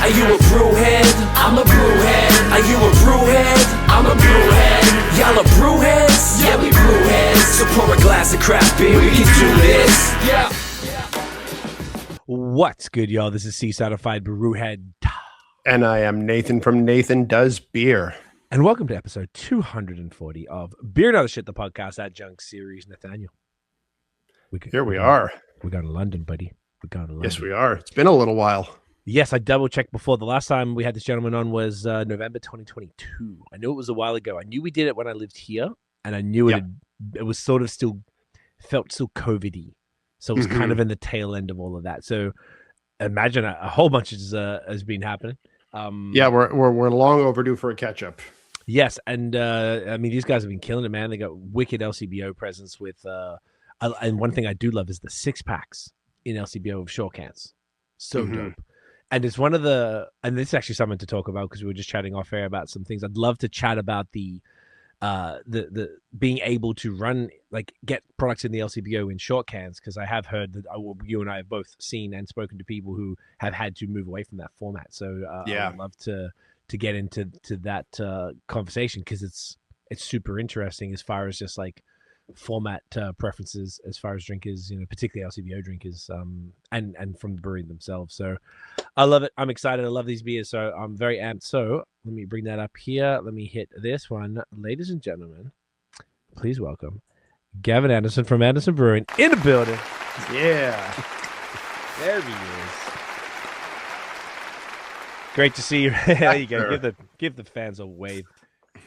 Are you a brewhead? I'm a brewhead. Are you a brewhead? I'm a brewhead. Y'all are brewheads? Yeah, we brewheads. So pour a glass of craft beer, we can do this. Yeah. What's good, y'all? This is C-Certified Brewhead. And I am Nathan from Nathan Does Beer. And welcome to episode 240 of Beer and Other Shit, the podcast Adjunct series. Nathaniel. Here we are. We're going to London, buddy. We're going to London. Yes, we are. It's been a little while. Yes, I double-checked before. The last time we had this gentleman on was November 2022. I knew it was a while ago. I knew we did it when I lived here, and I knew it was sort of felt still COVID-y. So it was kind of in the tail end of all of that. So imagine a whole bunch has been happening. Yeah, we're long overdue for a catch-up. Yes, and I mean, these guys have been killing it, man. They got wicked LCBO presence with, and one thing I do love is the 6-packs in LCBO of short cans. So dope. And it's one of and this is actually something to talk about because we were just chatting off air about some things. I'd love to chat about the being able to get products in the LCBO in short cans, because I have heard that you and I have both seen and spoken to people who have had to move away from that format. So I would love to get into that conversation, because it's super interesting as far as just like format preferences as far as drinkers, particularly LCBO drinkers, and from the brewery themselves. So I love it. I'm excited. I love these beers. So I'm very amped. So let me bring that up here. Let me hit this one. Ladies and gentlemen, please welcome Gavin Anderson from Anderson Brewing in the building. Yeah. There he is. Great to see you. There you go. Give the fans a wave.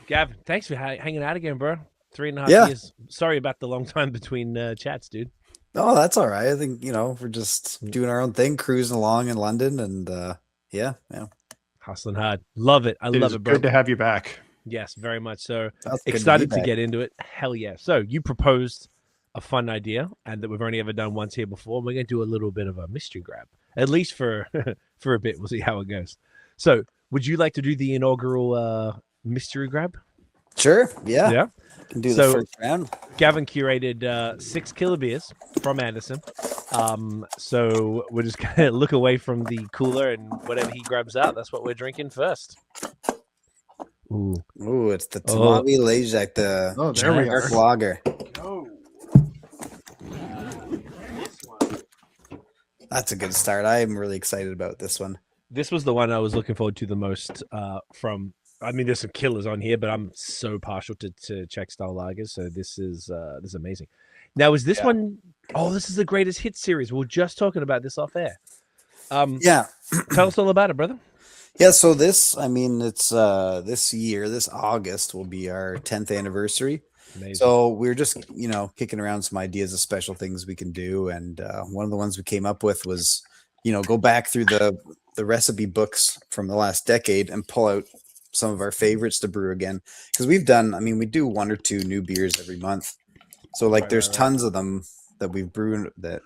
Gavin, thanks for hanging out again, bro. 3.5 years. Sorry about the long time between chats, dude. Oh, that's all right. I think, we're just doing our own thing, cruising along in London, and yeah. Hustling hard. Love it. I love it, bro. Good to have you back. Yes, very much so. That's excited to get into it. Hell yeah. So you proposed a fun idea, and that we've only ever done once here before. We're going to do a little bit of a mystery grab, at least for a bit. We'll see how it goes. So would you like to do the inaugural mystery grab? Sure. Yeah. Yeah. Can do the first round. Gavin curated 6 killer beers from Anderson. So we're just going to look away from the cooler, and whatever he grabs out, that's what we're drinking first. Ooh, it's the Tmavý Ležák, the Dark Lager. Oh. That's a good start. I'm really excited about this one. This was the one I was looking forward to the most from. I mean, there's some killers on here, but I'm so partial to Czech-Style Lagers, so this is amazing. Now, is this one? Oh, this is the greatest hit series. We were just talking about this off air. Tell us all about it, brother. Yeah, so this, it's this August will be our 10th anniversary. Amazing. So we're just, kicking around some ideas of special things we can do, and one of the ones we came up with was, go back through the recipe books from the last decade and pull out some of our favorites to brew again, because we do 1 or 2 new beers every month, so there's tons of them that we've brewed that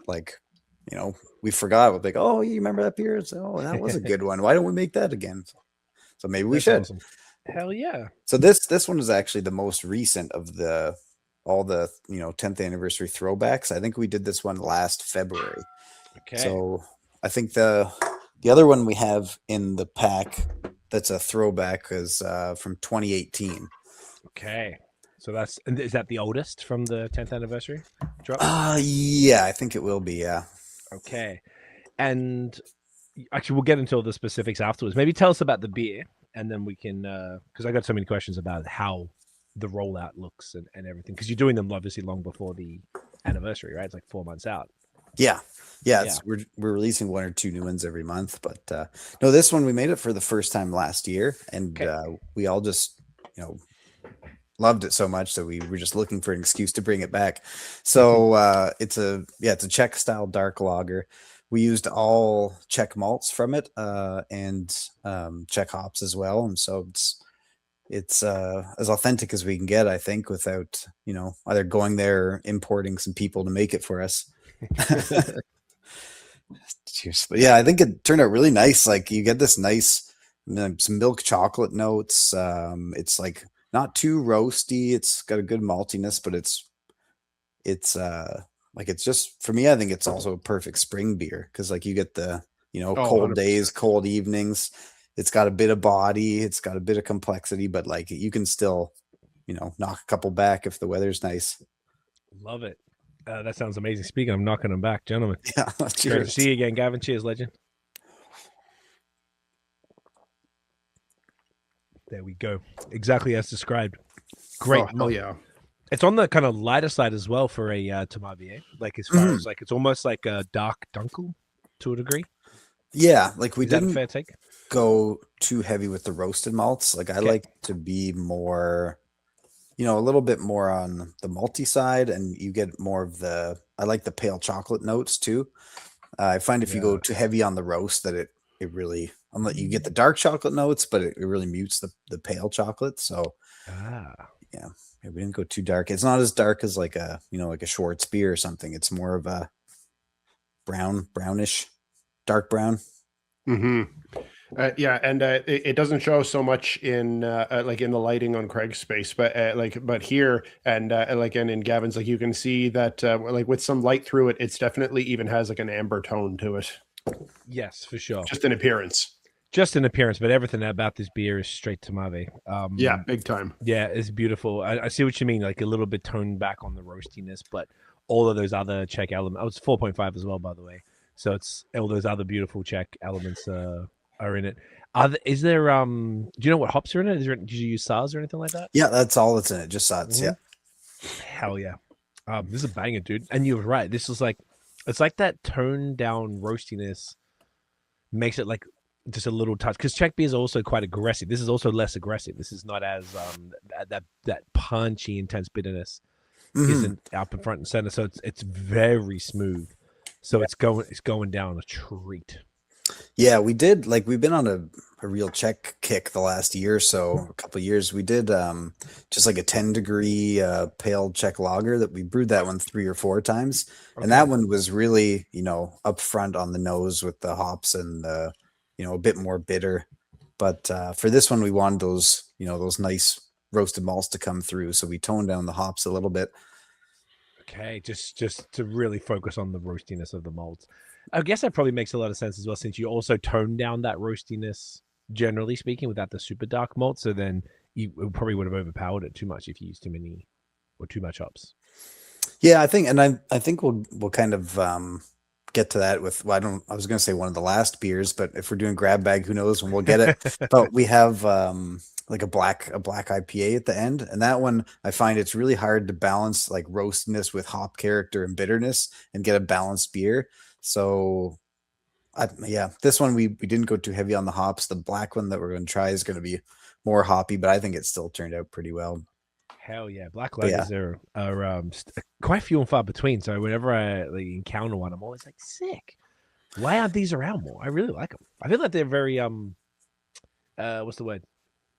we forgot. We're like, oh, you remember that beer? So, that was a good one. Why don't we make that again? So maybe we should. Awesome. Hell yeah. So this one is actually the most recent of all the 10th anniversary throwbacks. I think we did this one last February. Okay. So I think the other one we have in the pack that's a throwback is from 2018. Okay. So is that the oldest from the 10th anniversary drop? Yeah, I think it will be, yeah. Okay. And actually, we'll get into all the specifics afterwards. Maybe tell us about the beer, and then we can, because I got so many questions about how the rollout looks and everything, because you're doing them obviously long before the anniversary, right? It's like 4 months out. Yeah. We're releasing 1 or 2 new ones every month, but no, this one we made it for the first time last year, and we all just loved it so much that we were just looking for an excuse to bring it back. So it's a Czech-Style Dark Lager. We used all Czech malts from it, and Czech hops as well, and so it's as authentic as we can get, I think, without either going there or importing some people to make it for us. Cheers. But yeah, I think it turned out really nice. Like, you get this nice some milk chocolate notes. It's like not too roasty. It's got a good maltiness, but it's just, for me, I think it's also a perfect spring beer, because like you get the cold 100%. days, cold evenings. It's got a bit of body, it's got a bit of complexity, but like you can still, knock a couple back if the weather's nice. Love it. That sounds amazing. Speaking of knocking them back, gentlemen. Yeah, Great to cheers. see you again, Gavin. Cheers, legend. There we go. Exactly as described. Great. Oh, hell yeah. It's on the kind of lighter side as well for a Tmavý, like as far as like it's almost like a dark dunkel to a degree. Yeah, like we Is that a didn't fair take? go too heavy with the roasted malts. Like I like to be more, a little bit more on the malty side, and you get more of I like the pale chocolate notes too. I find if you go too heavy on the roast that it really, you get the dark chocolate notes, but it really mutes the pale chocolate. So yeah, we didn't go too dark. It's not as dark as like a Schwartz beer or something. It's more of a brownish, dark brown. Yeah, and it doesn't show so much in like in the lighting on Craig's space, but but here and and in Gavin's, like you can see that like with some light through it, it's definitely even has like an amber tone to it. Yes, for sure. Just in appearance. Just in appearance, but everything about this beer is straight Tmavý. Yeah, big time. Yeah, it's beautiful. I see what you mean, like a little bit toned back on the roastiness, but all of those other Czech elements. Oh, it's 4.5 as well, by the way. So it's all those other beautiful Czech elements are in it. Is there do you know what hops are in it? Did you use SARS or anything like that? Yeah, that's all that's in it. Just SARS. Yeah. Hell yeah. This is a banger, dude. And you're right. This is like, it's like that toned down roastiness makes it like just a little touch, because Czech beers are also quite aggressive. This is also less aggressive. This is not as that punchy, intense bitterness isn't up in front and center. So it's very smooth. So it's going down a treat. Yeah, we've been on a real Czech kick the last year or so, a couple of years. We did just like a 10-degree pale Czech lager that we brewed that one 3 or 4 times. Okay. And that one was really, up front on the nose with the hops and a bit more bitter. But for this one, we wanted those nice roasted malts to come through. So we toned down the hops a little bit. Okay, just to really focus on the roastiness of the malts. I guess that probably makes a lot of sense as well, since you also tone down that roastiness, generally speaking, without the super dark malt. So then you probably would have overpowered it too much if you used too many or too much hops. Yeah, I think we'll kind of get to that with, I was going to say one of the last beers, but if we're doing grab bag, who knows when we'll get it. But we have like a black IPA at the end, and that one I find it's really hard to balance like roastiness with hop character and bitterness and get a balanced beer. So this one we didn't go too heavy on the hops. The black one that we're going to try is going to be more hoppy, but I think it still turned out pretty well. Hell yeah, black lagers are quite few and far between. So whenever I encounter one, I'm always like, sick. Why aren't these around more? I really like them. I feel like they're very what's the word?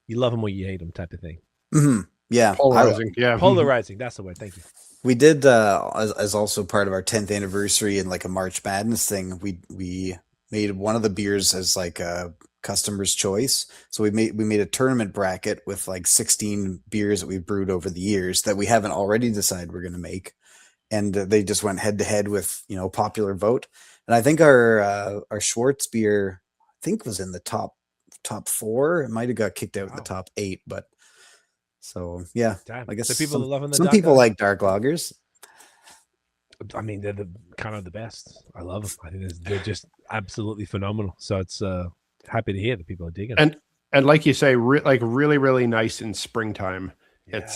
You love them or you hate them type of thing. Mm-hmm. Yeah, polarizing. Yeah, polarizing. That's the word. Thank you. We did as also part of our 10th anniversary and like a March Madness thing. We made one of the beers as like a customer's choice. So we made a tournament bracket with like 16 beers that we've brewed over the years that we haven't already decided we're going to make, and they just went head to head with popular vote. And I think our Schwartz beer was in the top 4. It might have got kicked out in the top 8, but. So yeah, damn. I guess so people are loving some people like dark lagers. I mean, they're the kind of the best. I love them. I think they're just absolutely phenomenal. So it's happy to hear that people are digging. And like you say, really, really nice in springtime. Yeah.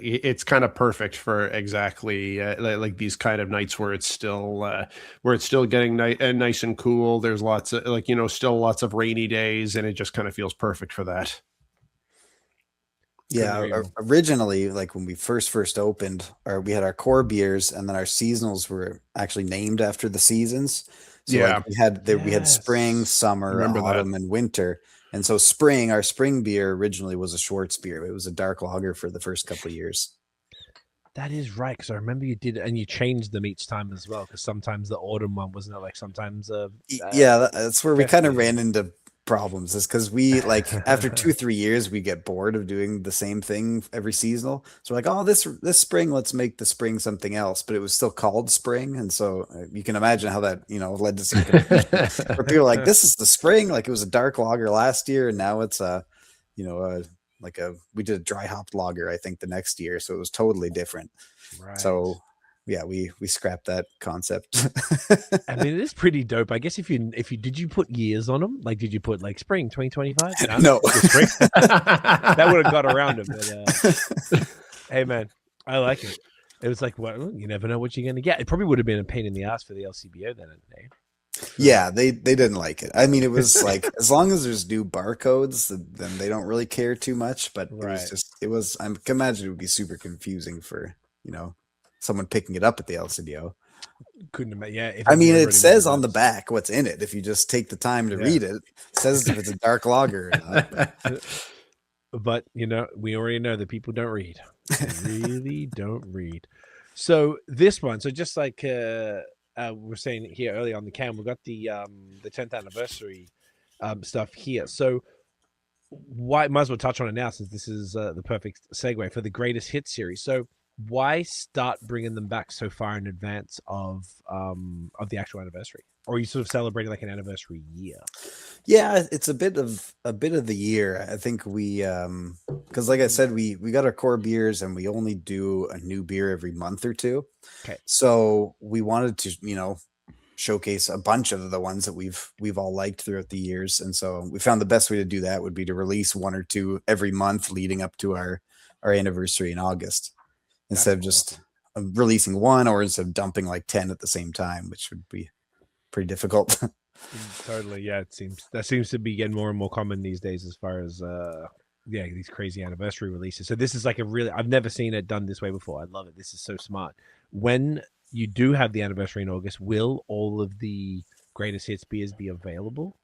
It's kind of perfect for exactly like these kind of nights where it's still getting nice and cool. There's lots of still lots of rainy days, and it just kind of feels perfect for that. Yeah, originally, like when we first opened, we had our core beers, and then our seasonals were actually named after the seasons. So we had spring, summer, autumn, and winter. And so our spring beer originally was a Schwartz beer. It was a dark lager for the first couple of years. That is right, because I remember you did, and you changed them each time as well. Because sometimes the autumn one wasn't it like sometimes. That's where we kind of ran into problems is because we like after 2-3 years we get bored of doing the same thing every seasonal. So we're like, oh, this spring, let's make the spring something else. But it was still called spring, and so you can imagine how that led to some confusion. Where people are like, this is the spring, like it was a dark lager last year, and now it's we did a dry hopped lager I think the next year, so it was totally different. Right. So yeah, we scrapped that concept. I mean, it is pretty dope. I guess if you did you put years on them? Like, did you put like spring 2025? No. Spring. That would have got around it. But hey, man, I like it. It was like, well, you never know what you're gonna get. It probably would have been a pain in the ass for the LCBO then. Yeah, they didn't like it. I mean, it was like as long as there's new barcodes, then they don't really care too much. But it was I can imagine it would be super confusing for someone picking it up at the LCBO. Couldn't imagine. Yeah, I mean, it says on the back what's in it. If you just take the time to read it, it says if it's a dark lager or not. But we already know that people don't read. They really don't read. So this one, just like we're saying here early on the can, we got the 10th anniversary stuff here. So might as well touch on it now, since this is the perfect segue for the greatest hit series. So why start bringing them back so far in advance of the actual anniversary? Or are you sort of celebrating like an anniversary year? Yeah, it's a bit of the year. I think we because like I said, we got our core beers and we only do a new beer every month or two. Okay. So we wanted to, showcase a bunch of the ones that we've all liked throughout the years. And so we found the best way to do that would be to release one or two every month leading up to our anniversary in August. Instead of just releasing one, or instead of dumping like 10 at the same time, which would be pretty difficult. Totally. Yeah, that seems to be getting more and more common these days as far as these crazy anniversary releases. So this is like I've never seen it done this way before. I love it. This is so smart. When you do have the anniversary in August, will all of the greatest hits beers be available?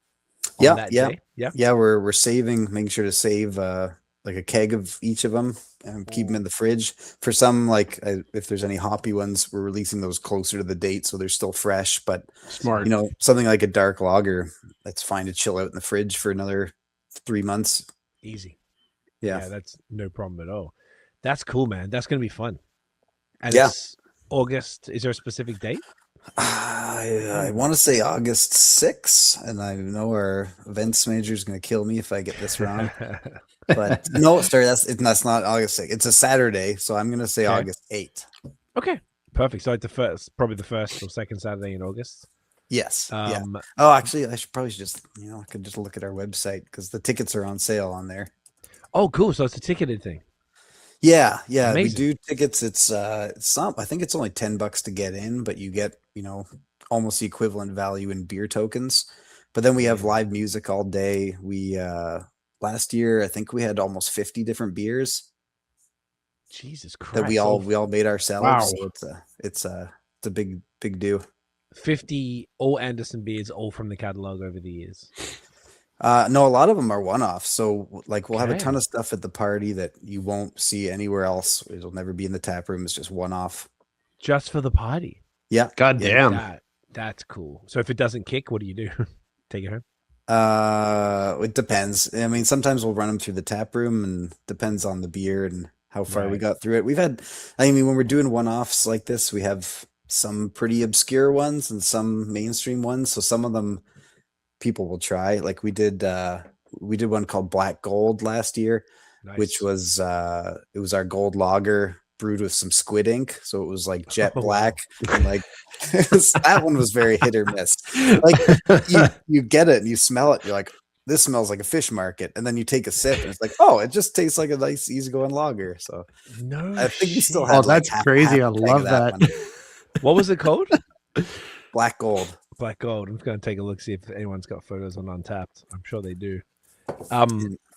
Yeah. We're making sure to save like a keg of each of them and keep them in the fridge. For some, like if there's any hoppy ones, we're releasing those closer to the date so they're still fresh. But smart, something like a dark lager, that's fine to chill out in the fridge for another 3 months. Easy. Yeah, that's no problem at all. That's cool, man. That's gonna be fun. And it's August. Is there a specific date? I want to say August 6th, and I know our events manager is going to kill me if I get this wrong. But no, sorry, that's not August 6th. It's a Saturday, so I'm going to say August 8th. Okay, perfect. So like probably the first or second Saturday in August. Yes. Oh, actually, I should just I could just look at our website because the tickets are on sale on there. Oh, cool. So it's a ticketed thing. Yeah. Amazing. We do tickets. It's not. I think it's only $10 to get in, but you get almost the equivalent value in beer tokens. But then we have live music all day. We last year I think we had almost 50 different beers. Jesus Christ! That we all made ourselves. Wow. So it's a big do. 50 all Anderson beers, all from the catalog over the years. No, a lot of them are one-offs. So like we'll have a ton of stuff at the party that you won't see anywhere else. It'll never be in the tap room. It's just one-off. Just for the party. Yeah. God damn. That's cool. So if it doesn't kick, what do you do? Take it home? It depends. I mean, sometimes we'll run them through the tap room, and depends on the beer and how far we got through it. When we're doing one-offs like this, we have some pretty obscure ones and some mainstream ones. So some of them people will try. Like we did one called Black Gold last year, which was it was our gold lager brewed with some squid ink, so it was like jet black. And like that one was very hit or miss. Like you get it and you smell it, you're like, this smells like a fish market, and then you take a sip and it's like, oh, it just tastes like a nice easygoing lager. So I think we still have. Oh, that's crazy! I love that. What was it called? Black Gold. Black Gold. I'm just going to take a look, see if anyone's got photos on Untapped. I'm sure they do.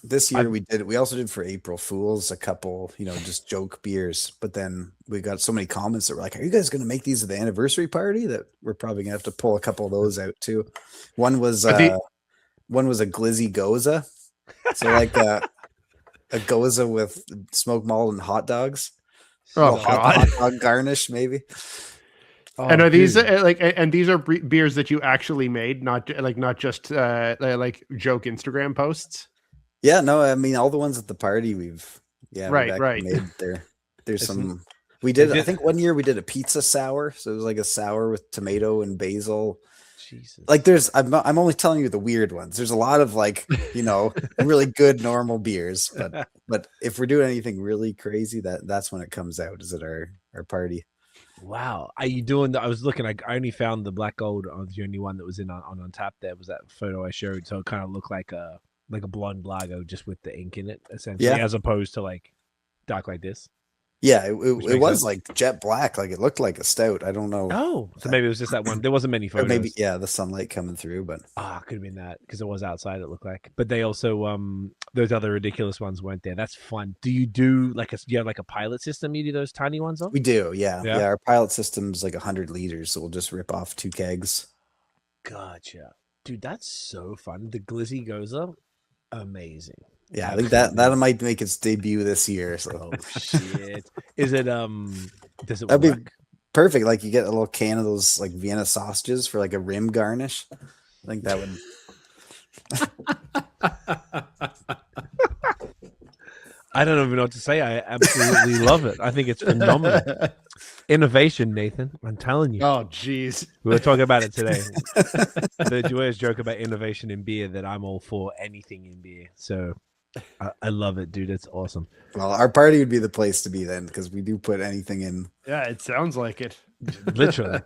This year we also did for April Fools a couple, just joke beers, but then we got so many comments that were like, are you guys going to make these at the anniversary party? That we're probably going to have to pull a couple of those out too. One was a glizzy goza. So like a goza with smoked malt and hot dogs. Oh, hot dog garnish maybe. Oh, And are these dude. and these are beers that you actually made, not just like joke Instagram posts? Yeah, no, I mean all the ones at the party we've Right, actually right. made there. There's It's some we did. did- I think one year we did a pizza sour, so it was like a sour with tomato and basil. Jesus. Like I'm only telling you the weird ones. There's a lot of like, really good normal beers, but if we're doing anything really crazy, that's when it comes out, is at our party. Wow. Are you doing I was looking, I only found the black gold on the only one that was on tap. There was that photo I showed. So it kind of looked like a blonde lager just with the ink in it, essentially, Yeah. as opposed to like dark like this. Yeah, it makes was sense. like jet black, like it looked like a stout. I don't know. Oh, so maybe it was just that one. There wasn't many Or photos. maybe the sunlight coming through, but Could have been that because it was outside. It looked like, but they also those other ridiculous ones weren't there. That's fun. Do you do you have like a pilot system? You do those tiny ones on? we do. Yeah. Yeah. Our pilot system's like 100 liters, so we'll just rip off 2 kegs. Gotcha, dude. That's so fun. The glizzy goes up, amazing. Yeah, I think that might make its debut this year. So Oh shit! Is it Does it that'd be work? perfect. Like you get a little can of those like Vienna sausages for like a rim garnish. I think that would. I don't even know what to say. I absolutely love it. I think it's phenomenal. Innovation, Nathan. I'm telling you. Oh, geez. We were talking about it today. The joyous joke about innovation in beer, that I'm all for anything in beer. So I love it, dude. It's awesome. Well, our party would be the place to be then, because we do put anything in. Yeah, it sounds like it. Literally.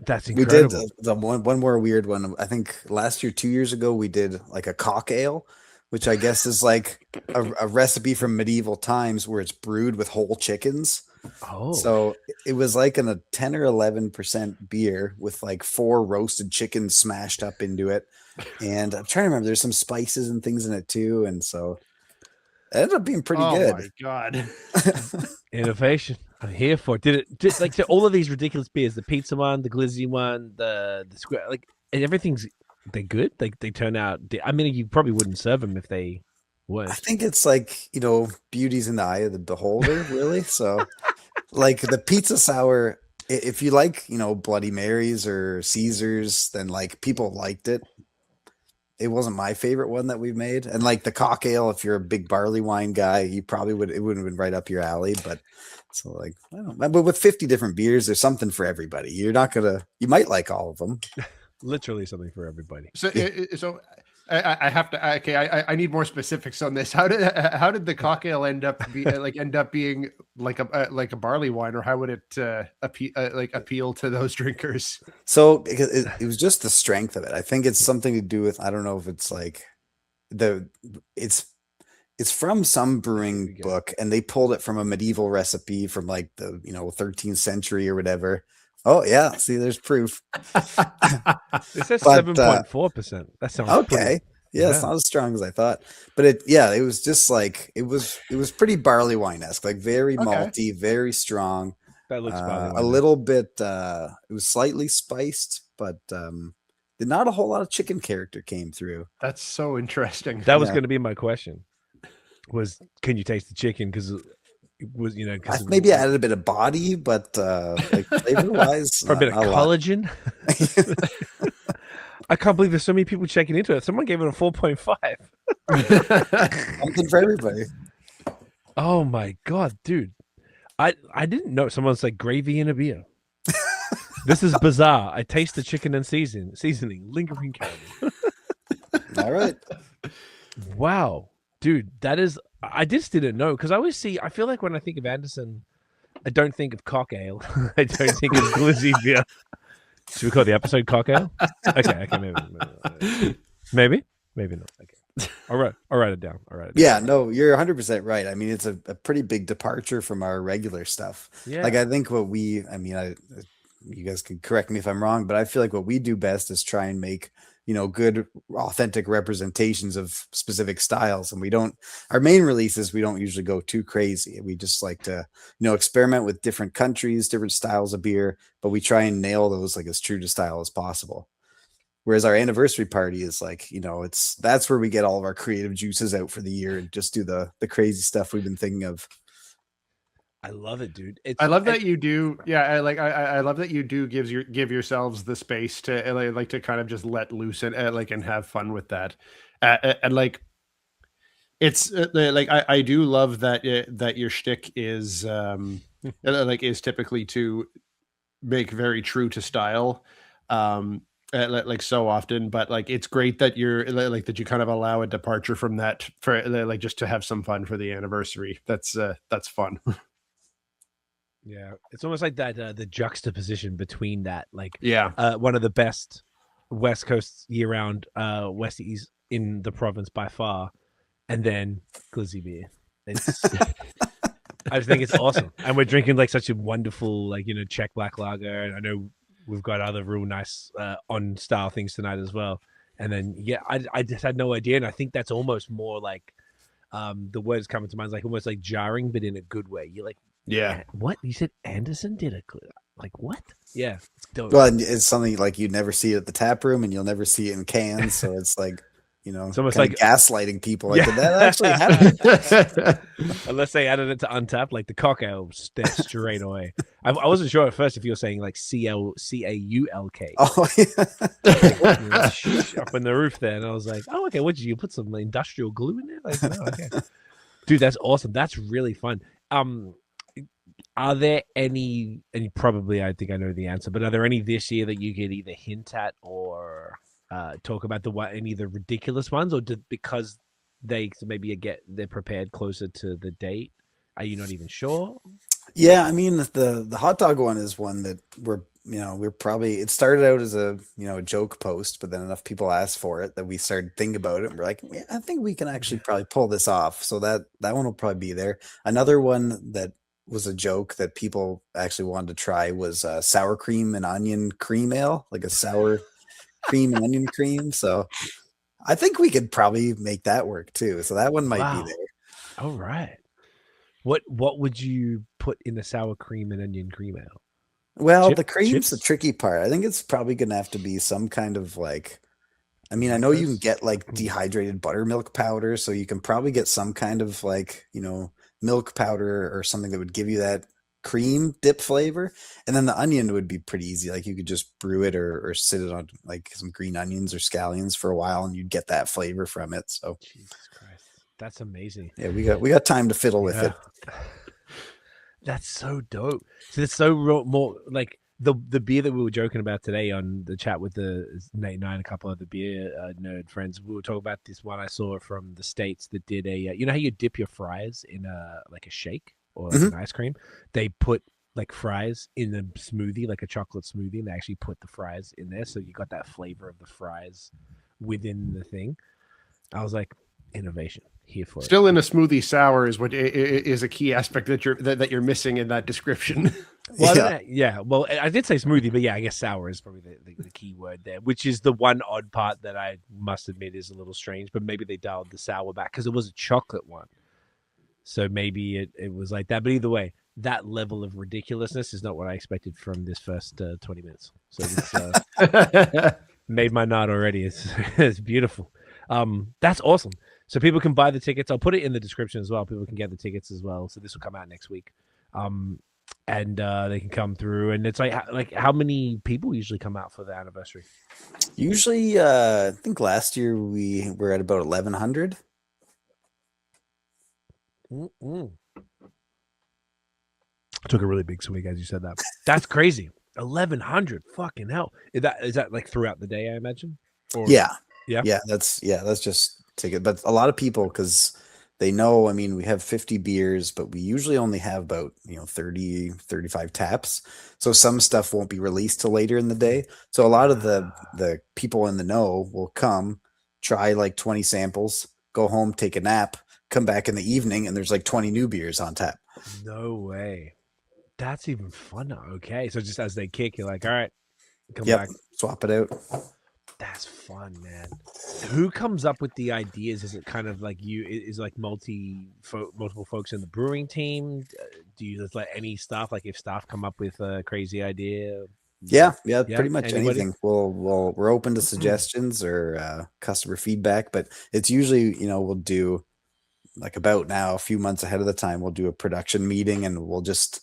That's We incredible. did one more weird one. I think last year, 2 years ago, we did like a cock ale, which I guess is like a recipe from medieval times where it's brewed with whole chickens. Oh, So it was like in a 10 or 11% beer with like 4 roasted chickens smashed up into it. And I'm trying to remember, there's some spices and things in it too. And so it ended up being pretty Oh good. my god. innovation. I'm here for it. Did it just like so all of these ridiculous beers, the pizza one, the glizzy one, the square, like, and everything's, they're good. Like they turn out. I mean, you probably wouldn't serve them if they weren't. I think it's like, beauty's in the eye of the beholder, really. So like the pizza sour, if you like, Bloody Marys or Caesars, then like people liked it. It wasn't my favorite one that we've made. And like the cock ale, if you're a big barley wine guy, you probably it wouldn't have been right up your alley. But so like, I don't know. But with 50 different beers, there's something for everybody. You might like all of them. Literally something for everybody. So I have to. Okay, I need more specifics on this. How did the cock ale end up being like a barley wine, or how would it appeal to those drinkers? So it was just the strength of it. I think it's something to do with, I don't know if it's like it's from some brewing book, and they pulled it from a medieval recipe from like the 13th century or whatever. Oh yeah, see, there's proof. It says 7.4%. That sounds okay. pretty, Yeah, it's not as strong as I thought, but it was just like it was pretty barley wine-esque, like very malty, very strong. That looks a little bit. It was slightly spiced, but not a whole lot of chicken character came through. That's so interesting. That was going to be my question. Was, can you taste the chicken? Because it was, maybe I added a bit of body, but like flavor-wise, for a bit of collagen. I can't believe there's so many people checking into it. Someone gave it a 4.5. Something for everybody. Oh my god, dude! I didn't know. Someone's like gravy in a beer. This is bizarre. I taste the chicken and seasoning, lingering caramel. All right. Wow, dude, that is. I just didn't know, because I always see. I feel like when I think of Anderson, I don't think of cock ale. I don't think of glizzy beer. Should we call the episode cock ale? Okay, maybe not. Okay, I'll write it down. Yeah, no, you're 100% right. I mean, it's a pretty big departure from our regular stuff. Yeah. Like I think you guys can correct me if I'm wrong, but I feel like what we do best is try and make good authentic representations of specific styles. And our main releases, we don't usually go too crazy. We just like to, experiment with different countries, different styles of beer, but we try and nail those like as true to style as possible. Whereas our anniversary party is like, that's where we get all of our creative juices out for the year and just do the crazy stuff we've been thinking of. I love it, dude. I love that you do. Yeah, I love that you do give yourselves the space to like to kind of just let loose and and have fun with that, and like it's like I do love that that your shtick is is typically to make very true to style, like so often. But like it's great that you're like that you kind of allow a departure from that for like just to have some fun for the anniversary. That's fun. Yeah, it's almost like that the juxtaposition between that, like one of the best West Coast year-round Westies in the province by far, and then glizzy beer. It's I just think it's awesome, and we're drinking like such a wonderful Czech Black Lager, and I know we've got other real nice on style things tonight as well. And then I just had no idea, and I think that's almost more like the words coming to mind is like almost like jarring, but in a good way. You're like. Yeah. What? You said Anderson did a like what? Yeah. It's dope. Well, and it's something like you'd never see it at the tap room, and you'll never see it in cans. So it's like, it's almost like gaslighting people. Like, did that actually happen? Unless they added it to Untapped, like the cocktail straight away. I wasn't sure at first if you were saying like CAULK. Oh, yeah. Up in the roof there, and I was like, oh, okay. What did you put some industrial glue in there? Like, oh, okay. Dude, that's awesome. That's really fun. Are there any, and probably I think I know the answer, but are there any this year that you could either hint at or talk about any of the ridiculous ones, or because they're prepared closer to the date? Are you not even sure? Yeah, I mean the hot dog one is one that we're probably, it started out as a joke post, but then enough people asked for it that we started thinking about it, and we're like, yeah, I think we can actually probably pull this off. So that one will probably be there. Another one that was a joke that people actually wanted to try was sour cream and onion cream ale, like a sour cream and onion cream. So I think we could probably make that work too. So that one might be there. All right. What would you put in a sour cream and onion cream ale? Well, the cream's the tricky part. I think it's probably going to have to be some kind of like, I mean, I know you can get like dehydrated buttermilk powder, so you can probably get some kind of like, milk powder or something that would give you that cream dip flavor. And then the onion would be pretty easy. Like you could just brew it or sit it on like some green onions or scallions for a while, and you'd get that flavor from it. So Jesus Christ, that's amazing. Yeah, we got time to fiddle with it. That's so dope. So it's so more like the beer that we were joking about today on the chat with the Nate and I and a couple of the beer nerd friends. We were talking about this one I saw from the States that did a, you know how you dip your fries in a shake or like an ice cream? They put like fries in a smoothie, like a chocolate smoothie, and they actually put the fries in there. So you got that flavor of the fries within the thing. I was like, innovation. Here for still in a smoothie sour is what is a key aspect that you're missing in that description. Well, yeah. Well, I did say smoothie, but yeah, I guess sour is probably the key word there, which is the one odd part that I must admit is a little strange. But maybe they dialed the sour back because it was a chocolate one, so maybe it was like that. But either way, that level of ridiculousness is not what I expected from this first 20 minutes. So it's made my night already. It's beautiful. That's awesome. So people can buy the tickets. I'll put it in the description as well. People can get the tickets as well. So this will come out next week. And they can come through. And it's like how many people usually come out for the anniversary? Usually, I think last year we were at about 1,100. I took a really big swig as you said that. That's crazy. 1,100. Fucking hell. Is that like throughout the day, I imagine? Or... Yeah. That's just ticket. But a lot of people, because they know, I mean, we have 50 beers, but we usually only have about 30, 35 taps. So some stuff won't be released till later in the day. So a lot of the people in the know will come, try like 20 samples, go home, take a nap, come back in the evening, and there's like 20 new beers on tap. No way. That's even funner. Okay. So just as they kick, you're like, all right, come back. Swap it out. That's fun, man. Who comes up with the ideas? Is it kind of like like multiple folks in the brewing team? Do you just let any staff, like if staff come up with a crazy idea? Yeah, pretty much anything. We're open to suggestions or customer feedback, but it's usually, we'll do like about now, a few months ahead of the time, we'll do a production meeting, and we'll just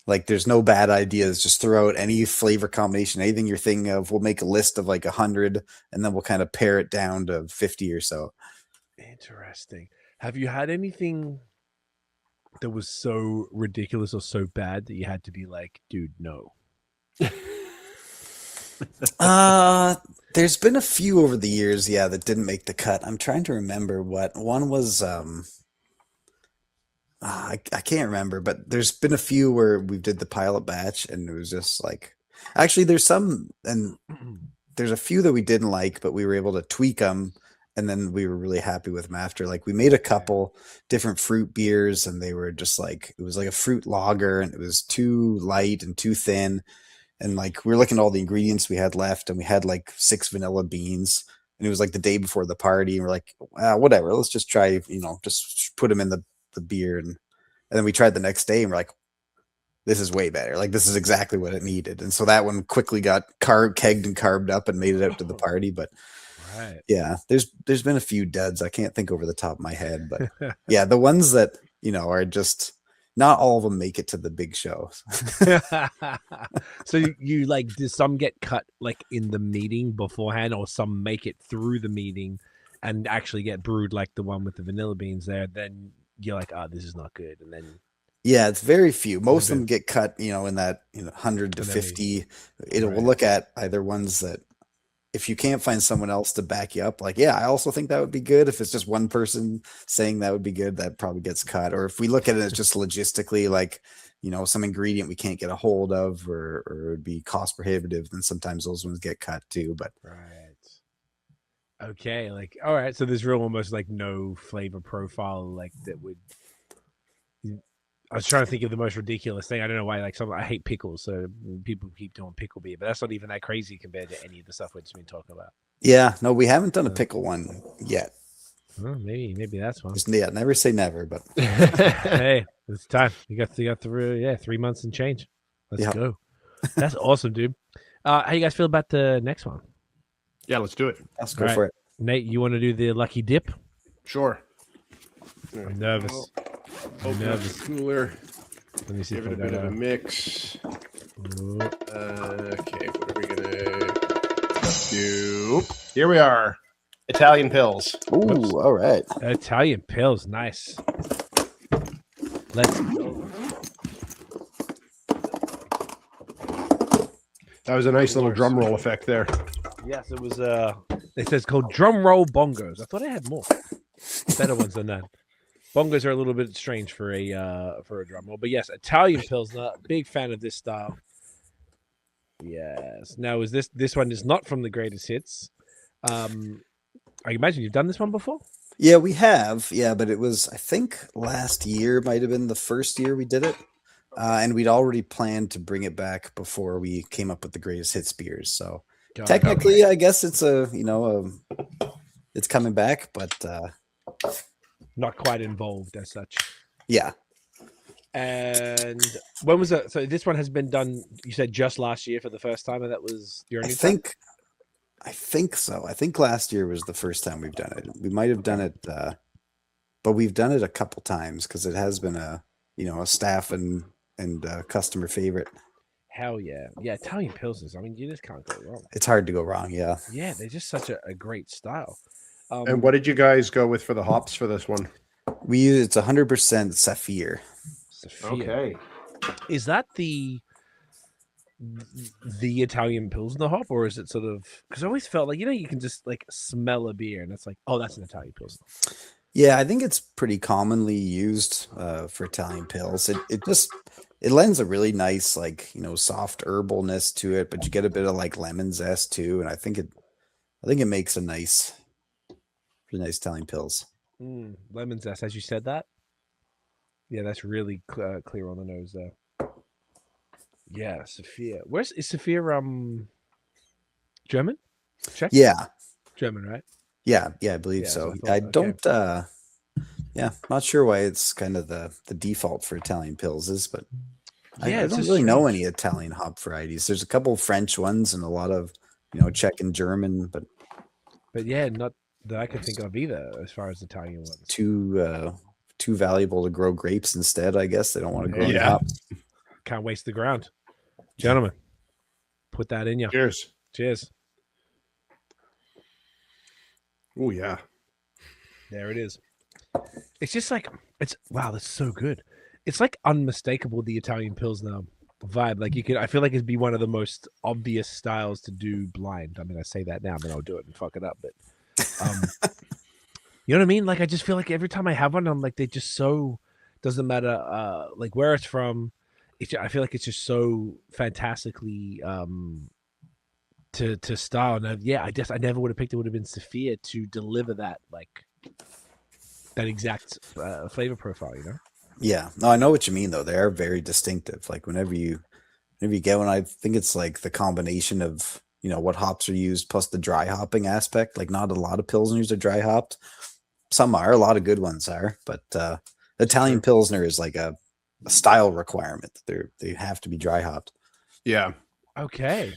like, there's no bad ideas. Just throw out any flavor combination, anything you're thinking of. We'll make a list of like 100, and then we'll kind of pare it down to 50 or so. Interesting. Have you had anything that was so ridiculous or so bad that you had to be like, dude, no? There's been a few over the years, yeah, that didn't make the cut. I'm trying to remember what one was. I can't remember, but there's been a few where we did the pilot batch, and it was just like, actually, there's some, and there's a few that we didn't like, but we were able to tweak them, and then we were really happy with them after. Like, we made a couple different fruit beers, and they were just like, it was like a fruit lager, and it was too light and too thin. And like, we were looking at all the ingredients we had left, and we had like 6 vanilla beans, and it was like the day before the party, and we're like, whatever, let's just try, just put them in the beer. And then we tried the next day, and we're like, this is way better. Like, this is exactly what it needed. And so that one quickly got kegged and carved up and made it out to the party. But yeah, there's been a few duds. I can't think over the top of my head, but yeah, the ones that, are just, not all of them make it to the big show. So you like, does some get cut like in the meeting beforehand, or some make it through the meeting and actually get brewed, like the one with the vanilla beans there? Then you're like, oh, this is not good. And then yeah, it's very few. Most of them get cut, in that 100 to 50. We'll look at either ones that, if you can't find someone else to back you up, like, yeah, I also think that would be good. If it's just one person saying that would be good, that probably gets cut. Or if we look at it as just logistically, like, some ingredient we can't get a hold of, or it would be cost prohibitive, then sometimes those ones get cut too. But okay, like, all right, so there's real almost like no flavor profile like that would. I was trying to think of the most ridiculous thing. I don't know why. Like, I hate pickles, so people keep doing pickle beer, but that's not even that crazy compared to any of the stuff we've just been talking about. Yeah, no, we haven't done a pickle one yet. Well, maybe that's one. Yeah, never say never, but hey, it's time. You got the 3 months and change. Let's go. That's awesome, dude. How you guys feel about the next one? Yeah, let's do it. Let's go for it. Nate, you want to do the lucky dip? Sure. I'm nervous. Open up the cooler. Let me see. Give it a bit of a mix. Okay, what are we gonna do? Here we are. Italian pills. Ooh, all right. Italian pills, nice. Let's go. That was a nice little drum roll effect there. Yes, it was. It says called drum roll bongos. I thought I had more better ones than that. Bongos are a little bit strange for a drum roll, but yes, Italian Pilsner. Big fan of this style. Yes. Now, is this one is not from the greatest hits? I imagine you've done this one before. Yeah, we have. Yeah, but it was, I think, last year might have been the first year we did it, and we'd already planned to bring it back before we came up with the greatest hits beers. So technically, I guess it's it's coming back, but. Not quite involved as such. Yeah. And when was that? So this one has been done, you said, just last year for the first time, and that was your only time? I think so. I think last year was the first time we've done it. We might have done it, but we've done it a couple times because it has been a staff and customer favorite. Hell yeah. Yeah, Italian Pilsners. I mean, you just can't go wrong. It's hard to go wrong, yeah. Yeah, they're just such a great style. And what did you guys go with for the hops for this one? It's 100% Saphir. Okay. Is that the Italian Pilsner hop, or is it sort of, because I always felt like, you can just like smell a beer and it's like, oh, that's an Italian Pilsner. Yeah, I think it's pretty commonly used for Italian Pils. It lends a really nice, like, soft herbalness to it, but you get a bit of like lemon zest too. And I think it makes a nice Italian Pils. Lemon zest, as you said that. Yeah, that's really clear on the nose there. Yeah, Sophia. Is Sophia German? Czech? Yeah. German, right? Yeah, I believe so. I don't not sure why it's kind of the default for Italian Pils is, but I don't really know any Italian hop varieties. There's a couple French ones and a lot of Czech and German, but yeah, not that I can think of either, as far as Italian ones. Too valuable to grow grapes instead. I guess they don't want to grow any Yeah. hops. Can't waste the ground, gentlemen. Put that in you. Cheers. Cheers. Oh yeah. There it is. It's just like wow, that's so good. It's like unmistakable the Italian Pilsner vibe. Like I feel like it'd be one of the most obvious styles to do blind. I mean, I say that now, then I'll do it and fuck it up. But you know what I mean? Like I just feel like every time I have one, I'm like they just so doesn't matter like where it's from. I feel like it's just so fantastically to style. And I guess I never would have picked it. Would have been Sophia to deliver that that exact flavor profile, you know? Yeah, no, I know what you mean though. They are very distinctive. Like whenever you get one, I think it's like the combination of what hops are used plus the dry hopping aspect. Like not a lot of pilsners are dry hopped. Some are, a lot of good ones are, but Italian Pilsner is like a style requirement. They have to be dry hopped. Yeah. Okay.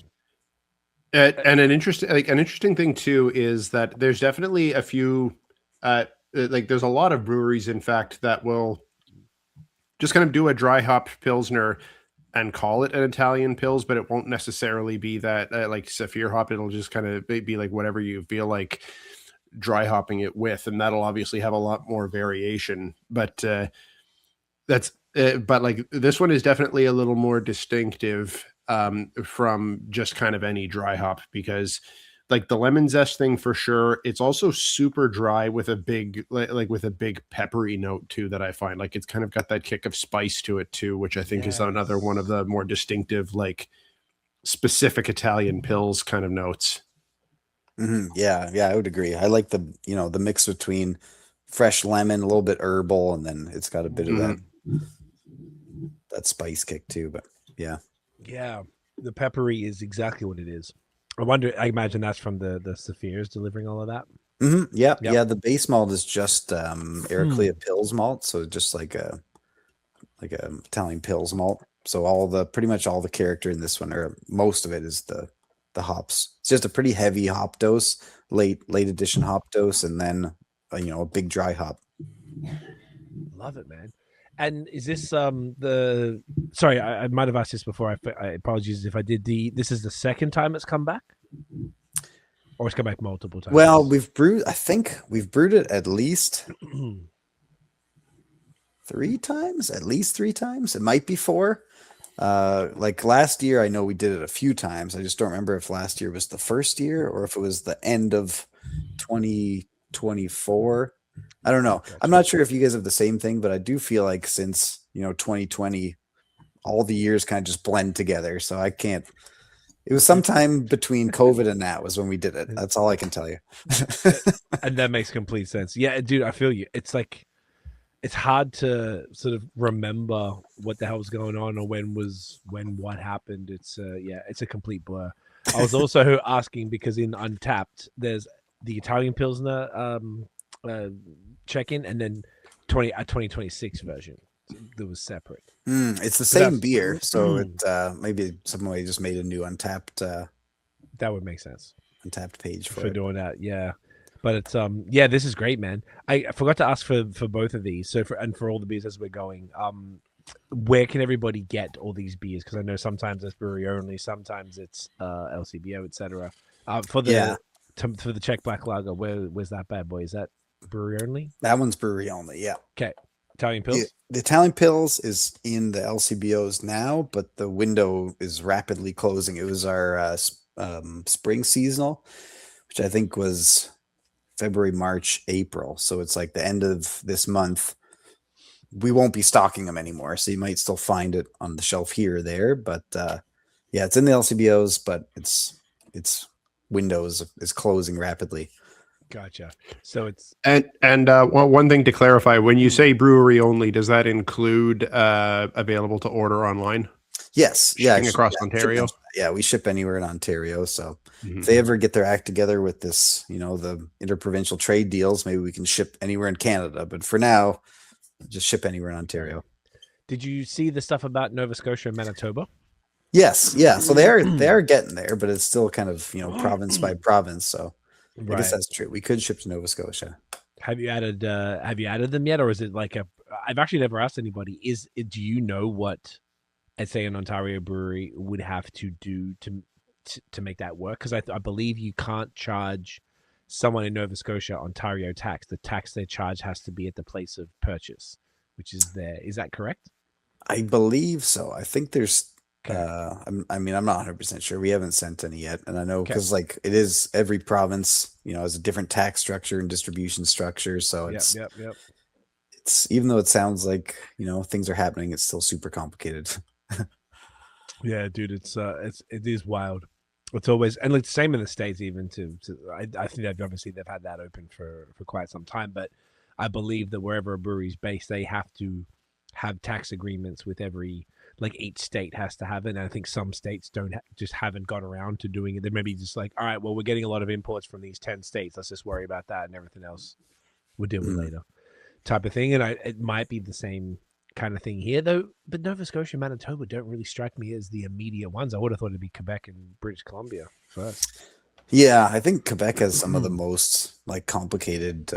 And an interesting thing too is that there's definitely a few like there's a lot of breweries, in fact, that will just kind of do a dry hop Pilsner and call it an Italian Pils, but it won't necessarily be that like Saphir hop. It'll just kind of be like whatever you feel like dry hopping it with, and that'll obviously have a lot more variation. But but like this one is definitely a little more distinctive from just kind of any dry hop, because like the lemon zest thing for sure, it's also super dry with a big with a big peppery note too, that I find like it's kind of got that kick of spice to it too, which I think is another one of the more distinctive like specific Italian Pils kind of notes. Mm-hmm. Yeah, I would agree. I like the the mix between fresh lemon, a little bit herbal, and then it's got a bit of that spice kick too. But yeah, the peppery is exactly what it is. I imagine that's from the Saphirs delivering all of that. Mm-hmm. Yeah. The base malt is just Heraclea Pils malt, so just like a Italian Pils malt. So pretty much all the character in this one, or most of it, is the hops. It's just a pretty heavy hop dose, late edition hop dose, and then a big dry hop. Love it, man. And is this sorry, I might have asked this before. I apologize if I did. This is the second time it's come back, or it's come back multiple times. Well, I think we've brewed it at least 3 times. At least 3 times. It might be 4. Like last year, I know we did it a few times. I just don't remember if last year was the first year or if it was the end of 2024. I don't know. I'm not sure if you guys have the same thing, but I do feel like since 2020, all the years kind of just blend together. So I can't. It was sometime between COVID and that was when we did it. That's all I can tell you. And that makes complete sense. Yeah, dude, I feel you. It's like it's hard to sort of remember what the hell was going on or when what happened. It's it's a complete blur. I was also asking because in Untapped, there's the Italian Pilsner check-in, and then 2026 version that was separate. It's the same beer, so it maybe somebody just made a new Untapped. That would make sense. Untapped page for doing that, yeah. But it's this is great, man. I forgot to ask for both of these. So for all the beers as we're going, where can everybody get all these beers? Because I know sometimes it's brewery only, sometimes it's LCBO, etc. For the Czech Black Lager, where's that bad boy? Is that brewery only? That one's brewery only, yeah. Okay. Italian Pils? The Italian Pils is in the LCBOs now, but the window is rapidly closing. It was our spring seasonal, which I think was February, March, April. So it's like the end of this month. We won't be stocking them anymore. So you might still find it on the shelf here or there. But it's in the LCBOs, but its window is closing rapidly. Gotcha. So it's one thing to clarify: when you say brewery only, does that include available to order online? Yes. Shipping across Ontario. We ship anywhere in Ontario. So if they ever get their act together with this, the interprovincial trade deals, maybe we can ship anywhere in Canada. But for now, just ship anywhere in Ontario. Did you see the stuff about Nova Scotia and Manitoba? Yes. Yeah. So they are getting there, but it's still kind of province by province. So. I guess that's true. We could ship to Nova Scotia. Have you added them yet, or is it like I've actually never asked anybody. Do you know what, let's say, an Ontario brewery would have to do to make that work? Because I believe you can't charge someone in Nova Scotia Ontario tax. The tax they charge has to be at the place of purchase, which is there. Is that correct? I believe so. I think there's. I'm not 100% sure. We haven't sent any yet, and I know because like it is every province, has a different tax structure and distribution structure. So it's It's even though it sounds like things are happening, it's still super complicated. Yeah, dude, it is wild. It's always, and like the same in the States. Even I think they've had that open for quite some time. But I believe that wherever a brewery's based, they have to have tax agreements with every. Like each state has to have it, and I think some states just haven't got around to doing it. They maybe just like, all right, well, we're getting a lot of imports from these 10 states. Let's just worry about that, and everything else we'll deal with later, type of thing. And it might be the same kind of thing here, though. But Nova Scotia and Manitoba don't really strike me as the immediate ones. I would have thought it'd be Quebec and British Columbia first. Yeah, I think Quebec has some of the most like complicated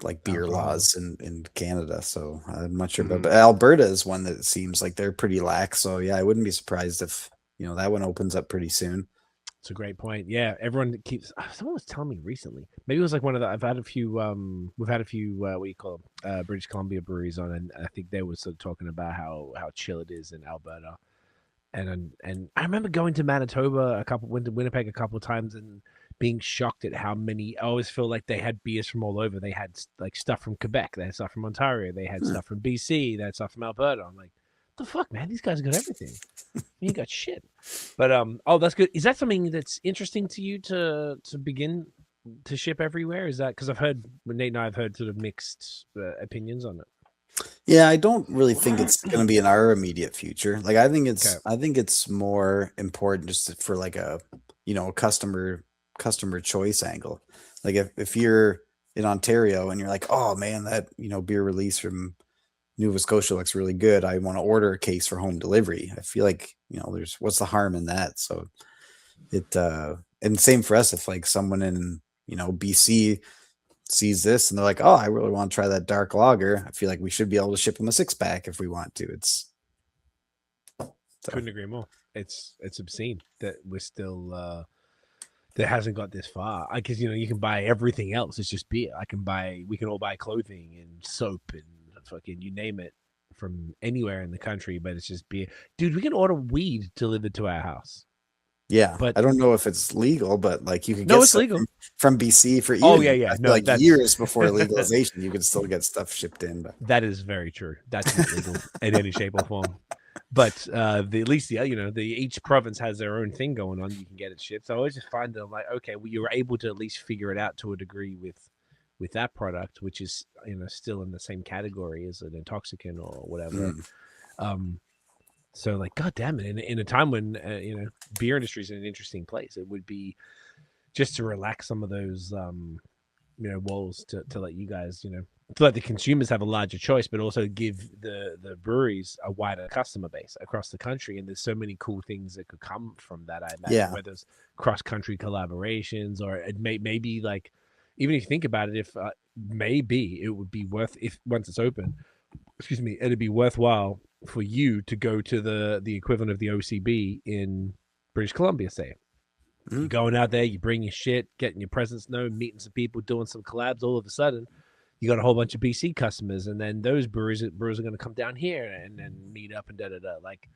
like beer laws in Canada, so I'm not sure about, but Alberta is one that seems like they're pretty lax. So yeah, I wouldn't be surprised if that one opens up pretty soon. It's a great point. Yeah, everyone keeps. Someone was telling me recently. Maybe it was like one of the. I've had a few. We've had a few. What do you call them? British Columbia breweries on, and I think they were sort of talking about how chill it is in Alberta, and I remember going to Manitoba Winnipeg a couple of times and being shocked at how many. I always feel like they had beers from all over. They had like stuff from Quebec, they had stuff from Ontario, they had stuff from BC, they had stuff from Alberta. I'm like, what the fuck, man? These guys got everything. You got shit. But that's good. Is that something that's interesting to you to begin to ship everywhere? Is that because Nate and I have heard sort of mixed opinions on it? Yeah, I don't really think it's going to be in our immediate future. Like, I think it's more important just for like a customer choice angle. Like if you're in Ontario and you're like, oh man, that beer release from Nova Scotia looks really good, I want to order a case for home delivery. I feel like there's what's the harm in that? So it and same for us. If like someone in BC sees this and they're like, oh, I really want to try that dark lager, I feel like we should be able to ship them a 6-pack if we want to. Couldn't agree more. It's obscene that we're still that hasn't got this far. Because you can buy everything else. It's just beer. We can all buy clothing and soap and fucking you name it from anywhere in the country, but it's just beer. Dude, we can order weed delivered to our house. Yeah, but I don't know if it's legal, but like you could get it's legal from BC for years before legalization. You could still get stuff shipped in. But that is very true. That's not legal in any shape or form. But each province has their own thing going on. You can get it shipped. So I always just find that I'm like, okay, well, you were able to at least figure it out to a degree with that product, which is still in the same category as an intoxicant or whatever. So like, god damn it, in a time when beer industry is in an interesting place, it would be just to relax some of those walls to let you guys to let the consumers have a larger choice, but also give the breweries a wider customer base across the country. And there's so many cool things that could come from that. I imagine whether it's cross-country collaborations or it maybe like, even if you think about it, if maybe it would be once it's open, it'd be worthwhile for you to go to the equivalent of the OCB in British Columbia, say. You're going out there, you bring your shit, getting your presence known, meeting some people, doing some collabs. All of a sudden, you got a whole bunch of BC customers, and then those brewers are going to come down here and then meet up and da-da-da. Like,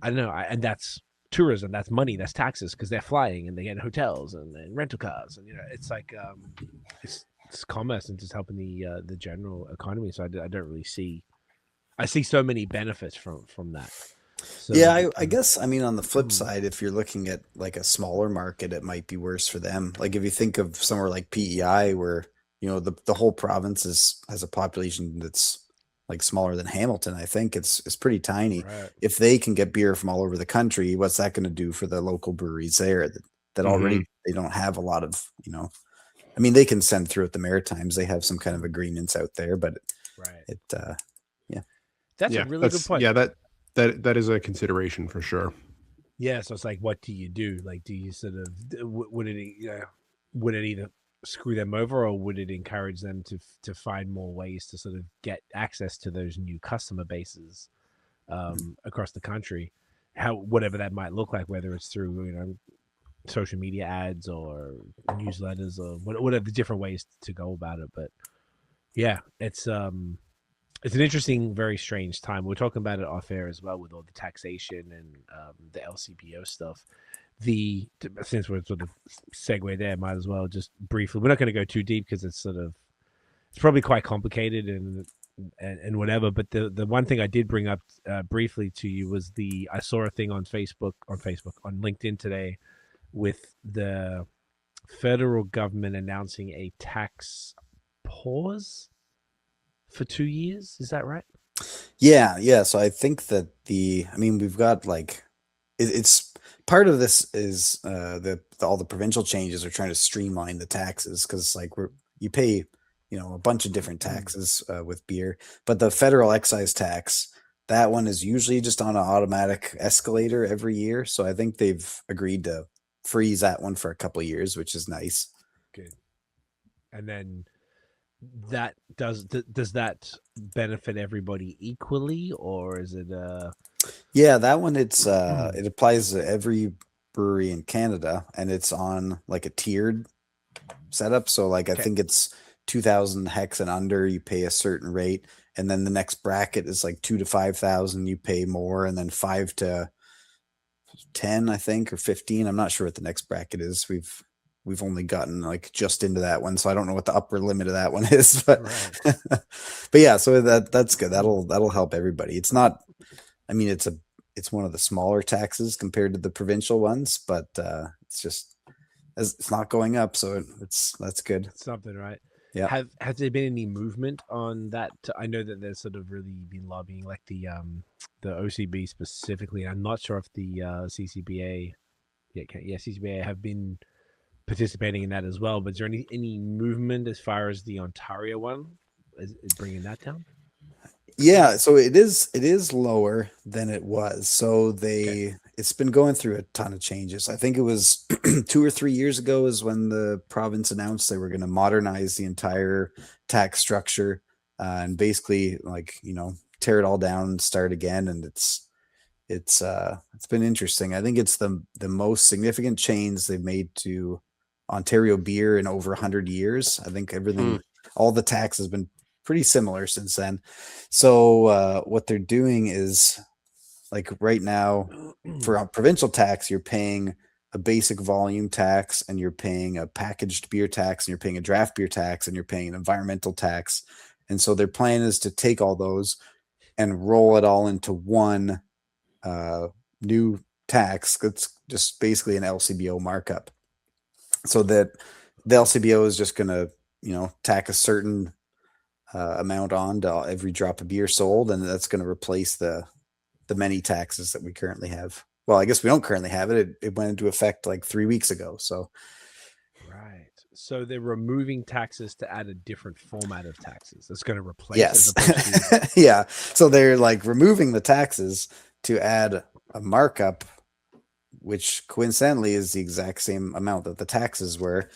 I don't know. And that's tourism, that's money, that's taxes, because they're flying and they get hotels and rental cars. And, it's like, it's commerce and just helping the general economy. So I don't really see, I see so many benefits from that. So, yeah, I guess, on the flip side, if you're looking at like a smaller market, it might be worse for them. Like if you think of somewhere like PEI where, the whole province has a population that's like smaller than Hamilton, I think it's pretty tiny. Right. If they can get beer from all over the country, what's that going to do for the local breweries there that already they don't have a lot of, they can send through at the Maritimes. They have some kind of agreements out there, but that's a really good point. Yeah, that is a consideration for sure. Yeah, so it's like, what do you do? Like, do you sort of would it either screw them over, or would it encourage them to find more ways to sort of get access to those new customer bases across the country, whatever that might look like, whether it's through social media ads or newsletters or whatever the different ways to go about it. But yeah, it's an interesting, very strange time. We're talking about it off air as well with all the taxation and the LCBO stuff. Since we're sort of segue there, might as well just briefly. We're not going to go too deep because it's probably quite complicated and whatever. But the one thing I did bring up briefly to you was I saw a thing on LinkedIn today with the federal government announcing a tax pause for 2 years. Is that right? Yeah. So I think that we've got it's part of this is all the provincial changes are trying to streamline the taxes, because you pay a bunch of different taxes with beer, but the federal excise tax, that one is usually just on an automatic escalator every year. So I think they've agreed to freeze that one for a couple of years, which is nice. Good. And then that does that benefit everybody equally, or is it Yeah, that one it applies to every brewery in Canada, and it's on a tiered setup. So I think it's 2,000 hex and under, you pay a certain rate, and then the next bracket is 2,000 to 5,000, you pay more, and then 5 to 10, I think, or 15. I'm not sure what the next bracket is. We've only gotten just into that one, so I don't know what the upper limit of that one is. But right. But yeah, so that's good. That'll help everybody. It's not. It's one of the smaller taxes compared to the provincial ones, but it's not going up, so that's good. It's something, right? Yeah. Has there been any movement on that? I know that there's sort of really been lobbying, the OCB specifically. I'm not sure if the CCBA, CCBA have been participating in that as well. But is there any movement as far as the Ontario one is bringing that down? Yeah, so it is lower than it was. So it's been going through a ton of changes. I think it was 2 or 3 years ago is when the province announced they were going to modernize the entire tax structure and basically tear it all down and start again. And it's been interesting. I think it's the most significant change they've made to Ontario beer in over 100 years. I think all the tax has been pretty similar since then. So what they're doing is right now for a provincial tax, you're paying a basic volume tax, and you're paying a packaged beer tax, and you're paying a draft beer tax, and you're paying an environmental tax. And so their plan is to take all those and roll it all into one new tax. That's just basically an LCBO markup. So that the LCBO is just going to, tack a certain amount on to every drop of beer sold, and that's going to replace the many taxes that we currently have. Well, I guess we don't currently have it. It went into effect 3 weeks ago. So right. So they're removing taxes to add a different format of taxes. That's going to replace. Yes. Yeah. So they're removing the taxes to add a markup, which coincidentally is the exact same amount that the taxes were.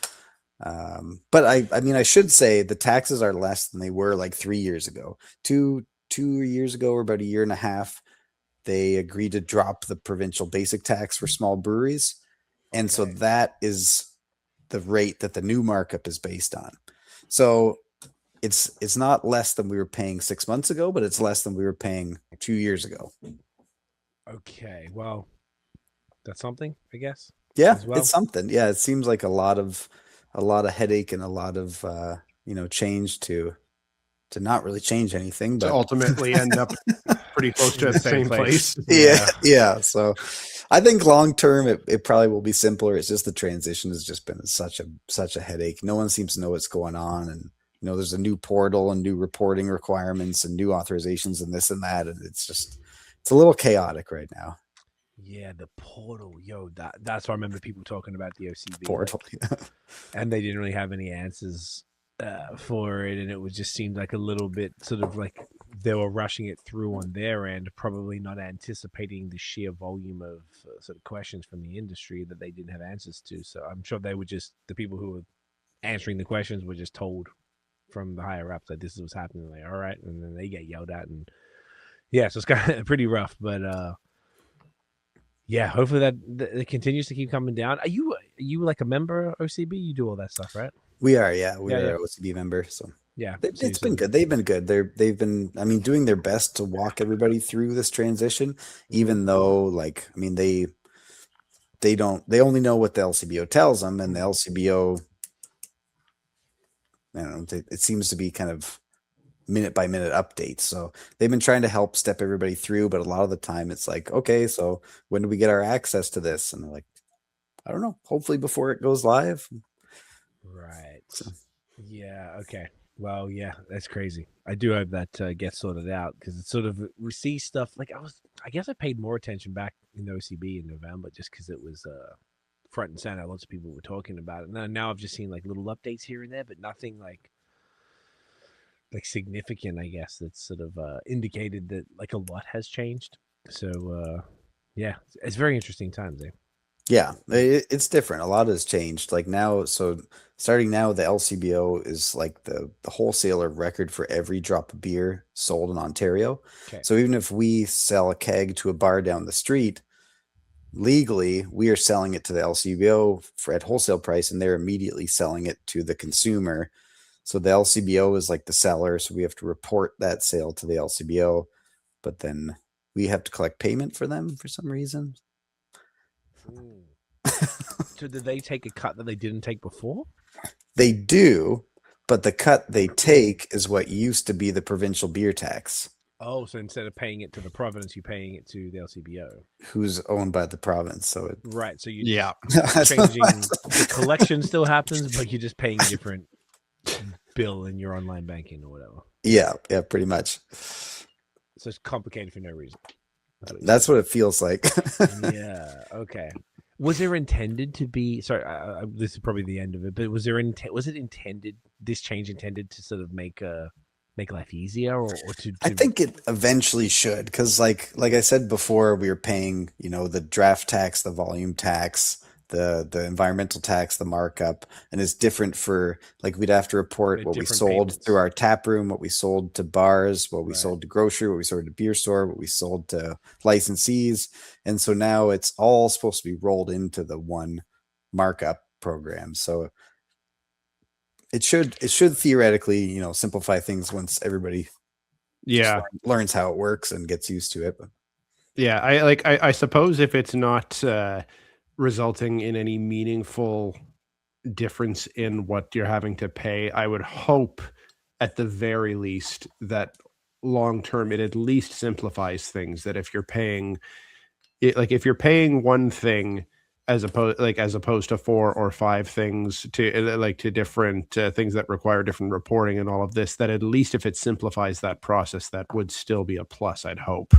But I should say the taxes are less than they were 3 years ago. Two years ago, or about a year and a half, they agreed to drop the provincial basic tax for small breweries. And so that is the rate that the new markup is based on. So it's not less than we were paying 6 months ago, but it's less than we were paying 2 years ago. Okay. Well, that's something, I guess. Yeah, it's something. Yeah. It seems like a lot of headache and a lot of, change to not really change anything, but to ultimately end up pretty close to the same place. Yeah. So I think long term, it probably will be simpler. It's just the transition has just been such a headache. No one seems to know what's going on. And, there's a new portal and new reporting requirements and new authorizations and this and that. And it's a little chaotic right now. Yeah, the portal, that's why I remember people talking about the OCB portal, and they didn't really have any answers for it, and it was just seemed like a little bit sort of they were rushing it through on their end, probably not anticipating the sheer volume of sort of questions from the industry that they didn't have answers to. So I'm sure they were just the people who were answering the questions. We're just told from the higher ups that this is what's happening. Like, all right, and then they get yelled at, and yeah, so it's kind of pretty rough. But yeah, hopefully that it continues to keep coming down. Are you like a member OCB? You do all that stuff, right? We are, yeah, we are an OCB member. So yeah, it's been good. They've been good. They've been, I mean, doing their best to walk everybody through this transition, even though, like, I mean, they only know what the LCBO tells them, and the LCBO, I don't know, it seems to be kind of minute by minute updates. So they've been trying to help step everybody through, but a lot of the time it's like, okay, so when do we get our access to this? And they're like, I don't know, hopefully before it goes live. Right. So. Yeah. Okay. Well, yeah, that's crazy. I do hope that gets sorted out, because it's sort of, we see stuff like I guess I paid more attention back in the OCB in November just because it was front and center. Lots of people were talking about it. And now I've just seen like little updates here and there, but nothing like significant, I guess, that's sort of indicated that like a lot has changed. So yeah, it's very interesting times, eh? Yeah, it's different. A lot has changed. Like now, so starting now, the LCBO is like the wholesaler record for every drop of beer sold in Ontario. Okay. So even if we sell a keg to a bar down the street, legally, we are selling it to the LCBO at wholesale price, and they're immediately selling it to the consumer. So the LCBO is like the seller, so we have to report that sale to the LCBO, but then we have to collect payment for them for some reason. So did they take a cut that they didn't take before? They do, but the cut they take is what used to be the provincial beer tax. Oh, so instead of paying it to the province, you're paying it to the LCBO, who's owned by the province. So right. So you changing the collection still happens, but you're just paying a different bill in your online banking or whatever. Yeah, pretty much. So it's complicated for no reason. That's what it feels like. Yeah. Okay. Was there intended to be? Sorry, this is probably the end of it. But was it intended? This change intended to sort of make life easier, or to? I think it eventually should, because like I said before, we were paying, the draft tax, the volume tax, the environmental tax, the markup, and it's different for, like, we'd have to report what we sold payments through our tap room, what we sold to bars, what we sold to grocery, what we sold to beer store, what we sold to licensees. And so now it's all supposed to be rolled into the one markup program. So it should theoretically, simplify things once everybody learns how it works and gets used to it. But yeah, I suppose if it's not resulting in any meaningful difference in what you're having to pay, I would hope at the very least that long term it at least simplifies things. That if you're paying one thing as opposed to 4 or 5 things to different things that require different reporting and all of this, that at least if it simplifies that process, that would still be a plus, I'd hope.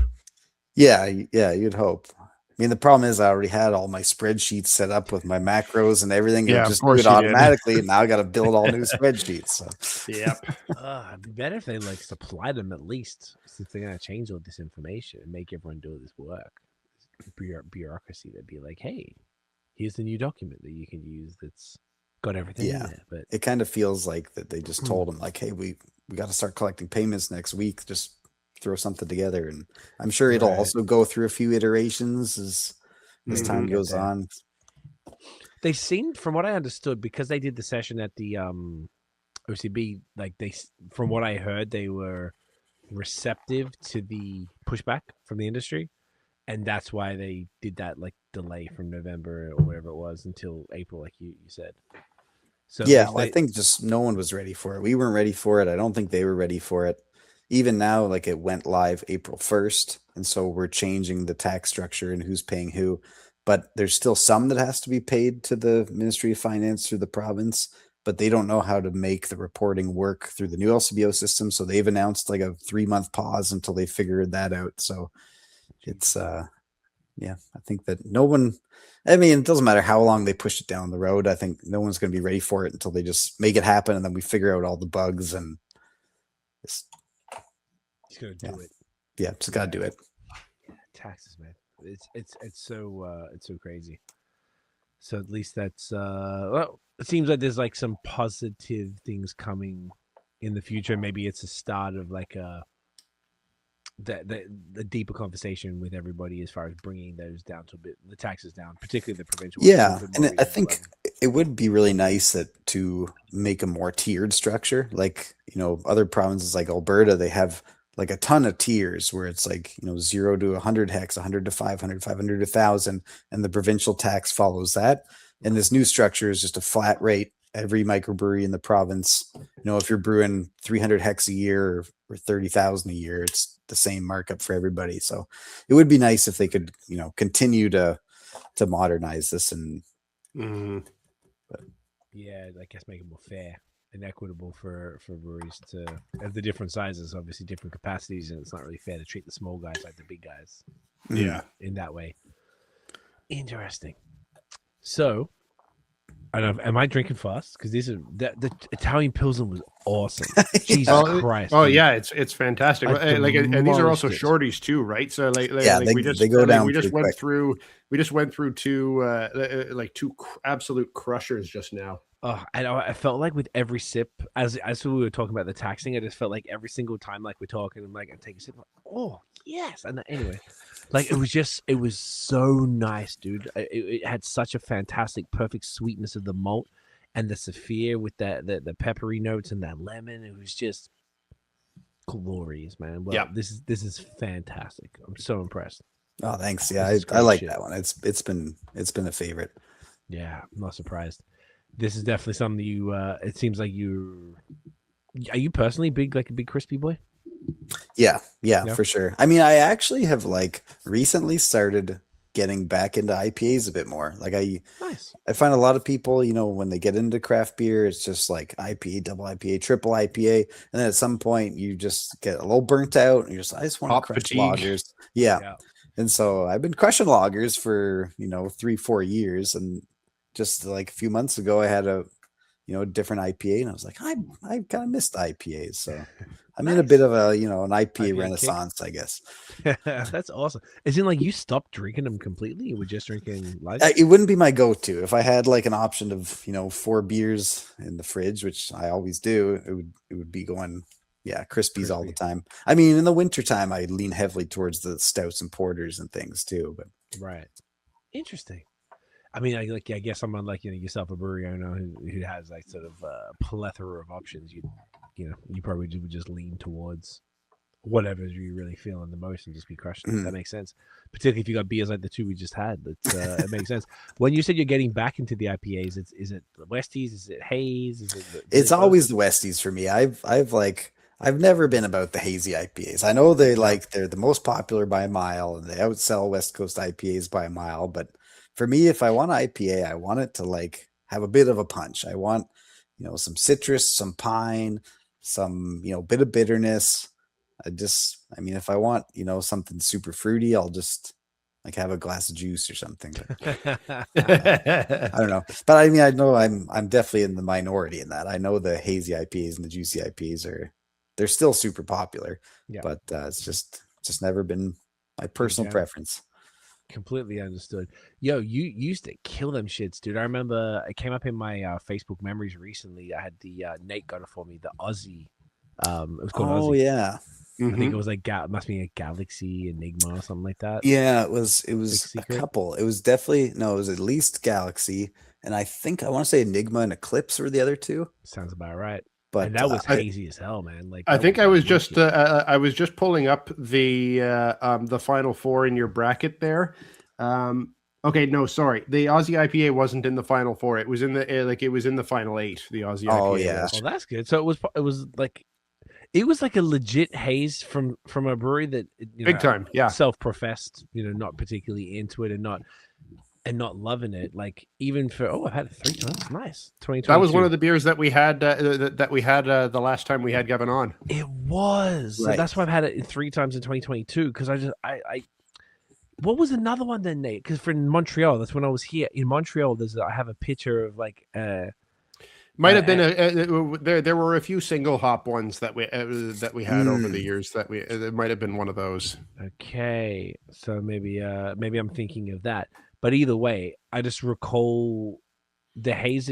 Yeah, you'd hope. I mean, the problem is I already had all my spreadsheets set up with my macros and everything. Yeah, just do it automatically. And now I got to build all new spreadsheets. So. Yep. It'd be better if they supply them at least, since they're going to change all this information and make everyone do this work. Bureaucracy that'd be like, hey, here's the new document that you can use that's got everything in there. But it kind of feels like that they just told them, like, hey, we got to start collecting payments next week. Just throw something together, and I'm sure it'll also go through a few iterations as time goes on. They seemed, from what I understood, because they did the session at the OCB, from what I heard, they were receptive to the pushback from the industry, and that's why they did that delay from November or whatever it was until April, like you said. So I think just no one was ready for it. We weren't ready for it. I don't think they were ready for it. Even now, it went live April 1st. And so we're changing the tax structure and who's paying who. But there's still some that has to be paid to the Ministry of Finance through the province, but they don't know how to make the reporting work through the new LCBO system. So they've announced a 3-month pause until they figured that out. So it's, I think that it doesn't matter how long they push it down the road. I think no one's going to be ready for it until they just make it happen. And then we figure out all the bugs and just, he's gonna do it. Yeah, just gotta do it. Taxes, man. It's so crazy. So at least that's it seems like there's like some positive things coming in the future. Maybe it's a start of like the deeper conversation with everybody as far as bringing those down to a bit, the taxes down, particularly the provincial. Yeah, and I think it would be really nice to make a more tiered structure. Like, other provinces like Alberta, they have like a ton of tiers where it's like, 0 to 100 hex, 100 to 500, 500 to 1,000, and the provincial tax follows that. And this new structure is just a flat rate. Every microbrewery in the province, if you're brewing 300 hex a year or 30,000 a year, it's the same markup for everybody. So it would be nice if they could, continue to modernize this and yeah, I guess make it more fair and equitable for breweries to have the different sizes, obviously different capacities, and it's not really fair to treat the small guys like the big guys. Yeah, in that way. Interesting. So, I don't know. Am I drinking fast? Because the Italian Pilsner was awesome. Jesus Christ! Oh yeah, it's fantastic. And these are also shorties too, right? So they go down. We just went through two absolute crushers just now. Oh, I felt like with every sip, as we were talking about the taxing, I just felt like every single time, like we're talking, I'm like, I take a sip, like, oh yes, and anyway, like it was so nice, dude. It had such a fantastic, perfect sweetness of the malt and the saphir with the peppery notes and that lemon. It was just glorious, man. Well, this is fantastic. I'm so impressed. Oh, thanks. Yeah, I like that one. It's been a favorite. Yeah, I'm not surprised. This is definitely something you. It seems like are you personally a big crispy boy? Yeah, for sure. I mean, I actually have recently started getting back into IPAs a bit more. I find a lot of people, when they get into craft beer, it's just like IPA, double IPA, triple IPA, and then at some point you just get a little burnt out, and I just want to crush lagers. Yeah. And so I've been crushing lagers for 3-4 years, and just like a few months ago, I had a different IPA, and I was like, I kind of missed IPAs, so I'm in a bit of a an IPA renaissance, I guess. That's awesome. Is it like you stopped drinking them completely? You were just drinking light? It wouldn't be my go-to if I had an option of 4 beers in the fridge, which I always do. It would be going crispies all the time. I mean, in the wintertime, I lean heavily towards the stouts and porters and things too. But right, interesting. I mean, I guess someone like yourself, a brewery owner who has sort of a plethora of options. You probably would just lean towards whatever you really feel in the most and just be crushing it. That makes sense. Particularly if you got beers like the two we just had. It makes sense. When you said you're getting back into the IPAs, is it the Westies? Is it Haze? It's always the Westies for me. I've never been about the hazy IPAs. I know they're the most popular by a mile, and they outsell West Coast IPAs by a mile, but for me, if I want IPA, I want it to have a bit of a punch. I want, some citrus, some pine, some, bit of bitterness. If I want, something super fruity, I'll just have a glass of juice or something. I don't know. But I mean, I know I'm definitely in the minority in that. I know the hazy IPAs and the juicy IPAs they're still super popular, but it's just never been my personal preference. Completely understood. Yo, you used to kill them shits, dude. I remember it came up in my Facebook memories recently. I had the Nate got it for me, the Aussie. It was called Aussie. Oh yeah. I think it was must be a Galaxy Enigma or something like that. Yeah, it was a couple. It was definitely it was at least Galaxy, and I want to say Enigma and Eclipse were the other two. Sounds about right. But and that was hazy as hell, man. I think I was just pulling up the final four in your bracket there. Okay, no, sorry. The Aussie IPA wasn't in the final four. It was in the it was in the final 8. The Aussie IPA. Oh yeah. Oh, that's good. So it was like a legit haze from a brewery that big time, self-professed, not particularly into it and not loving it. Like even for I've had it 3 times. Nice. 2022. That was one of the beers that we had the last time we had Gavin on. It was. Right. So that's why I've had it 3 times in 2022 because I what was another one then, Nate? Because for Montreal, that's when I was here in Montreal. I have a picture of might have been there were a few single hop ones that we had over the years it might have been one of those. Okay, so maybe I'm thinking of that. But either way, I just recall the haze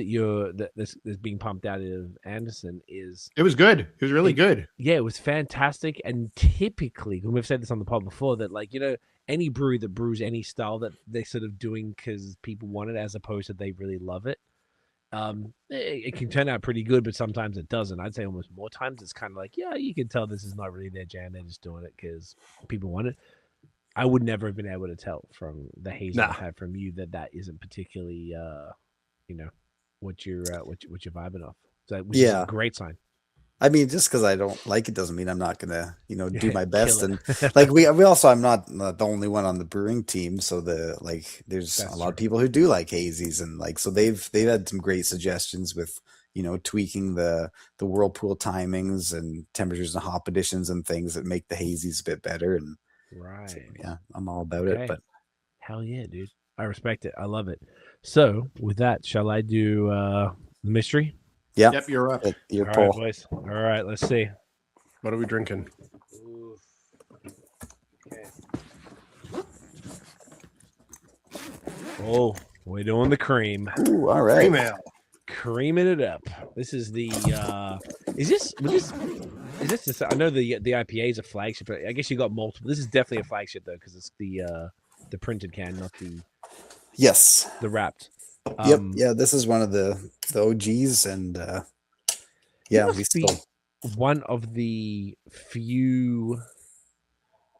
that's being pumped out of Anderson is It was good. It was really good. Yeah, it was fantastic. And typically, and we've said this on the pod before, that like, any brewery that brews any style that they're sort of doing because people want it as opposed to they really love it, it can turn out pretty good, but sometimes it doesn't. I'd say almost more times it's kind of like, yeah, you can tell this is not really their jam. They're just doing it because people want it. I would never have been able to tell from the haze I've had from you that isn't particularly, what you're vibing off. So, which is a great sign. I mean, just because I don't like it doesn't mean I'm not gonna, do my best. And like we also, I'm not the only one on the brewing team. So there's a lot of people who do like hazies, and like so they've had some great suggestions with tweaking the whirlpool timings and temperatures and hop additions and things that make the hazies a bit better. And right, so, yeah, I'm all about it. But hell yeah, dude, I respect it. I love it. So with that, shall I do the mystery? Yeah. Yep, you're up. Your All poll. right, boys. All right, let's see. What are we drinking? Okay. Oh, we're doing the cream. Ooh, all right. Cream ale. Creaming it up. This is the is this I know the IPA is a flagship, but I guess you got multiple. This is definitely a flagship though, because it's the printed can, not the wrapped. Yep. Yeah, this is one of the OGs, and we still one of the few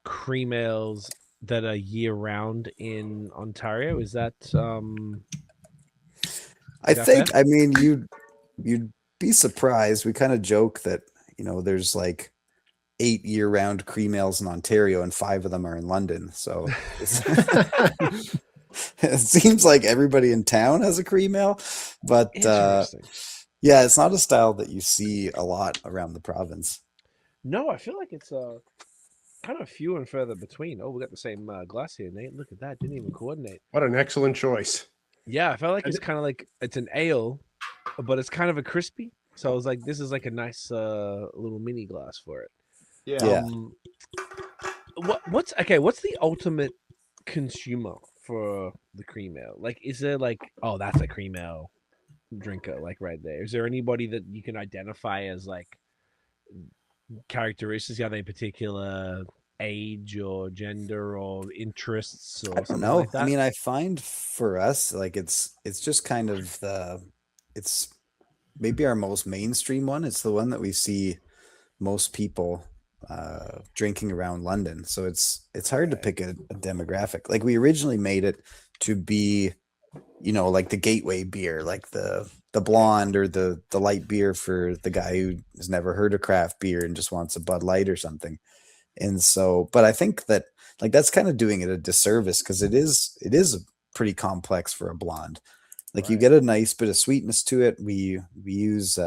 cream ales that are year round in Ontario. Is that I think fair? I mean you'd be surprised. We kind of joke that there's like 8 year-round cream ales in Ontario and 5 of them are in London. So it seems like everybody in town has a cream ale, but yeah, it's not a style that you see a lot around the province. No, I feel like it's kind of few and further between. Oh, we got the same glass here, Nate. Look at that. Didn't even coordinate. What an excellent choice. Yeah, I felt like it's kind of like it's an ale, but it's kind of a crispy. So I was like, this is like a nice little mini glass for it. Yeah. What's the ultimate consumer for the cream ale? Like, is there like, oh, that's a cream ale drinker, like right there? Is there anybody that you can identify as like characteristics? Are they particular age or gender or interests or something like that? I mean, I find for us, like it's just kind of it's maybe our most mainstream one. It's the one that we see most people drinking around London. So it's hard to pick a demographic. Like we originally made it to be, like the gateway beer, like the blonde or the light beer for the guy who has never heard of craft beer and just wants a Bud Light or something. And so, but I think that like that's kind of doing it a disservice, because it is pretty complex for a blonde. Like you get a nice bit of sweetness to it. We use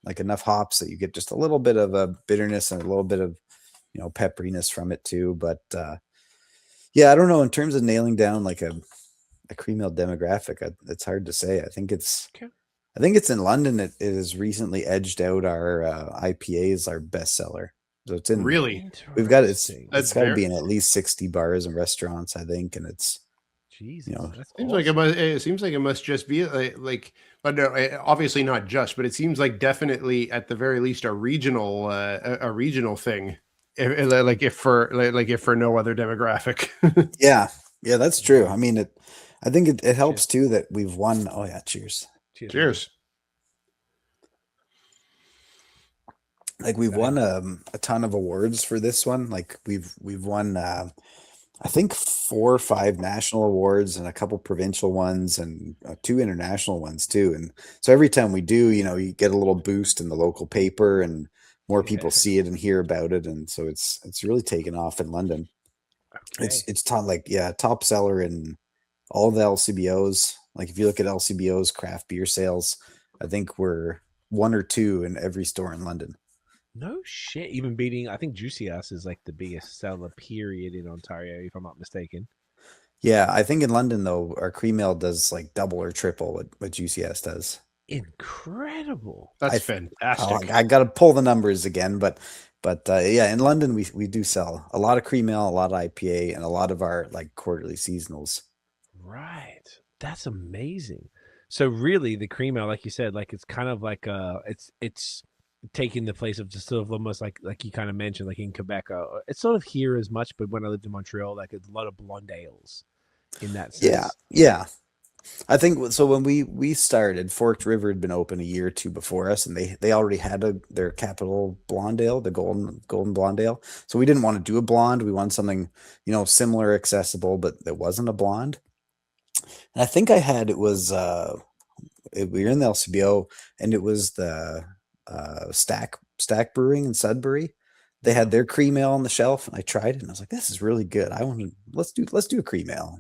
like enough hops that you get just a little bit of a bitterness and a little bit of pepperiness from it too. But I don't know, in terms of nailing down like a cream ale demographic, it's hard to say. I think it's in London. It has recently edged out our IPAs, our bestseller. So it's in really. We've got it's got to be in at least 60 bars and restaurants, I think, and it's. Jesus, seems like it seems like it must just be like, but no, obviously not just, but it seems like definitely at the very least a regional thing, if for no other demographic. yeah, that's true. I mean, I think it helps too that we've won. Oh yeah, cheers. Like we've won a ton of awards for this one. Like we've won. I think 4 or 5 national awards and a couple provincial ones and 2 international ones too. And so every time we do, you get a little boost in the local paper and more people see it and hear about it. And so it's really taken off in London. Okay. It's top seller in all the LCBOs. Like if you look at LCBO's craft beer sales, I think we're 1 or 2 in every store in London. No shit. Even beating, I think Juicy Ass is like the biggest seller period in Ontario, if I'm not mistaken. Yeah, I think in London though, our cream ale does like double or triple what Juicy Ass does. Incredible. That's fantastic. I got to pull the numbers again, but in London we do sell a lot of cream ale, a lot of IPA, and a lot of our like quarterly seasonals. Right. That's amazing. So really, the cream ale, like you said, like it's kind of like it's taking the place of just sort of almost like you kind of mentioned, like in Quebec. It's sort of here as much, but when I lived in Montreal, like a lot of blonde ales in that sense. Yeah, yeah. I think so. When we started, Forked River had been open a year or two before us, and they already had their capital blonde ale, the golden blonde ale. So we didn't want to do a blonde. We wanted something, similar, accessible, but that wasn't a blonde. And I think I had we were in the LCBO, and it was the Stack Brewing in Sudbury. They had their cream ale on the shelf, and I tried it, and I was like, "This is really good. Let's do a cream ale."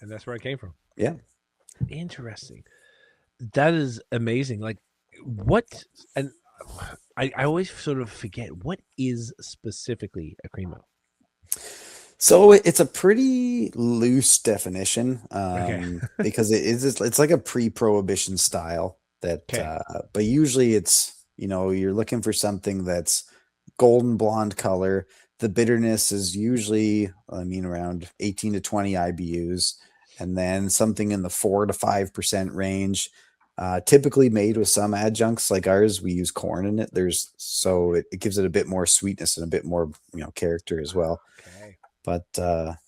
And that's where it came from. Yeah. Interesting. That is amazing. Like what, and I always sort of forget, what is specifically a cream ale? So it's a pretty loose definition, because it's like a pre-prohibition style that, but usually it's, you're looking for something that's golden blonde color. The bitterness is usually, around 18 to 20 IBUs, and then something in the 4 to 5% range. Typically made with some adjuncts like ours. We use corn in it. So it gives it a bit more sweetness and a bit more, character as well. Okay. But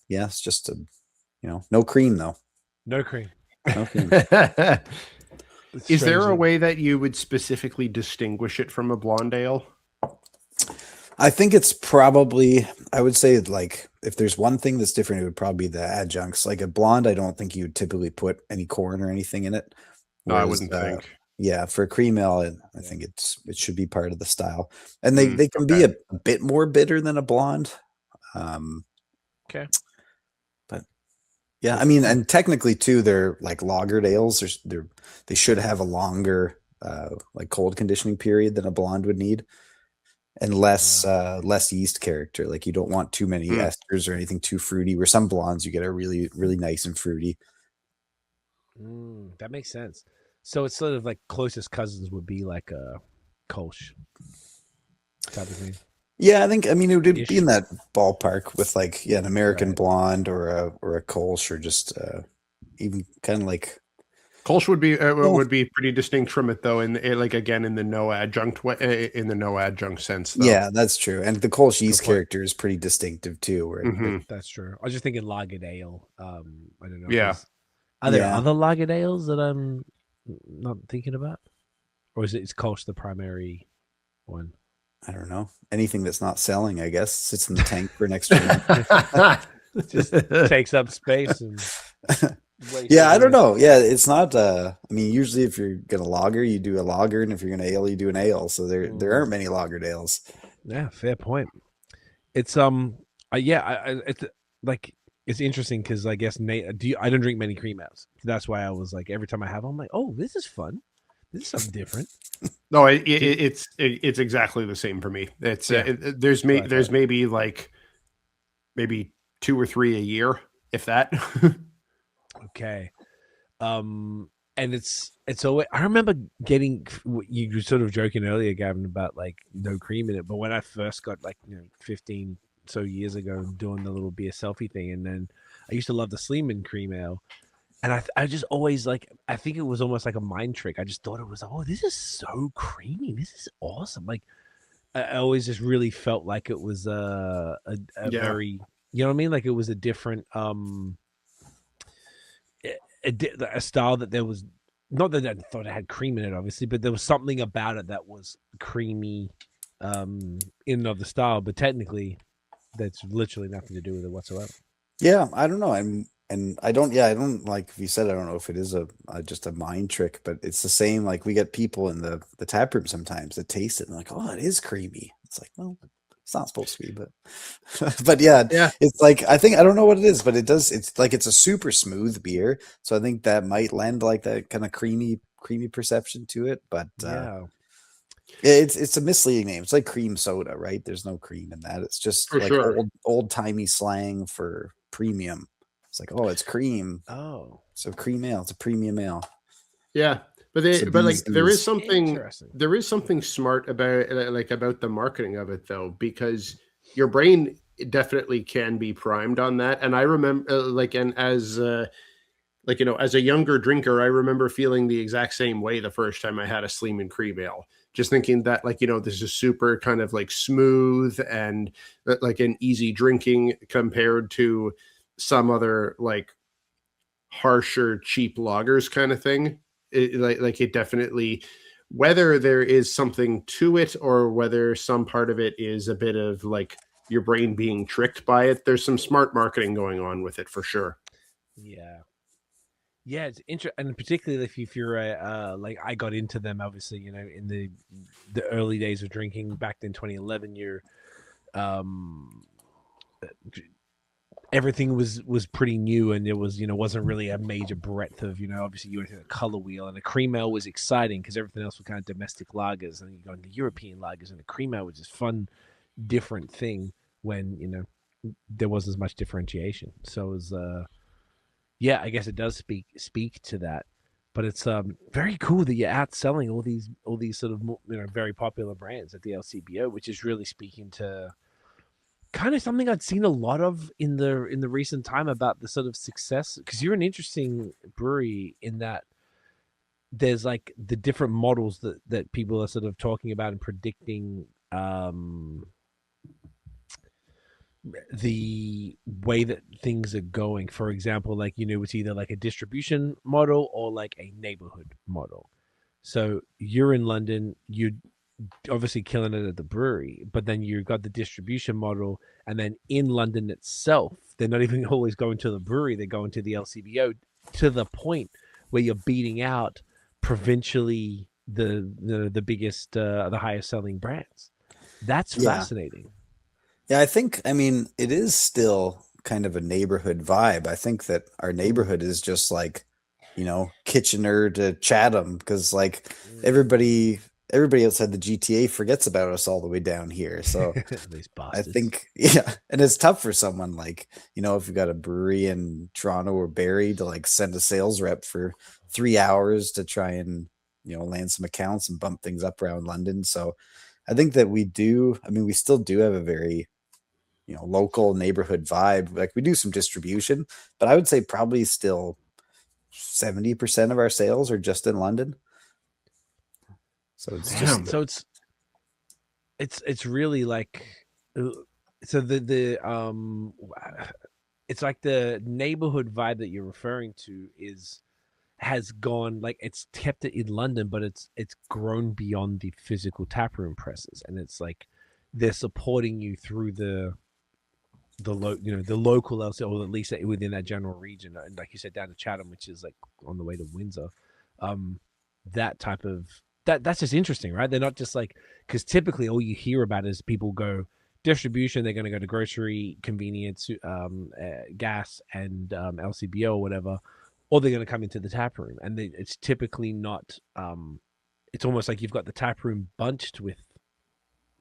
yeah, it's just no cream though. No cream. No cream. Is there a way that you would specifically distinguish it from a blonde ale? I think it's probably, I would say, like, if there's one thing that's different, it would probably be the adjuncts. Like a blonde, I don't think you would typically put any corn or anything in it. No, I wouldn't think. Yeah, for a cream ale, I think it should be part of the style. And they can be a bit more bitter than a blonde. Okay. But yeah, and technically too, they're like lagered ales. They should have a longer like cold conditioning period than a blonde would need. And less yeast character. Like you don't want too many esters or anything too fruity. Where some blondes you get are really, really nice and fruity. That makes sense. So it's sort of like closest cousins would be like a Kolsch type of thing. Yeah, I think it would be in that ballpark with like an American blonde or a Kolsch, or just even kind of like. Kolsch would be pretty distinct from it though, in the no adjunct sense. Though. Yeah, that's true, and the Kolsch yeast character is pretty distinctive too. Where That's true. I was just thinking lagered ale. I don't know. Yeah. Are there other lagered ales that I'm not thinking about, or is Kolsch the primary one? I don't know. Anything that's not selling, I guess, sits in the tank for an extra month. Just takes up space and. Yeah, I don't know. Yeah, it's not. Usually if you're gonna lager, you do a lager, and if you're gonna ale, you do an ale. So there aren't many lagered ales. Yeah, fair point. It's it's interesting because I guess I don't drink many cream ales. That's why I was like, every time I have, I'm like, oh, this is fun. This is something different. No, it's exactly the same for me. It's there's maybe 2 or 3 a year, if that. Okay. And it's always, I remember getting, you were sort of joking earlier, Gavin, about like no cream in it. But when I first got 15 so years ago doing the little beer selfie thing, and then I used to love the Sleeman cream ale. And I just always I think it was almost like a mind trick. I just thought it was, oh, this is so creamy. This is awesome. Like I always just really felt like it was a very, you know what I mean? Like it was a different, a style that there was, not that I thought it had cream in it, obviously, but there was something about it that was creamy in and of the style, but technically that's literally nothing to do with it whatsoever. Yeah, I don't know. I don't like, if you said, I don't know if it is just a mind trick, but it's the same. Like we get people in the tap room sometimes that taste it and like, oh, it is creamy. It's like, well, it's not supposed to be, but yeah, it's like, I don't know what it is, but it does. It's like, it's a super smooth beer. So I think that might lend like that kind of creamy perception to it. But it's a misleading name. It's like cream soda, right? There's no cream in that. It's just for like old timey slang for premium. It's like, oh, it's cream. Oh, so cream ale. It's a premium ale. Yeah. But there is something smart about the marketing of it though, because your brain definitely can be primed on that. And I remember like, you know, as a younger drinker, I remember feeling the exact same way the first time I had a Sleeman Cream Ale, just thinking that, like, you know, this is super kind of like smooth and like an easy drinking compared to some other like harsher, cheap lagers kind of thing. Like it definitely, whether there is something to it or whether some part of it is a bit of like your brain being tricked by it, there's some smart marketing going on with it for sure. Yeah, it's interesting, and particularly if you're a like I got into them obviously, you know, in the early days of drinking back in 2011. You're everything was pretty new, and it was, you know, wasn't really a major breadth of, you know, obviously you went to the color wheel, and a cream ale was exciting because everything else was kind of domestic lagers, and you go into European lagers, and the cream ale was this fun, different thing when, you know, there wasn't as much differentiation. So it was yeah, I guess it does speak to that, but it's very cool that you're outselling all these sort of, you know, very popular brands at the LCBO, which is really speaking to kind of something I'd seen a lot of in the recent time about the sort of success, because you're an interesting brewery in that there's like the different models that people are sort of talking about and predicting the way that things are going. For example, like, you know, it's either like a distribution model or like a neighborhood model. So you're in London, you obviously killing it at the brewery, but then you got the distribution model, and then in London itself, they're not even always going to the brewery, they're going to the LCBO, to the point where you're beating out provincially the biggest the highest selling brands. That's fascinating. Yeah, I think, I mean, it is still kind of a neighborhood vibe. I think that our neighborhood is just like, you know, Kitchener to Chatham, because like everybody outside the GTA forgets about us all the way down here. So These I bastards. think, yeah, and it's tough for someone like, you know, if you've got a brewery in Toronto or Barrie to like send a sales rep for 3 hours to try and, you know, land some accounts and bump things up around London. So I think that we still do have a very, you know, local neighborhood vibe. Like we do some distribution, but I would say probably still 70% of our sales are just in London. So it's Damn. So it's really like, so the it's like the neighborhood vibe that you're referring to has gone, like, it's kept it in London, but it's grown beyond the physical taproom presses, and it's like they're supporting you through the local LC, or at least within that general region, and like you said, down to Chatham, which is like on the way to Windsor. That type of that's just interesting, right? They're not just like, because typically all you hear about is people go distribution, they're going to go to grocery, convenience, gas, and LCBO or whatever, or they're going to come into the tap room, and it's typically not. It's almost like you've got the tap room bunched with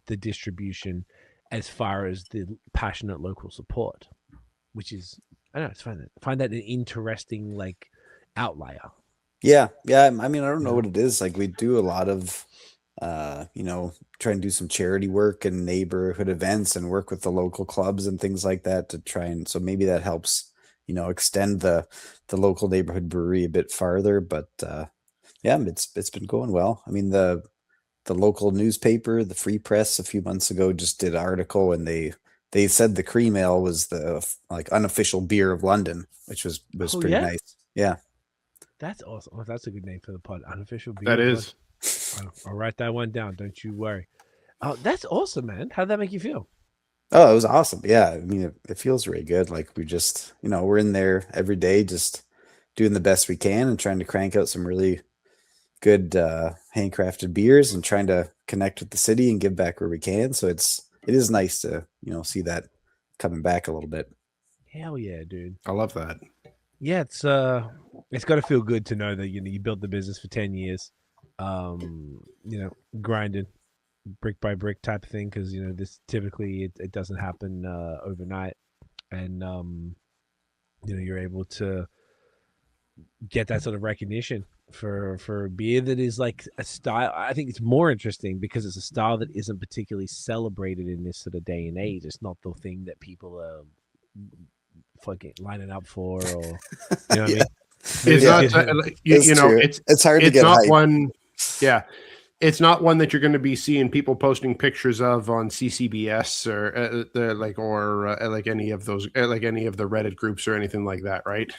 the distribution, as far as the passionate local support, which is, I don't know, find that an interesting like outlier. Yeah. I mean, I don't know what it is. Like we do a lot of, you know, try and do some charity work and neighborhood events and work with the local clubs and things like that to try and, so maybe that helps, you know, extend the local neighborhood brewery a bit farther. But yeah, it's been going well. I mean, the local newspaper, the Free Press, a few months ago just did an article, and they said the cream ale was the like unofficial beer of London, which was pretty nice. Yeah. That's awesome. Oh, that's a good name for the pod. Unofficial beer. That is. I'll write that one down. Don't you worry. Oh, that's awesome, man. How'd that make you feel? Oh, it was awesome. Yeah. I mean, it feels really good. Like we just, you know, we're in there every day, just doing the best we can and trying to crank out some really good handcrafted beers and trying to connect with the city and give back where we can. So it is nice to, you know, see that coming back a little bit. Hell yeah, dude. I love that. Yeah, it's got to feel good to know that, you know, you built the business for 10 years, you know, grinding brick by brick type of thing, because, you know, this typically it doesn't happen overnight, and you know, you're able to get that sort of recognition for a beer that is like a style. I think it's more interesting because it's a style that isn't particularly celebrated in this sort of day and age. It's not the thing that people are fucking lining up for, or you know what I mean? It's not you know true. It's hard to get not hype. one. Yeah, it's not one that you're going to be seeing people posting pictures of on CCBS or like any of those like any of the Reddit groups or anything like that, right?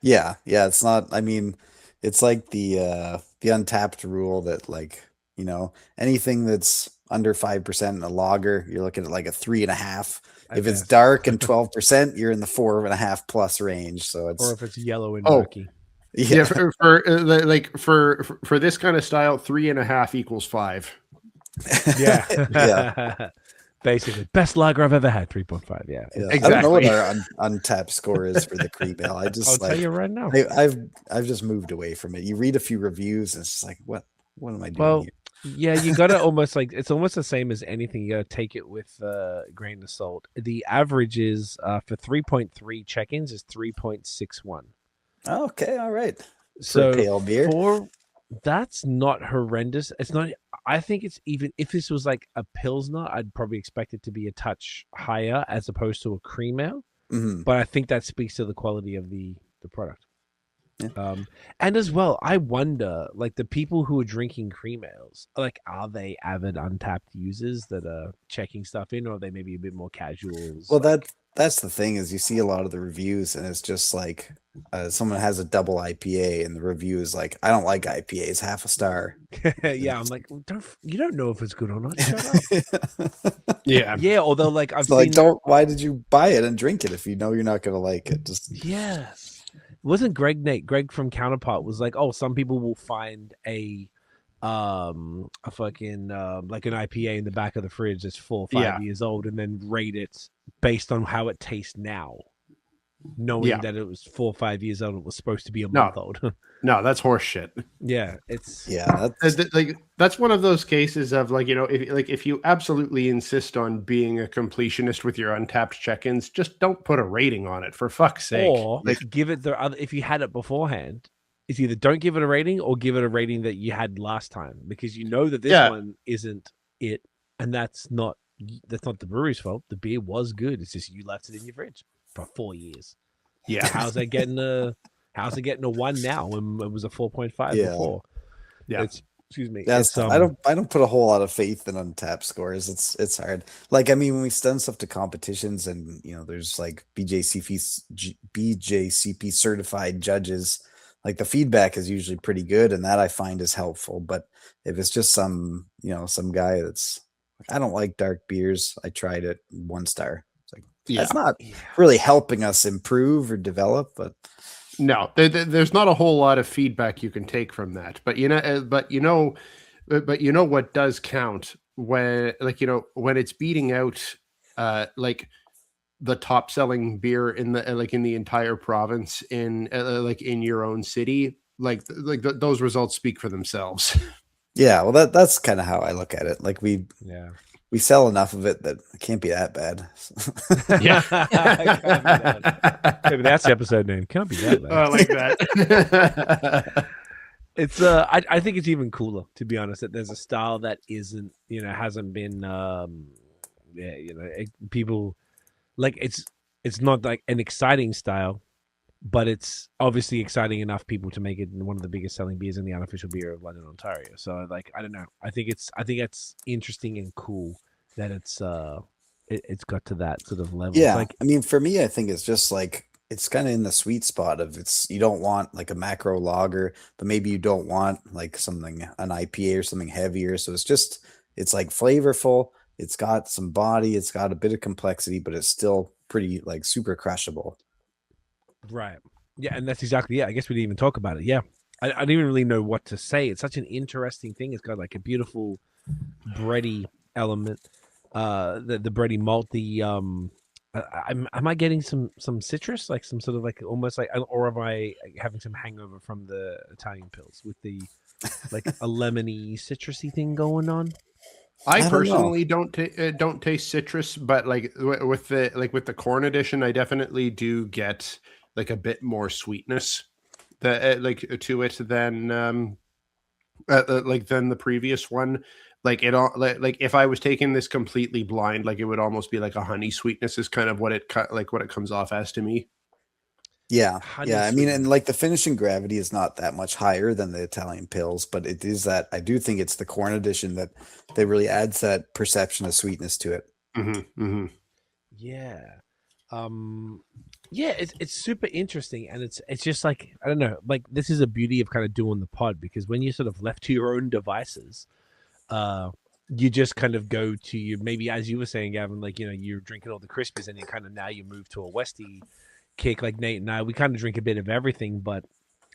Yeah, it's not. I mean, it's like the untapped rule that, like, you know, anything that's under 5% in a lager, you're looking at like a 3.5. If it's dark and 12%, you're in the 4.5 plus range. So it's, or if it's yellow and murky. Yeah, for this kind of style, 3.5 equals 5. Yeah. Yeah. Basically, best lager I've ever had. 3.5. Yeah. Exactly. I don't know what our untapped score is for the cream ale. I just I'll tell you right now. I've just moved away from it. You read a few reviews and it's just like, what am I doing Well, here? yeah, you gotta almost like, it's almost the same as anything. You gotta take it with a grain of salt. The average is for 3.3 check-ins is 3.61. Okay, all right. So pale beer. That's not horrendous. It's not. I think it's, even if this was like a Pilsner, I'd probably expect it to be a touch higher as opposed to a cream ale. Mm-hmm. But I think that speaks to the quality of the product. Yeah. And as well, I wonder, like, the people who are drinking cream ales, like, are they avid Untapped users that are checking stuff in, or are they maybe a bit more casuals? Well, that's the thing, is you see a lot of the reviews and it's just like someone has a double IPA and the review is like, I don't like IPAs, half a star. Yeah, I'm like, you don't know if it's good or not. Shut up. Yeah. Yeah, although, like, I've Like, seen, why did you buy it and drink it if you know you're not gonna like it? Just yes. Wasn't Greg from Counterpart was like, oh, some people will find a fucking like an IPA in the back of the fridge that's 4 or 5 years old and then rate it based on how it tastes now, knowing that it was 4 or 5 years old. It was supposed to be a month old. No, that's horse shit. Yeah, it's that's one of those cases of, like, you know, if you absolutely insist on being a completionist with your Untapped check-ins, just don't put a rating on it, for fuck's sake. Or give it the other. If you had it beforehand, it's either don't give it a rating or give it a rating that you had last time, because you know that this one isn't it, and that's not the brewery's fault. The beer was good. It's just you left it in your fridge for 4 years. Yeah, how's it getting a 1 now when it was a 4.5 before? Yeah, excuse me. I don't put a whole lot of faith in Untapped scores. It's hard. Like, I mean, when we've done stuff to competitions and, you know, there's like BJCP certified judges, like, the feedback is usually pretty good, and that I find is helpful. But if it's just some guy that's like, I don't like dark beers, I tried it, 1 star. It's like, that's not really helping us improve or develop. But no, there's not a whole lot of feedback you can take from that. But you know what does count, when, like, you know, when it's beating out like the top selling beer in the entire province in like in your own city, those results speak for themselves. Yeah, well, that's kind of how I look at it. Like, we sell enough of it that it can't be that bad. Yeah. Maybe that's the episode name. Can't be that bad. I like that. It's I think it's even cooler, to be honest, that there's a style that isn't, you know, hasn't been people, like, it's not like an exciting style, but it's obviously exciting enough people to make it one of the biggest selling beers in the unofficial beer of London, Ontario. So, like, I don't know. I think it's interesting and cool that it's got to that sort of level. Yeah, like, I mean, for me, I think it's just like, it's kind of in the sweet spot of, you don't want like a macro lager, but maybe you don't want like an IPA or something heavier. So it's like flavorful. It's got some body. It's got a bit of complexity, but it's still pretty, like, super crushable. Right. Yeah, and that's exactly I guess we didn't even talk about it. Yeah. I don't even really know what to say. It's such an interesting thing. It's got like a beautiful bready element. The bready malt, am I getting some citrus, like some sort of like almost like, or am I having some hangover from the Italian pills with the like a lemony citrusy thing going on? I personally don't taste citrus, but like with the corn edition, I definitely do get like a bit more sweetness to it than than the previous one. Like, like if I was taking this completely blind, like, it would almost be like a honey sweetness is kind of what it comes off as to me. Yeah. Honey Yeah. I mean, sweetened. and like the finishing gravity is not that much higher than the Italian pills, but it is that I do think it's the corn addition that really adds that perception of sweetness to it. Yeah. Yeah, it's super interesting, and it's just like, I don't know, like this is a beauty of kind of doing the pod, because when you're sort of left to your own devices, you just kind of go to your, maybe as you were saying, Gavin, like, you're drinking all the crispies, and you kind of, now you move to a Westy kick, like Nate and I. We kind of drink a bit of everything, but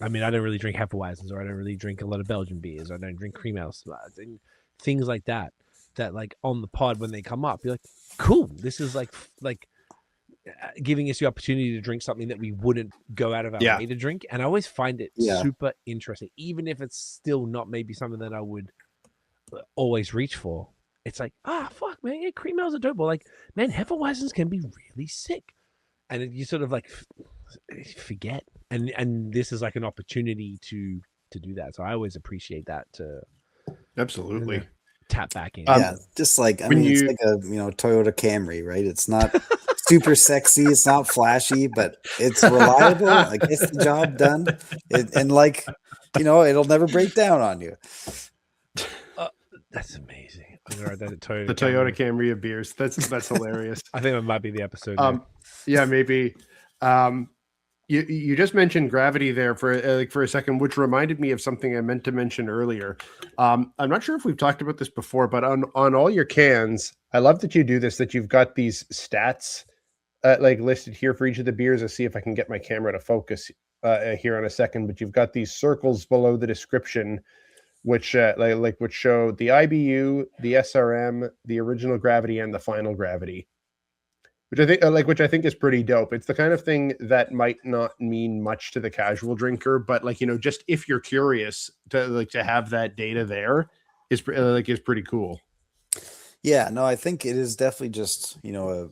I mean, I don't really drink Hefeweizens, or I don't really drink a lot of Belgian beers, or I don't drink cream ale and things like that. That, like, on the pod when they come up, you're like, cool, this is like giving us the opportunity to drink something that we wouldn't go out of our way to drink. And I always find it super interesting, even if it's still not maybe something that I would always reach for. It's like, fuck, man, yeah, cream ales are dope. But like, man, Hefeweizens can be really sick, and you sort of like forget. And this is like an opportunity to do that. So I always appreciate that. Absolutely. Tap back in. Yeah, just like, I mean, it's like a Toyota Camry, right? It's not super sexy, it's not flashy, but it's reliable. Like, gets the job done, and like, it'll never break down on you. That's amazing. I'm gonna write that at Toyota. The Toyota Camry of beers. That's hilarious. I think that might be the episode. Yeah, maybe. You just mentioned gravity there for a second, which reminded me of something I meant to mention earlier. I'm not sure if we've talked about this before, but on all your cans, I love that you do this, that you've got these stats like listed here for each of the beers. I'll see if I can get my camera to focus here in a second, but you've got these circles below the description, which which show the IBU, the SRM, the original gravity, and the final gravity. Which I think is pretty dope. It's the kind of thing that might not mean much to the casual drinker, but just if you're curious to have that data there is pretty cool. Yeah, no, I think it is definitely just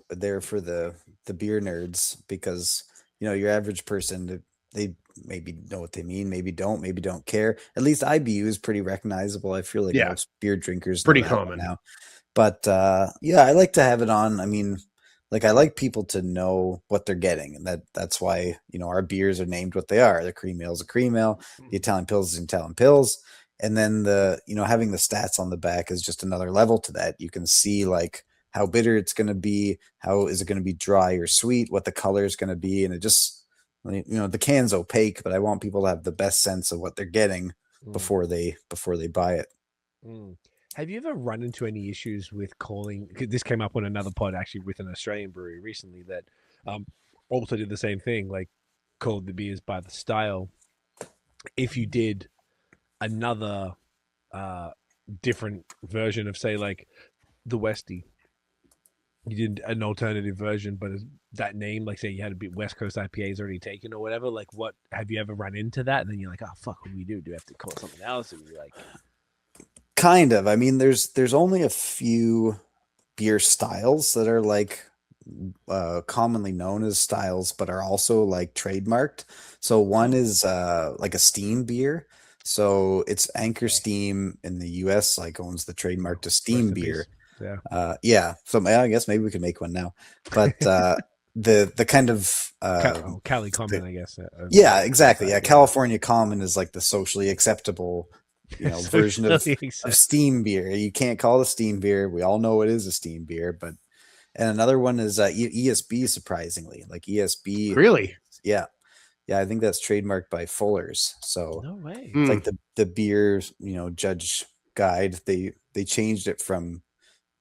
there for the beer nerds, because your average person, they maybe know what they mean, maybe don't care. At least IBU is pretty recognizable. I feel like most beer drinkers pretty common now. But I like to have it on. I mean, like, I like people to know what they're getting, and that's why our beers are named what they are. The cream ale is a cream ale, the Italian pills is an Italian pills, and then the having the stats on the back is just another level to that. You can see like how bitter it's going to be, how is it going to be dry or sweet, what the color is going to be, and it just the can's opaque, but I want people to have the best sense of what they're getting before they buy it. Have you ever run into any issues with calling? This came up on another pod, actually, with an Australian brewery recently that also did the same thing, like called the beers by the style. If you did another different version of, say, like the Westy, you did an alternative version, but that name, like, say you had a bit West Coast IPAs already taken or whatever, like, what have you ever run into that? And then you're like, oh fuck, what do we do? Do we have to call it something else? And you're like, kind of. I mean, there's only a few beer styles that are like commonly known as styles, but are also like trademarked. So one is like a steam beer. So it's Anchor Steam in the US, like, owns the trademark to steam beer. Yeah. So I guess maybe we could make one now. But the kind of Cali Common, I guess. Yeah, exactly. Yeah, California Common is like the socially acceptable version of steam beer. You can't call it a steam beer. We all know it is a steam beer, but and another one is ESB, surprisingly. Like ESB. Really? Yeah. I think that's trademarked by Fuller's. So no way. It's like the beer, judge guide. They changed it from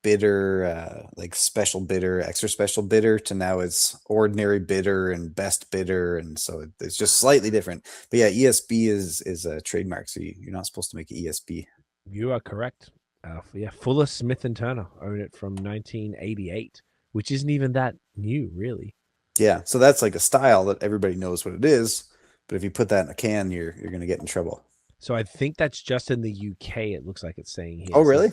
bitter, like special bitter, extra special bitter, to now it's ordinary bitter and best bitter, and so it's just slightly different. But yeah, ESB is a trademark, so you're not supposed to make an ESB. You are correct. Fuller, Smith and Turner own it from 1988, which isn't even that new, really. Yeah, so that's like a style that everybody knows what it is, but if you put that in a can, you're going to get in trouble. So I think that's just in the UK. It looks like it's saying here. Oh, really?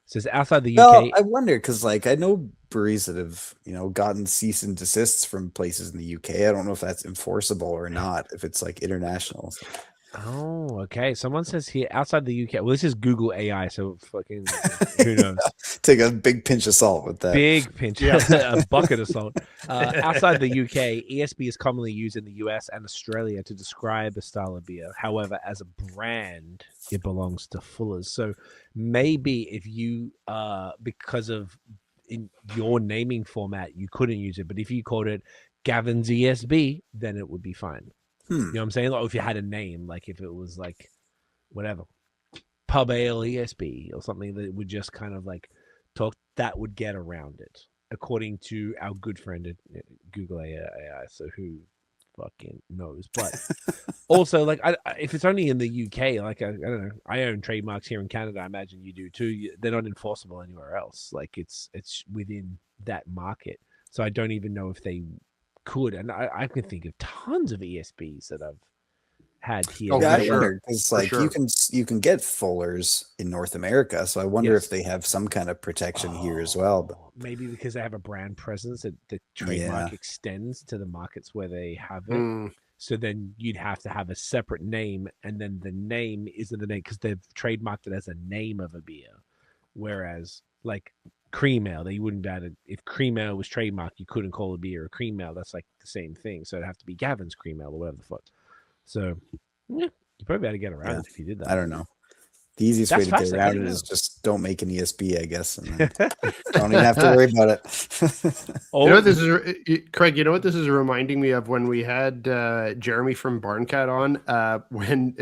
So it's outside the UK. Well, I wonder, because like I know breweries that have gotten cease and desists from places in the UK. I don't know if that's enforceable or not, if it's like international. Oh, okay. Someone says here outside the UK. Well, this is Google AI, so fucking who knows? Take a big pinch of salt with that. Big pinch, a bucket of salt. Outside the UK, ESB is commonly used in the US and Australia to describe a style of beer. However, as a brand, it belongs to Fuller's. So maybe if you, because of in your naming format, you couldn't use it. But if you called it Gavin's ESB, then it would be fine. You know what I'm saying? Like if you had a name, like if it was like whatever, Pub Ale ESB or something that would just kind of like talk, that would get around it, according to our good friend at Google AI. So who fucking knows? But also, like, if it's only in the UK, like I don't know, I own trademarks here in Canada. I imagine you do too. They're not enforceable anywhere else. Like it's within that market. So I don't even know if they could. And I can think of tons of ESBs that I've had here. Yeah, I wonder because like you can get Fuller's in North America, so I wonder if they have some kind of protection here as well. But maybe because they have a brand presence that the trademark extends to the markets where they have it. So then you'd have to have a separate name, and then the name isn't the name because they've trademarked it as a name of a beer. Whereas like cream ale, they wouldn't be able to, if cream ale was trademarked, you couldn't call a beer a cream ale. That's like the same thing. So it'd have to be Gavin's cream ale or whatever the fuck. So yeah, you probably had to get around it if you did that. I don't know. The easiest way to get around it is just don't make an ESB, I guess, and then don't even have to worry about it. You know what this is, Craig? You know what this is reminding me of when we had Jeremy from Barncat on. When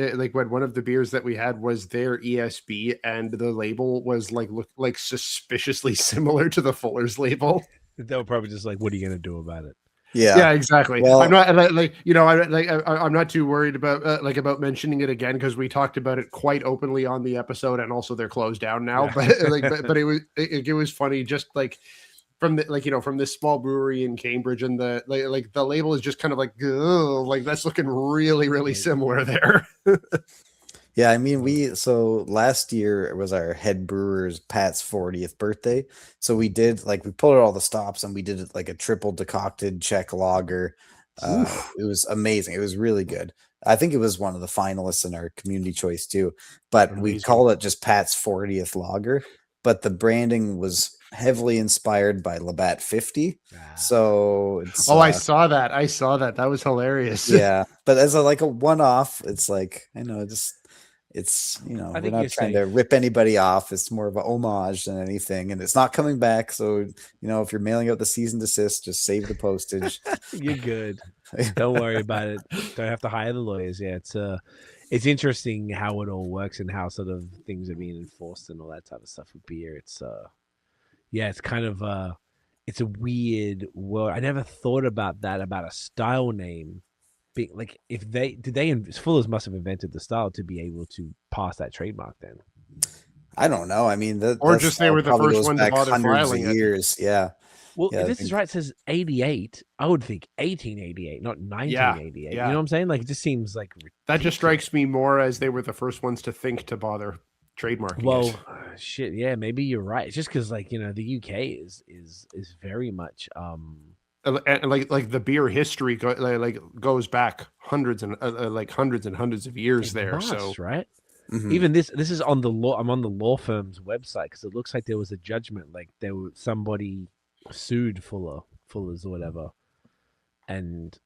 one of the beers that we had was their ESB, and the label was looked like suspiciously similar to the Fuller's label. They were probably just like, "What are you gonna do about it?" Yeah, exactly. Well, I'm not I'm not too worried about about mentioning it again because we talked about it quite openly on the episode, and also they're closed down now. Yeah. But it was funny just like from the from this small brewery in Cambridge, and the the label is just kind of like that's looking really similar there. Yeah, I mean, so last year was our head brewer's Pat's 40th birthday. So we did we pulled out all the stops and we did it like a triple decocted Czech lager. It was amazing. It was really good. I think it was one of the finalists in our community choice too, but we called it just Pat's 40th lager, but the branding was heavily inspired by Labatt 50. So it's, I saw that. That was hilarious. Yeah. But as a one-off, it's like, I know, it's we're not trying to rip anybody off. It's more of a homage than anything, and it's not coming back. So if you're mailing out the cease and desist, just save the postage. You're good. Don't worry about it. Don't have to hire the lawyers. Yeah, it's interesting how it all works and how sort of things are being enforced and all that type of stuff with beer. It's it's kind of it's a weird world. I never thought about that about a style name. Like if Fuller's must have invented the style to be able to pass that trademark then. I don't know. I mean, they were the first one to bother filing it. Years. Yeah. Well, if this is right, it says 88. I would think 1888, not 1988. Yeah. You know what I'm saying? Like it just seems like ridiculous. That just strikes me more as they were the first ones to think to bother trademarking. Well, shit, yeah, maybe you're right. It's just because the UK is very much and like the beer history goes back hundreds and hundreds of years there. So right. Mm-hmm. Even this is on the law. I'm on the law firm's website because it looks like there was a judgment. Like somebody sued Fuller's or whatever, and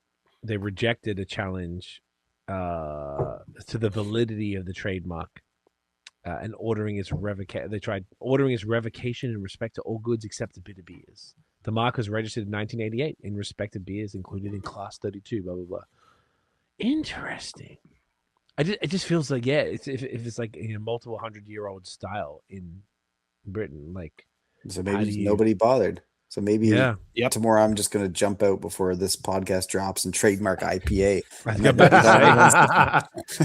they rejected a challenge to the validity of the trademark and ordering its revocation. They tried ordering its revocation in respect to all goods except the bitter beers. The mark was registered in 1988 in respect of beers included in Class 32. Blah blah blah. Interesting. It just feels like if it's like multiple 100-year-old style in Britain, so maybe nobody bothered. So maybe tomorrow I'm just going to jump out before this podcast drops and trademark IPA.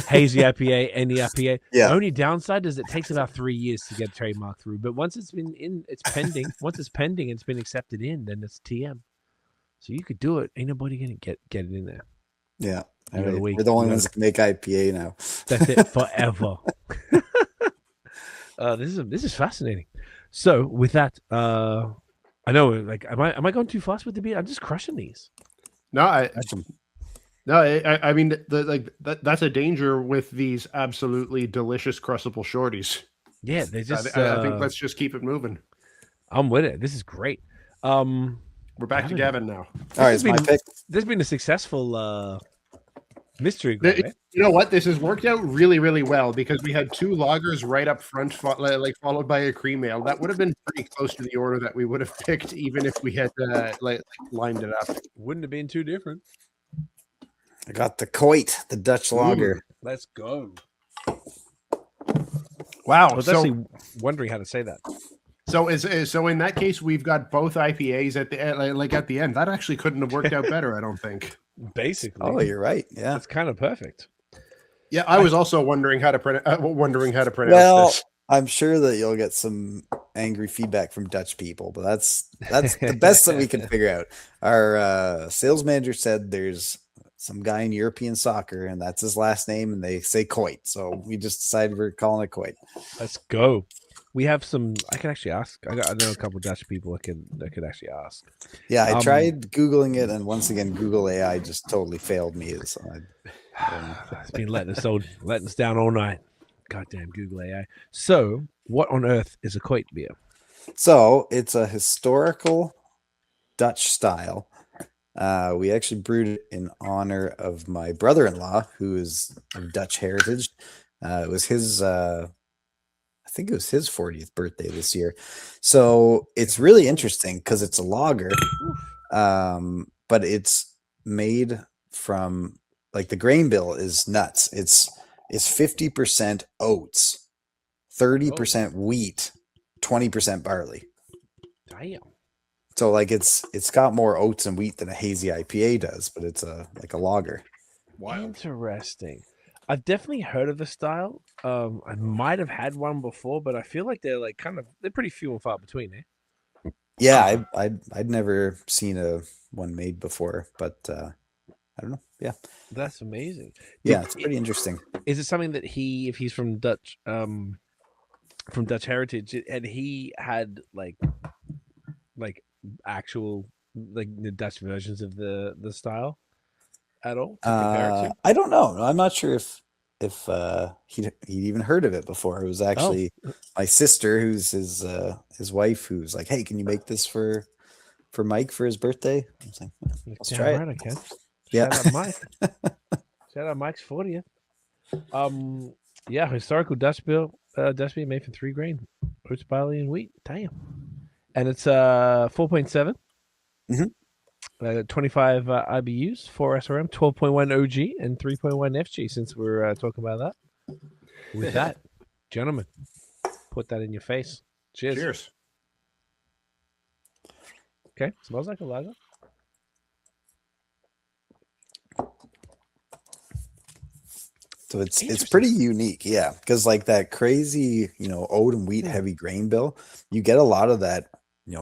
Hazy IPA, any IPA. Yeah. The only downside is it takes about 3 years to get trademark through. But once it's been in, it's pending. Once it's pending and it's been accepted in, then it's TM. So you could do it. Ain't nobody going to get it in there. Yeah. We're the only ones that can make IPA now. That's it forever. This is fascinating. So with that, I know, am I going too fast with the beer? I'm just crushing these. No, I mean, that's a danger with these absolutely delicious crushable shorties. Yeah, they just. I think let's just keep it moving. I'm with it. This is great. We're back to Gavin now. All right, it's my pick. There's been a successful mystery group, eh? You know what? This has worked out really, really well because we had 2 lagers right up front, followed by a cream ale. That would have been pretty close to the order that we would have picked, even if we had lined it up. Wouldn't have been too different. I got the Coit, the Dutch Lager. Let's go. Wow. I was actually wondering how to say that. So in that case, we've got both IPAs at the at the end. That actually couldn't have worked out better, I don't think. Basically. Oh, you're right. Yeah, that's kind of perfect. Yeah, I was also wondering how to pronounce this. I'm sure that you'll get some angry feedback from Dutch people, but that's the best that we can figure out. Our sales manager said there's some guy in European soccer, and that's his last name, and they say Coit. So we just decided we're calling it Coit. Let's go. We have some. I can actually ask. I know a couple of Dutch people I could actually ask. Yeah, I tried Googling it, and once again, Google AI just totally failed me. So it's been letting us down all night. Goddamn Google AI. So, what on earth is a Coit beer? So it's a historical Dutch style. We actually brewed it in honor of my brother-in-law, who is of Dutch heritage. It was his. I think it was his 40th birthday this year. So it's really interesting because it's a lager, but it's made from the grain bill is nuts. It's 50% oats, 30% wheat, 20% barley. Damn. So it's got more oats and wheat than a hazy IPA does, but it's a lager. Wow. Interesting. I've definitely heard of the style. I might have had one before, but I feel like they're they're pretty few and far between, eh? Yeah, I'd never seen one made before, but I don't know. Yeah, that's amazing. Yeah, it's pretty interesting. Is it something that if he's from Dutch heritage, and he had like actual the Dutch versions of the style at all to compare it to? I don't know. I'm not sure if he'd even heard of it before. It was actually my sister, who's his wife, who's like, "Hey, can you make this for Mike for his birthday?" I was like, "Let's try it." I can. Yeah, shout out Mike. Shout out Mike's 40th. Yeah, historical Dutch beer made from 3 grain, oats, barley, and wheat. Damn, and it's 4.7. 25 IBUs, 4 SRM, 12.1 OG, and 3.1 FG, since we're talking about that. With that, gentlemen, put that in your face. Cheers. Cheers. Okay, smells like a lager. So it's pretty unique, yeah, because that crazy, oat and wheat heavy grain bill, you get a lot of that,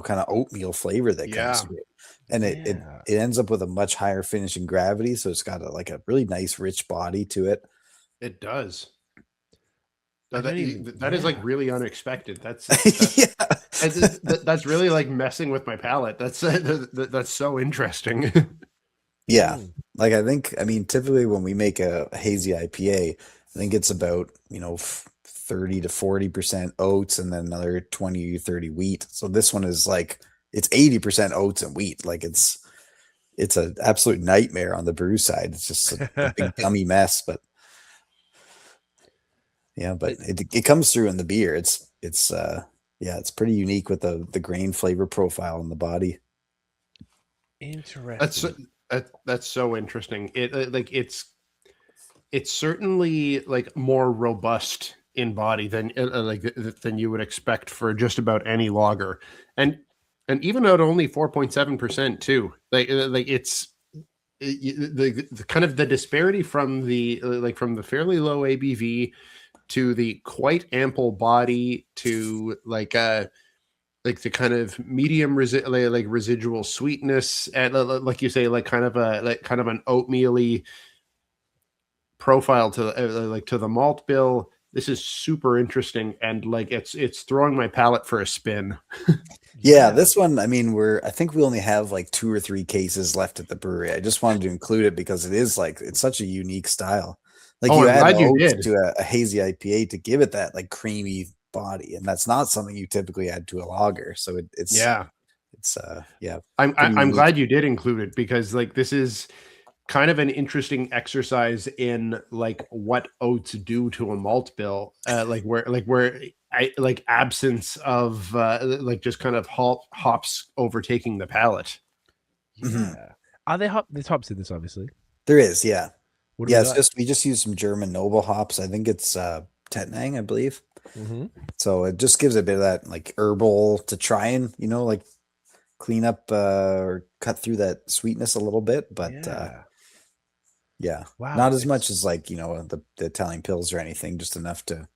kind of oatmeal flavor that comes through. And it ends up with a much higher finishing gravity, so it's got a really nice rich body to it. It does. That is really unexpected. That's that's really messing with my palate. That's so interesting. Yeah, I mean, typically when we make a hazy IPA, I think it's about 30 to 40% oats and then another 20 to 30 wheat. So this one is it's 80% oats and wheat. It's an absolute nightmare on the brew side. It's just a big gummy mess, but yeah, but it comes through in the beer. It's pretty unique with the grain flavor profile in the body. Interesting. That's so interesting. It's certainly more robust in body than you would expect for just about any lager, and even at only 4.7% too. It's the kind of the disparity from the fairly low ABV to the quite ample body to the kind of medium residual sweetness, and like you say, kind of an oatmeal-y profile to the malt bill. This is super interesting, and it's throwing my palate for a spin. Yeah, this one, I mean, I think we only have 2 or 3 cases left at the brewery. I just wanted to include it because it is it's such a unique style. You add oats to a hazy IPA to give it that creamy body, and that's not something you typically add to a lager. So it's yeah. I'm glad you did include it, because like this is kind of an interesting exercise in like what oats do to a malt bill, where absence of like just kind of hops overtaking the palate. Yeah. Are there there's hops in this? Obviously, There is. Yeah. What do Yeah. we It's got? just we just use some German noble hops. I think it's Tettnang, I believe. So it just gives a bit of that like herbal to try and like clean up or cut through that sweetness a little bit, but yeah, Wow, not as much as like the Italian pills or anything, just enough to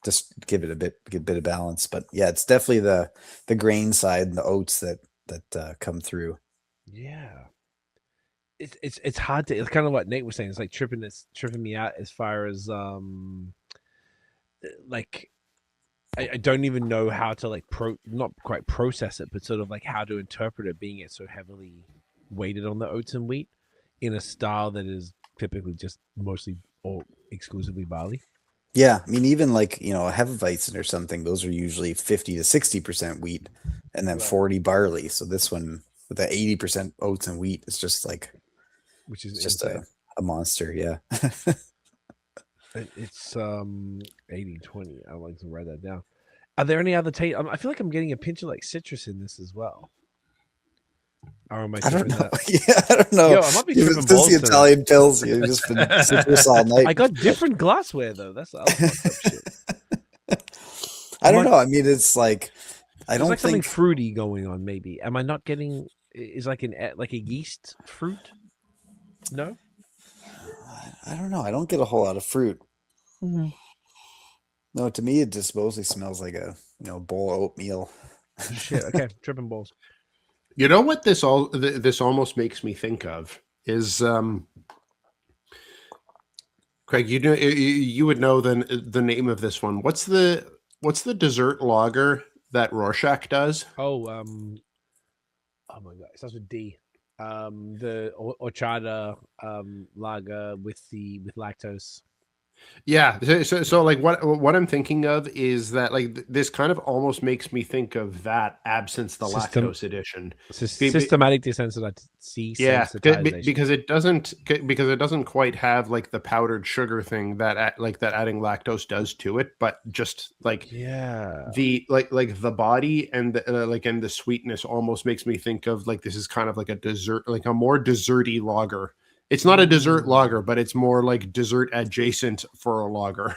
just give it a bit of balance. But yeah, it's definitely the grain side and the oats that come through. Yeah. It's hard to. It's kind of what Nate was saying. It's like tripping me out as far as like I don't even know how to like not quite process it, but sort of like how to interpret it, being it so heavily weighted on the oats and wheat in a style that is typically just mostly or exclusively barley. Yeah, I mean, even like a Hefeweizen or something, those are usually 50 to 60% wheat, and then 40 barley. So this one with the 80% oats and wheat is just like, which is just a monster. Yeah. It's 80/20. I like to write that down. Are there any other taste? I feel like I'm getting a pinch of like citrus in this as well. Or am I don't know. that? Yeah, I don't know. Yo, I might be tripping Since balls the today. Italian pills, you've just been citrus all night. I got different glassware though. That's the other fucked up shit. I don't know. I mean, it's like I don't like think something fruity going on. Maybe am I not getting? Is like a yeast fruit? No. I don't know. I don't get a whole lot of fruit. Mm-hmm. No, to me, it just mostly smells like a bowl of oatmeal. Shit. Okay, tripping balls. You know what this almost makes me think of is Craig. You would know the name of this one. What's the dessert lager that Rorschach does? Oh my god, it starts with D. The horchata lager with lactose. Yeah, so like what I'm thinking of is that like this kind of almost makes me think of that absence the lactose edition. Systematic desensitization. Yeah, because it doesn't quite have like the powdered sugar thing that adding lactose does to it, but just like the the body and the and the sweetness almost makes me think of like this is kind of like a dessert, like a more desserty lager. It's not a dessert lager, but it's more like dessert adjacent for a lager.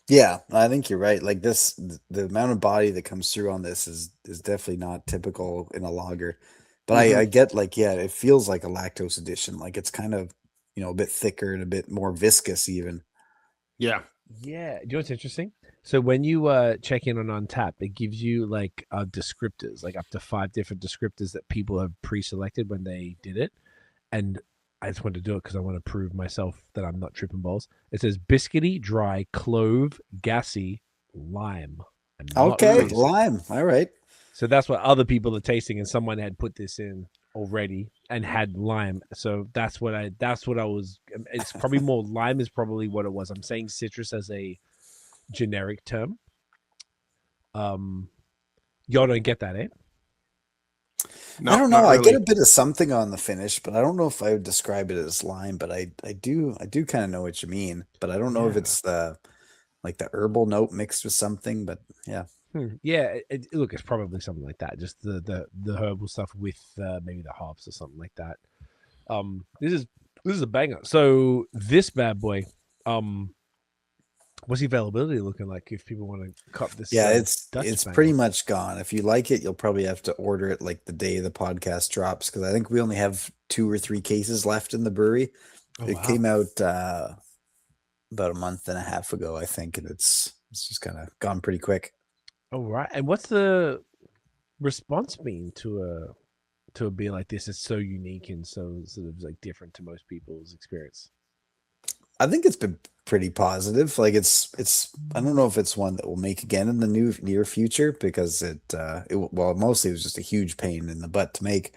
Yeah, I think you're right. Like this, the amount of body that comes through on this is definitely not typical in a lager. But I get like, yeah, it feels like a lactose addition. Like it's kind of, a bit thicker and a bit more viscous even. Yeah. Yeah. Do you know what's interesting? So when you check in on Untap, it gives you like descriptors, like up to 5 different descriptors that people have pre-selected when they did it. And I just wanted to do it because I want to prove myself that I'm not tripping balls. It says biscuity, dry, clove, gassy, lime. Okay, lime. All right. So that's what other people are tasting, and someone had put this in already and had lime. So that's what I was. It's probably more lime is probably what it was. I'm saying citrus as a generic term. Y'all don't get that, eh? No, I don't know. Really. I get a bit of something on the finish, but I don't know if I would describe it as lime. But I do kind of know what you mean. But I don't know if it's the herbal note mixed with something. But yeah, yeah. Look, it's probably something like that. Just the herbal stuff with maybe the hops or something like that. This is a banger. So this bad boy, what's the availability looking like if people want to cut this? Yeah, it's pretty much gone. If you like it, you'll probably have to order it like the day the podcast drops, because I think we only have 2 or 3 cases left in the brewery. It came out about a month and a half ago, I think, and it's just kind of gone pretty quick. Oh, right. And what's the response been to a beer like this? It's so unique and so sort of like different to most people's experience. I think it's been pretty positive. Like it's I don't know if it's one that will make again in the near future, because mostly it was just a huge pain in the butt to make.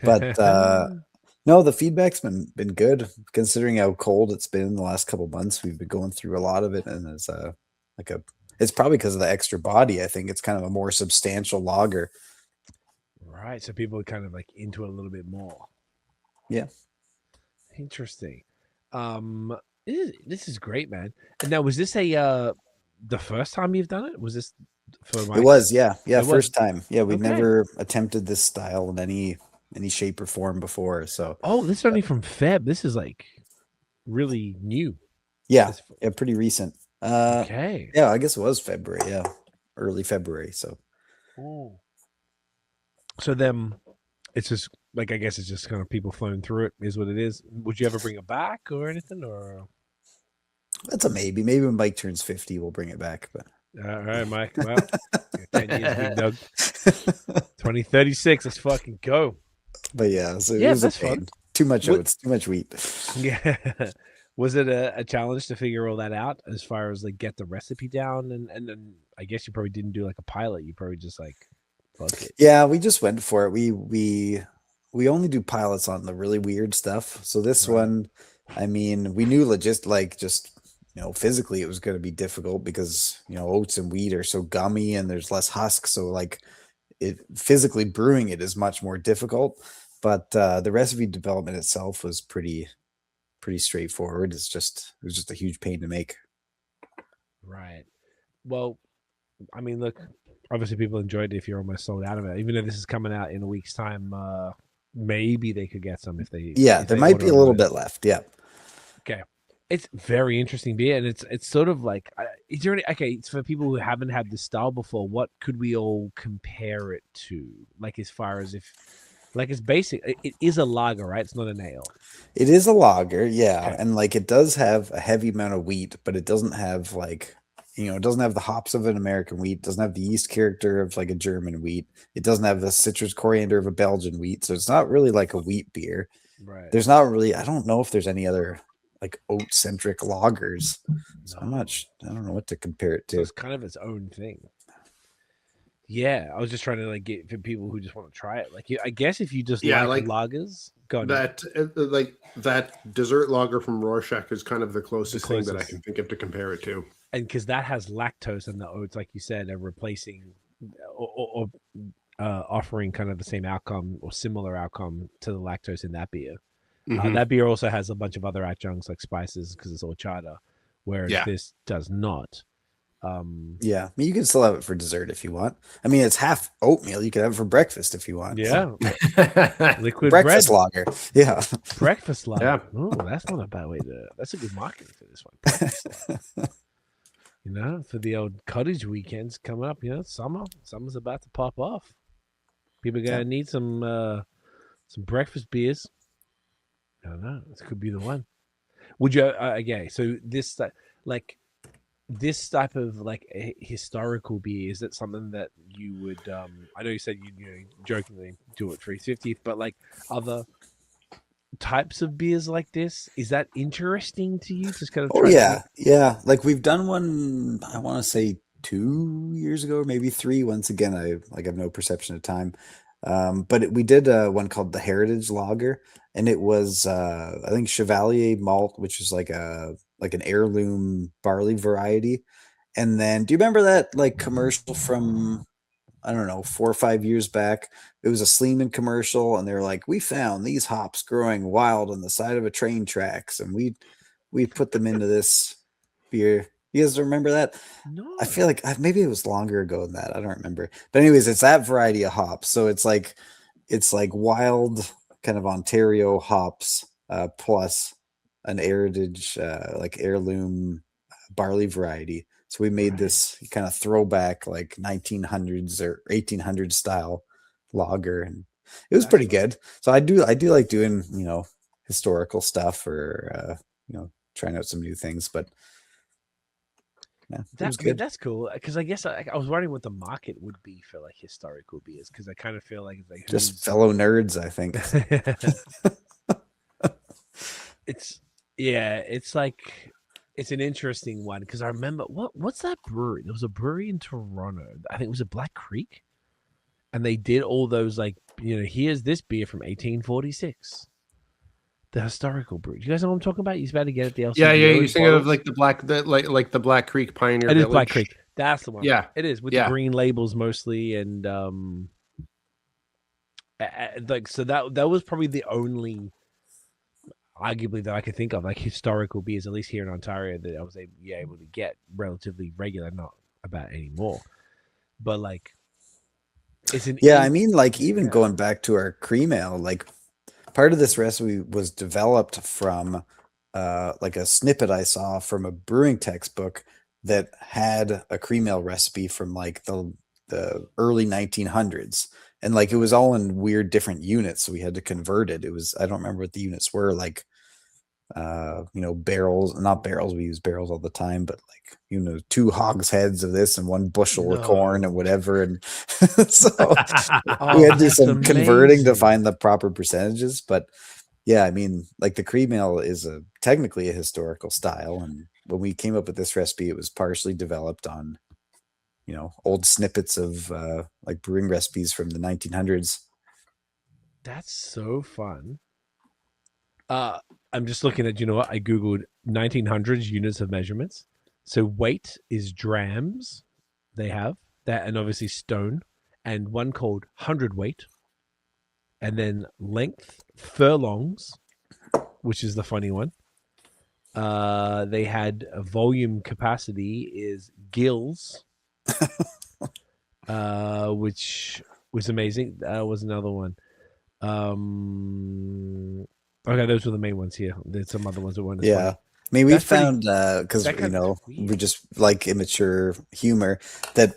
But no, the feedback's been good, considering how cold it's been in the last couple of months. We've been going through a lot of it, and it's like a It's probably because of the extra body. I think it's kind of a more substantial lager. Right. So people are kind of like into it a little bit more. Yeah. Interesting. This is great, man. And now, was this the first time you've done it? Was this for It was, yeah. It First was? time. Yeah, we'd Okay. never attempted this style in any shape or form before. So Oh, this is only from Feb. This is like really new. yeah, pretty recent. Okay. Yeah, I guess it was February. Yeah, early February. So So then it's just like, I guess it's just kind of people flowing through it is what it is. Would you ever bring it back or anything? Or that's a maybe. Maybe when Mike turns 50, we'll bring it back. But all right, Mike. Well, 10 years, big dog. 2036. Let's fucking go. But yeah, so Yeah, it was that's a pain. fun. Too much oats, too much wheat. Yeah. Was it a challenge to figure all that out as far as like get the recipe down? And then I guess you probably didn't do like a pilot. You probably just like, fuck it. Yeah, we just went for it. We only do pilots on the really weird stuff. So this one, I mean, we knew physically it was going to be difficult because, oats and wheat are so gummy and there's less husk. So like it physically brewing it is much more difficult, but the recipe development itself was pretty straightforward. It was just a huge pain to make. Right. Well, I mean, look, obviously people enjoyed it if you're almost sold out of it. Even though this is coming out in a week's time, maybe they could get some if they. Yeah, if there they might be a order little it. bit left. Yeah. Okay. It's very interesting beer, and it's sort of like, is there any, it's for people who haven't had this style before, what could we all compare it to? Like, as far as if, like, it's basic, it is a lager, right? It's not an ale. It is a lager, yeah. Okay. And like it does have a heavy amount of wheat, but it doesn't have like, it doesn't have the hops of an American wheat, doesn't have the yeast character of like a German wheat. It doesn't have the citrus coriander of a Belgian wheat. So it's not really like a wheat beer. Right. There's not really, I don't know if there's any other like oat centric lagers. So I don't know what to compare it to. So it's kind of its own thing. Yeah, I was just trying to like get for people who just want to try it. Like, I guess if you just like lagers, go on. That dessert lager from Rorschach is kind of the closest thing that I can think of to compare it to. And because that has lactose, and the oats, like you said, are replacing or offering kind of the same outcome or similar outcome to the lactose in that beer. That beer also has a bunch of other adjuncts like spices because it's horchata, whereas this does not. Yeah, I mean, you can still have it for dessert if you want. I mean, it's half oatmeal. You can have it for breakfast if you want. Yeah, liquid breakfast bread lager. Yeah, breakfast lager. Yeah. Oh, that's not a bad way to. That's a good marketing for this one. Breakfast lager. For the old cottage weekends coming up. Summer's about to pop off. People are gonna need some breakfast beers. I don't know. This could be the one. Would you? So this like. This type of like historical beer, is that something that you would I know you said you jokingly do it for his 50th, but like other types of beers like this, is that interesting to you? Just kind of yeah, like we've done one, I want to say 2 years ago, maybe 3. Once again, I have no perception of time, but we did one called the Heritage Lager, and it was I think Chevalier malt, which is like an heirloom barley variety. And then do you remember that like commercial from, I don't know, 4 or 5 years back? It was a Sleeman commercial, and they were like, we found these hops growing wild on the side of a train tracks, and we put them into this beer. You guys remember that? No. I feel like maybe it was longer ago than that. I don't remember. But anyways, it's that variety of hops. So it's like wild kind of Ontario hops plus an heritage like heirloom barley variety. So we made this kind of throwback like 1900s or 1800s style lager, and it was pretty good. So I do like doing historical stuff or trying out some new things, but yeah, it was good. That's cool, because I guess I was wondering what the market would be for like historical beers, because I kind of feel like just fellow nerds, I think. It's an interesting one, because I remember what's that brewery? There was a brewery in Toronto. I think it was a Black Creek, and they did all those like here's this beer from 1846. The historical brew. Do you guys know what I'm talking about? He's about to get at the LCBO. Yeah. You're thinking of like the Black Creek Pioneer. It is Village. Black Creek. That's the one. Yeah. It is with Yeah. the green labels mostly, and like so that was probably the only, arguably, that I could think of, like historical beers, at least here in Ontario, that I was able to get relatively regular. Not about anymore, but like it's an Yeah, I mean, like even Yeah. going back to our cream ale, like part of this recipe was developed from like a snippet I saw from a brewing textbook that had a cream ale recipe from like the early 1900s. And like it was all in weird different units, so we had to convert it. It was, I don't remember what the units were, like you know, barrels, not barrels, we use barrels all the time, but like, you know, 2 hogsheads of this and 1 bushel of corn and whatever. And so we had to do some converting to find the proper percentages. But yeah, I mean, like the cream ale is technically a historical style, and when we came up with this recipe, it was partially developed on, you know, old snippets of like brewing recipes from the 1900s. That's so fun. I'm just looking at, you know what? I Googled 1900s units of measurements. So weight is drams. They have that, and obviously stone, and one called hundredweight. And then length, furlongs, which is the funny one. They had a volume capacity is gills, which was amazing. Was another one. Okay, those were the main ones here. There's some other ones that weren't as Yeah. funny. I mean, we That's pretty- found because that you kind know of weird. we just like immature humor that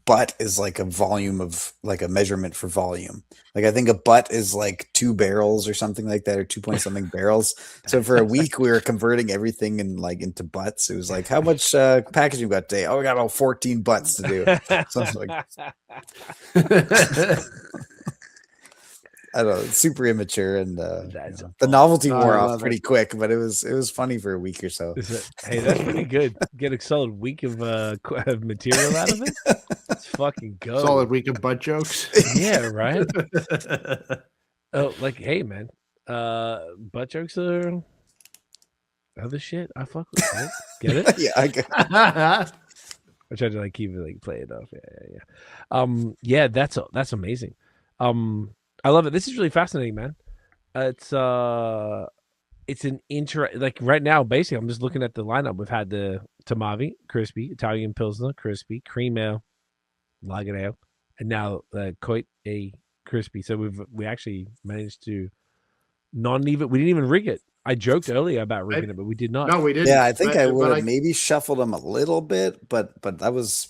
butt is like a volume of like a measurement for volume. Like I think a butt is like 2 barrels or something like that, or 2 point something barrels. So for a week we were converting everything into butts. It was like, how much packaging we got today? Oh, we got about 14 butts to do. Something like, I don't know, it's super immature, and That's you know, the novelty No, wore I off love pretty quick, but it was funny for a week or so. Hey, that's pretty good. Get a solid week of material out of it. Let's fucking go. Solid week of butt jokes. Yeah, right. Oh, like, hey, man, butt jokes are other shit. I fuck with it. Get it? Yeah, I get I tried to like keep it, like play it off. Yeah. Yeah, that's amazing. I love it. This is really fascinating, man. It's an like right now, basically, I'm just looking at the lineup. We've had the Tmavý crispy, Italian Pilsner crispy, cream ale, lager ale, and now the Coit crispy. So we actually managed to not even, we didn't even rig it. I joked earlier about rigging it, but we did not. No, we didn't. Yeah, I think I would but have maybe shuffled them a little bit, but I was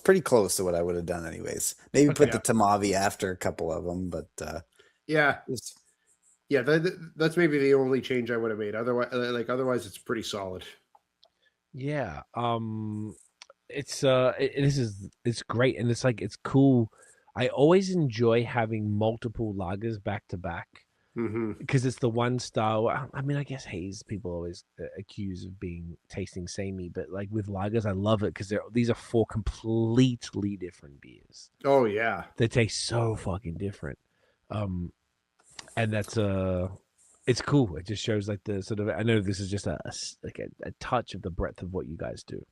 pretty close to what I would have done anyways. Maybe put the Tmavý after a couple of them, but yeah, that's maybe the only change I would have made. Otherwise, it's pretty solid. Yeah. It's it's great, and it's like, it's cool. I always enjoy having multiple lagers back to back, because it's the one style. I mean, I guess haze people always accuse of tasting samey, but like with lagers, I love it because these are 4 completely different beers. Oh yeah, They taste so fucking different. And that's it's cool. It just shows like the sort of, I know this is just a touch of the breadth of what you guys do.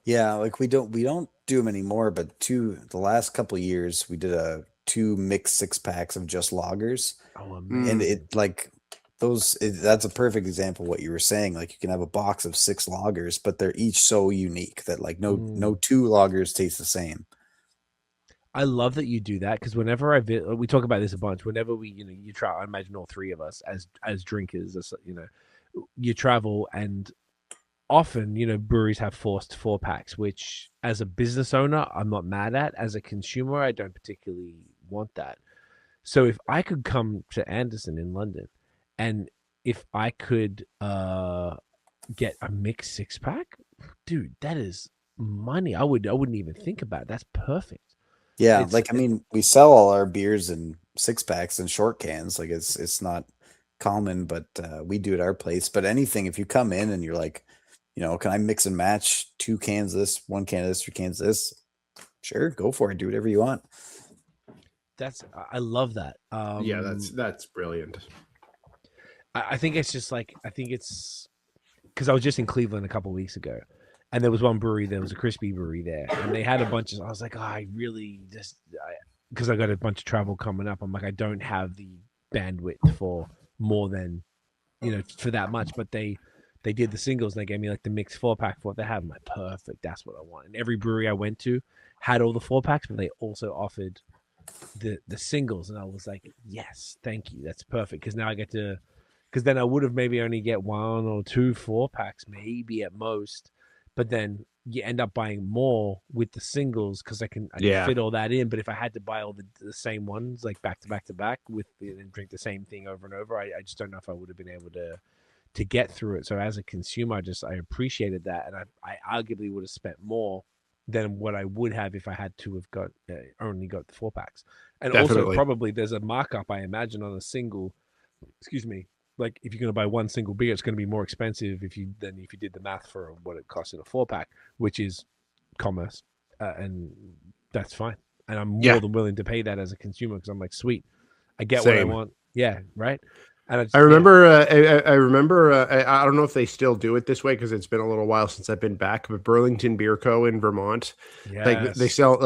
yeah, like we don't do them anymore. But the last couple of years, we did 2 mixed 6-packs of just lagers. Oh, And it like that's a perfect example of what you were saying. Like you can have a box of 6 lagers, but they're each so unique that like no 2 lagers taste the same. I love that you do that, because whenever we talk about this a bunch. Whenever we, you try, I imagine all 3 of us as drinkers, you travel, and often, breweries have forced 4-packs, which as a business owner, I'm not mad at. As a consumer, I don't particularly want that. So if I could come to Anderson in London, and if I could get a mixed 6-pack, dude, that is money. I wouldn't even think about it. That's perfect. Yeah, I mean, we sell all our beers in 6-packs and short cans. Like it's not common, but we do at our place. But anything, if you come in and you're like, can I mix and match 2 cans of this, 1 can of this, 3 cans of this? Sure, go for it. Do whatever you want. I love that. Yeah, that's brilliant. I think it's just like, it's because I was just in Cleveland a couple of weeks ago, And there was one brewery, there was a crispy brewery there, and they had a bunch of. I was like, oh, I really because I got a bunch of travel coming up. I'm like, I don't have the bandwidth for more than, for that much. But they did the singles, and they gave me like the mixed 4-pack for what they have. I'm like, perfect, that's what I want. And every brewery I went to had all the 4-packs, but they also offered the singles, and I was like, yes, thank you, that's perfect, because now I get to. Because then I would have maybe only get 1 or 2 4-packs, maybe at most. But then you end up buying more with the singles because I can fit all that in. But if I had to buy all the same ones, like back to back to back, and drink the same thing over and over, I just don't know if I would have been able to get through it. So as a consumer, I appreciated that, and I arguably would have spent more than what I would have if I had to have only got the 4-packs. And Definitely. also probably there's a markup, I imagine, on a single. Excuse me. Like if you're going to buy one single beer, it's going to be more expensive if you did the math for what it costs in a 4-pack, which is commerce, and that's fine. And I'm more than willing to pay that as a consumer because I'm like, sweet, I get what I want. Yeah, right. And I remember, I remember. I don't know if they still do it this way because it's been a little while since I've been back. But Burlington Beer Co. in Vermont, like they sell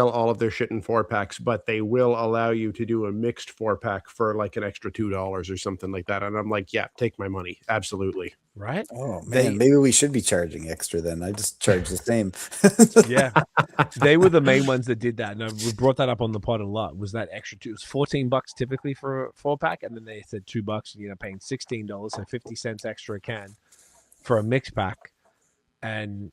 all of their shit in 4-packs, but they will allow you to do a mixed 4-pack for like an extra $2 or something like that. And I'm like, yeah, take my money, absolutely. Right? Oh man, maybe we should be charging extra then. I just charge the same. Yeah, they were the main ones that did that, and we brought that up on the pod a lot. Was that extra $2? It was $14 typically for a 4-pack, and then they said $2, and paying $16, so 50 cents extra a can for a mix pack, and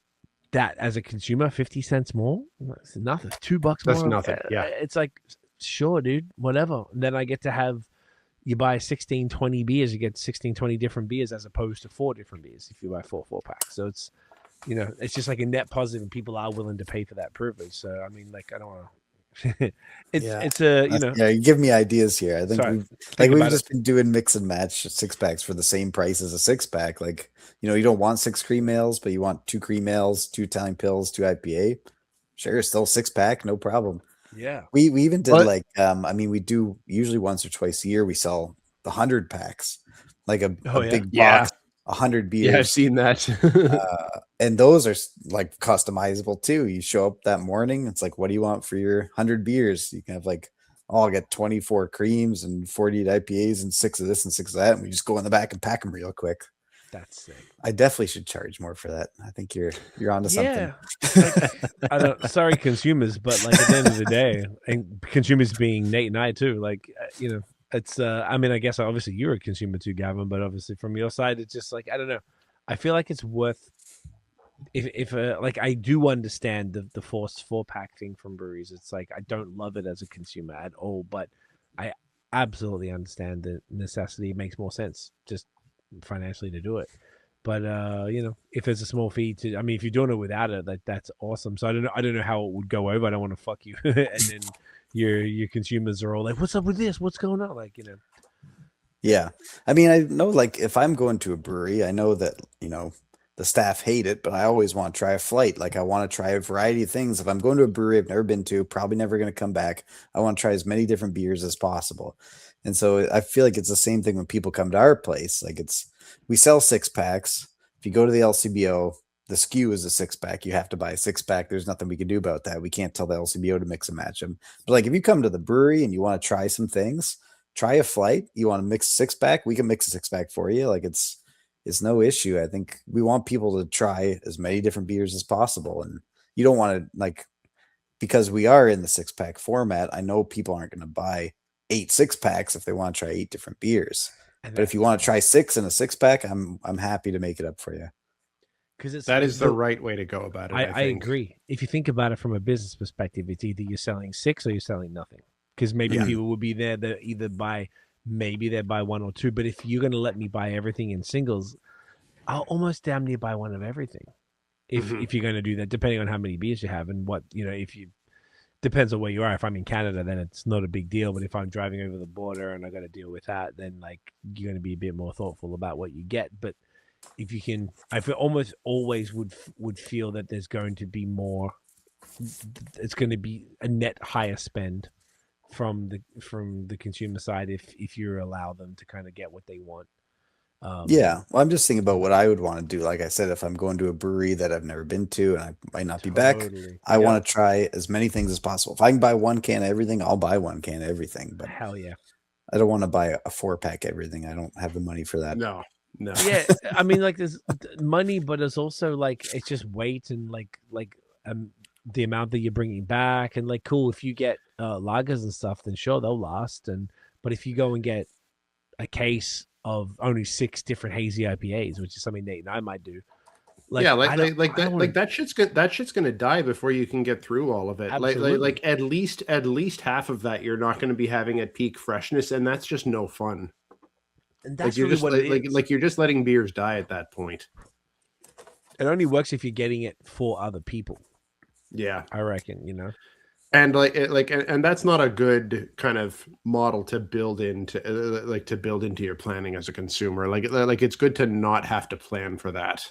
that as a consumer, 50 cents more, that's nothing. $2 more. That's nothing. Yeah, it's like, sure, dude, whatever. And then I get to have. You buy 16, 20 beers, you get 16, 20 different beers as opposed to 4 different beers if you buy 4-packs. So it's, it's just like a net positive, and people are willing to pay for that privilege. So, I mean, like, I don't want to. You give me ideas here. I think we've just been doing mix and match 6-packs for the same price as a 6-pack. Like, you don't want 6 cream ales, but you want 2 cream ales, 2 Italian pills, 2 IPA. Sure, still 6-pack, no problem. Yeah, we even did we do usually once or twice a year. We sell the 100-packs, like a big box, 100 beers. Yeah, I've seen that. And those are like customizable too. You show up that morning, it's like, what do you want for your 100 beers? You can have like, I'll get 24 creams and 48 IPAs and 6 of this and 6 of that, and we just go in the back and pack them real quick. That's sick. I definitely should charge more for that. I think you're onto something. Like, sorry, consumers, but like at the end of the day, and consumers being Nate and I too, like it's. I mean, I guess obviously you're a consumer too, Gavin, but obviously from your side, it's just like, I don't know. I feel like it's worth. If like I do understand the forced 4-pack thing from breweries. It's like I don't love it as a consumer at all, but I absolutely understand the necessity. It makes more sense just financially to do it. But if there's a small fee if you're doing it without it, that's awesome. So I don't know how it would go over. I don't want to fuck you and then your consumers are all like, what's up with this, what's going on, Yeah, I mean, I know, like, if I'm going to a brewery, I know that the staff hate it, but I always want to try a flight. Like, I want to try a variety of things. If I'm going to a brewery I've never been to, probably never going to come back, I want to try as many different beers as possible. And so I feel like it's the same thing when people come to our place. Like, we sell 6-packs. If you go to the LCBO, the SKU is a 6-pack. You have to buy a 6-pack. There's nothing we can do about that. We can't tell the LCBO to mix and match them. But like, if you come to the brewery and you want to try some things, try a flight. You want to mix a 6-pack, we can mix a 6-pack for you. Like, it's no issue. I think we want people to try as many different beers as possible. And you don't want to, like, because we are in the 6-pack format, I know people aren't going to buy 8 6-packs if they want to try 8 different beers. But if you want to try 6 in a 6-pack, I'm happy to make it up for you. Because that is the right way to go about it. I agree. If you think about it from a business perspective, it's either you're selling 6 or you're selling nothing. Because maybe people will be there that either buy 1 or 2. But if you're going to let me buy everything in singles, I'll almost damn near buy one of everything. If you're going to do that, depending on how many beers you have and what, if you. Depends on where you are. If I'm in Canada, then it's not a big deal. But if I'm driving over the border and I got to deal with that, then like you're going to be a bit more thoughtful about what you get. But if you can, I feel almost always would feel that there's going to be more. It's going to be a net higher spend from the consumer side if you allow them to kind of get what they want Yeah, well, I'm just thinking about what I would want to do. Like I said, if I'm going to a brewery that I've never been to and I might not be back, I want to try as many things as possible. If I can buy one can of everything, I'll buy one can of everything. But hell yeah, I don't want to buy a 4-pack everything. I don't have the money for that. No. yeah. I mean, like there's money, but there's also like it's just weight and like the amount that you're bringing back, and like cool if you get lagers and stuff, then sure they'll last. But if you go and get a case of only 6 different hazy IPAs, which is something Nate and I might do. That shit's gonna die before you can get through all of it. Like at least half of that you're not going to be having at peak freshness, and that's just no fun. And that's you're really just what it is. like you're just letting beers die at that point. It only works if you're getting it for other people. Yeah, I reckon, and and that's not a good kind of model to build into your planning as a consumer. Like it's good to not have to plan for that.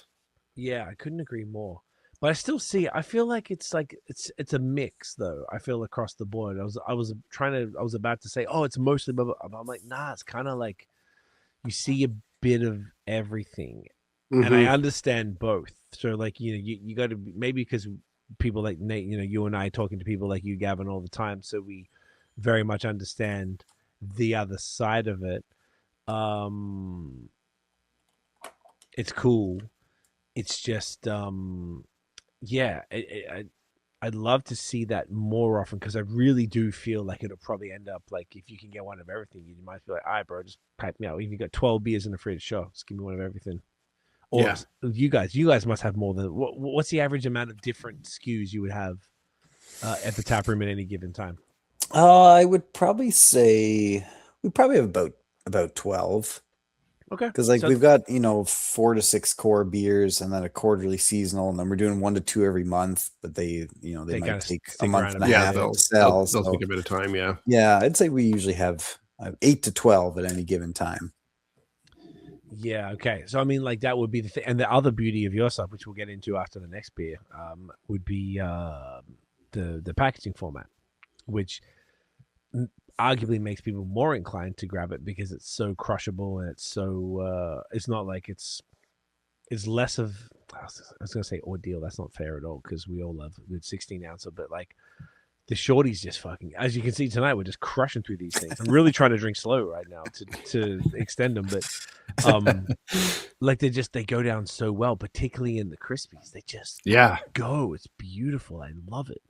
Yeah, I couldn't agree more. But I still see I feel like it's a mix though. I feel across the board. I was about to say, oh, it's mostly blah, blah, blah. I'm like, nah, it's kind of like you see a bit of everything. Mm-hmm. And I understand both. So like, you got to maybe because people like Nate, you and I talking to people like you, Gavin, all the time, so we very much understand the other side of it. It's cool. It's just yeah, I'd love to see that more often, because I really do feel like it'll probably end up like if you can get one of everything, you might feel like, all right, bro, just pipe me out. If you got 12 beers in the fridge, sure, just give me one of everything. Or yeah. you guys must have more than what's the average amount of different SKUs you would have at the tap room at any given time? I would probably say we probably have about 12. Okay, because we've got 4 to 6 core beers, and then a quarterly seasonal, and then we're doing 1 to 2 every month. But they might take a month and a half to sell. They'll take a bit of time. Yeah, I'd say we usually have 8 to 12 at any given time. Yeah, okay. So I mean, like that would be the thing, and the other beauty of your stuff, which we'll get into after the next beer, would be the packaging format, which arguably makes people more inclined to grab it because it's so crushable, and it's so it's not like it's less of, I was gonna say ordeal. That's not fair at all, because we all love a good 16 ouncer, but like the shorties just fucking, as you can see tonight, we're just crushing through these things. I'm really trying to drink slow right now to extend them, but like they go down so well, particularly in the crispies. They just go. It's beautiful. I love it.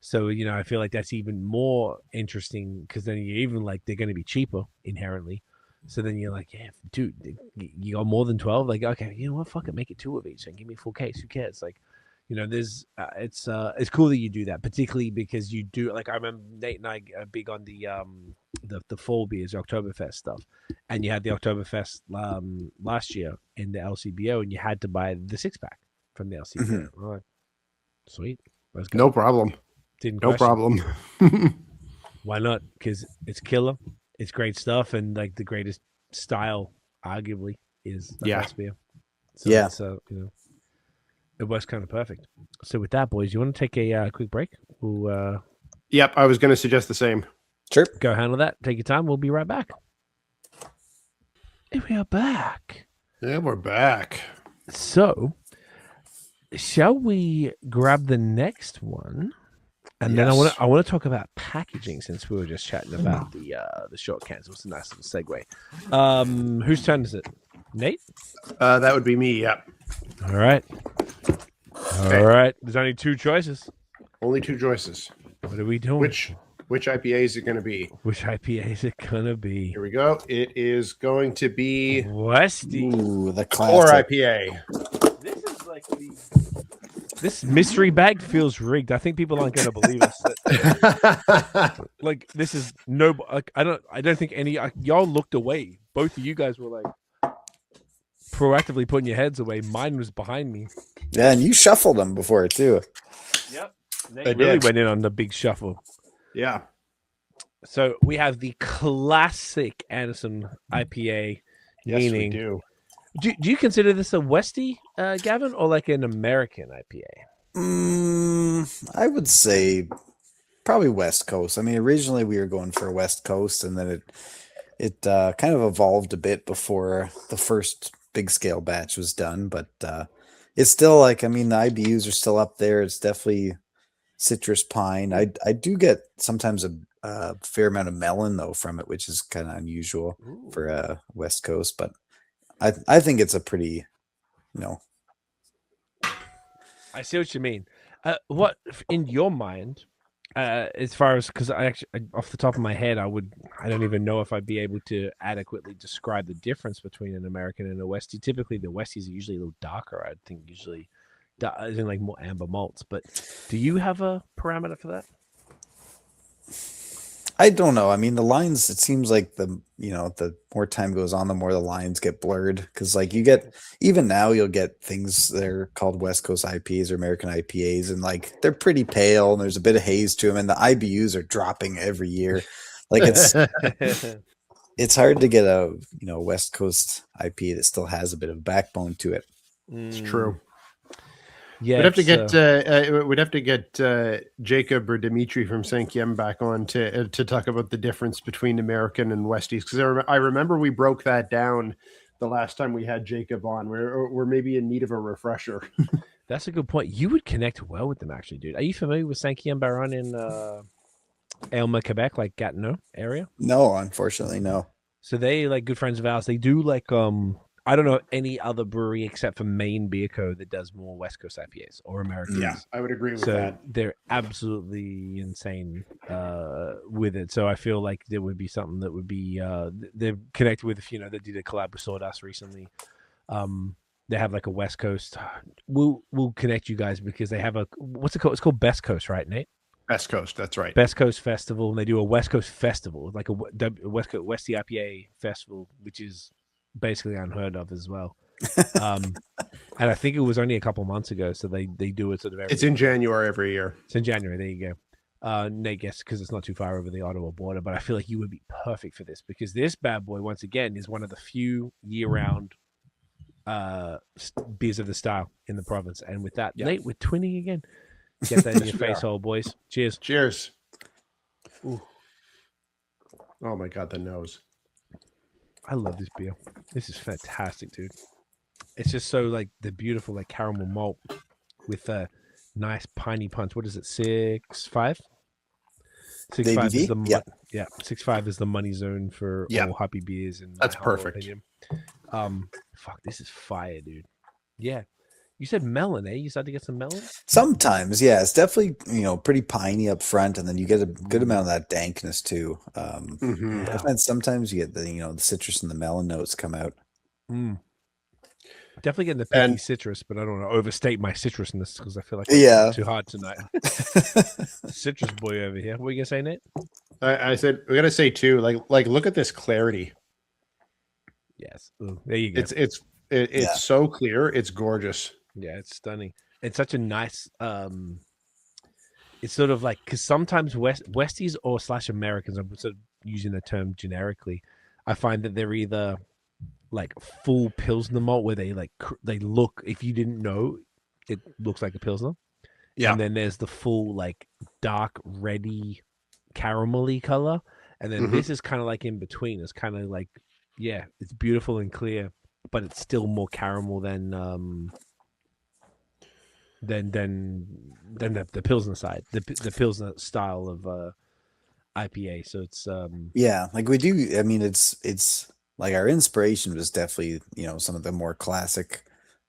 So, I feel like that's even more interesting, because then you're even like, they're going to be cheaper inherently. So then you're like, yeah, dude, you got more than 12? Like, okay, you know what? Fuck it, make it 2 of each and give me a full case. Who cares? Like, there's it's cool that you do that, particularly because you do, like, I remember Nate and I are big on the fall beers, Oktoberfest stuff, and you had the Oktoberfest last year in the LCBO, and you had to buy the 6-pack from the LCBO. Mm-hmm. All right, sweet, let's go. No problem. No problem. Why not? Because it's killer. It's great stuff, and like the greatest style, arguably, is a fast beer. So it works kind of perfect. So with that, boys, you want to take a quick break? We'll, Yep, I was going to suggest the same. Sure. Go handle that. Take your time. We'll be right back. And we are back. Yeah, we're back. So, shall we grab the next one? And then I want to talk about packaging, since we were just chatting about the short cans. It's a nice little segue. Whose turn is it? Nate? That would be me. Yeah. All right. Okay. All right. There's only 2 choices. Only 2 choices. What are we doing? Which IPA is it going to be? Which IPA is it going to be? Here we go. It is going to be Westy. Ooh, the classic. Or IPA. This is like this mystery bag feels rigged. I think people aren't going to believe us. Like, this is no. Like, I don't think any. Y'all looked away. Both of you guys were like proactively putting your heads away. Mine was behind me. Yeah, and you shuffled them before too. Yep. They really went in on the big shuffle. Yeah. So we have the classic Anderson IPA. Yes, meaning, we do. Do you consider this a Westy, Gavin, or like an American IPA? I would say probably West Coast. I mean, originally we were going for a West Coast, and then it kind of evolved a bit before the first big scale batch was done, but it's still like, I mean, the IBUs are still up there. It's definitely citrus pine. I do get sometimes a fair amount of melon though from it, which is kind of unusual for West Coast, but I think it's a pretty, you know. I see what you mean. What in your mind, as far as, because I actually, off the top of my head, I don't even know if I'd be able to adequately describe the difference between an American and a Westie. Typically, the Westies are usually a little darker. I think usually, as in like more amber malts. But do you have a parameter for that? I don't know. I mean, the lines, it seems like the more time goes on, the more the lines get blurred. Because like you get, even now you'll get things that are called West Coast IPAs or American IPAs, and like they're pretty pale and there's a bit of haze to them, and the IBUs are dropping every year. Like it's hard to get a West Coast IPA that still has a bit of backbone to it. It's true. Yeah, we'd have to get Jacob or Dimitri from Sankiem back on to talk about the difference between American and Westies, because I remember we broke that down the last time we had Jacob on. We're maybe in need of a refresher. That's a good point. You would connect well with them, actually, dude. Are you familiar with Sankiem Baron in Aylmer, Quebec, like Gatineau area? No, unfortunately, no. So they like good friends of ours. They do like I don't know any other brewery except for Maine Beer Co. that does more West Coast IPAs or Americans. Yeah, I would agree with so that. They're absolutely insane with it. So I feel like there would be something that would be they're connected with. If they did a collab with Sawdust recently. They have like a West Coast. We'll connect you guys because they have what's it called? It's called Best Coast, right, Nate? Best Coast, that's right. Best Coast Festival. And they do a West Coast Festival, like a West IPA Festival, which is basically unheard of as well. And I think it was only a couple months ago, so they do it sort of it's in January every year. It's in January. There you go. Nate guess because it's not too far over the Ottawa border, but I feel like you would be perfect for this because this bad boy, once again, is one of the few year-round beers of the style in the province. And with that, Nate, we're twinning again. Get that in your face hole, boys. Cheers. Cheers. Ooh. Oh my god, the nose. I love this beer. This is fantastic, dude. It's just so like the beautiful like caramel malt with a nice piney punch. What is it? 6.5? 6.5 is the 6.5 is the money zone for all hoppy beers, and that's perfect. Opinion. Fuck, this is fire, dude. Yeah. You said melon, eh? You started to get some melon? Sometimes, yeah. It's definitely, pretty piney up front, and then you get a good amount of that dankness too. And sometimes you get the citrus and the melon notes come out. Definitely getting the piney citrus, but I don't want to overstate my citrusness because I feel like it's too hard tonight. Citrus boy over here. What were you gonna say, Nate? I said we gotta say too, like look at this clarity. Yes. Ooh, there you go. It's so clear. It's gorgeous. Yeah, it's stunning. It's such a nice it's sort of like, because sometimes Westies or / Americans, I'm sort of using the term generically, I find that they're either like full Pilsner malt where they look, if you didn't know, it looks like a Pilsner. Yeah. And then there's the full like dark reddy caramelly color. And then this is kind of like in between. It's kind of like, yeah, it's beautiful and clear, but it's still more caramel than the Pilsner side, the Pilsner style of IPA. So it's like we do. I mean, it's like our inspiration was definitely some of the more classic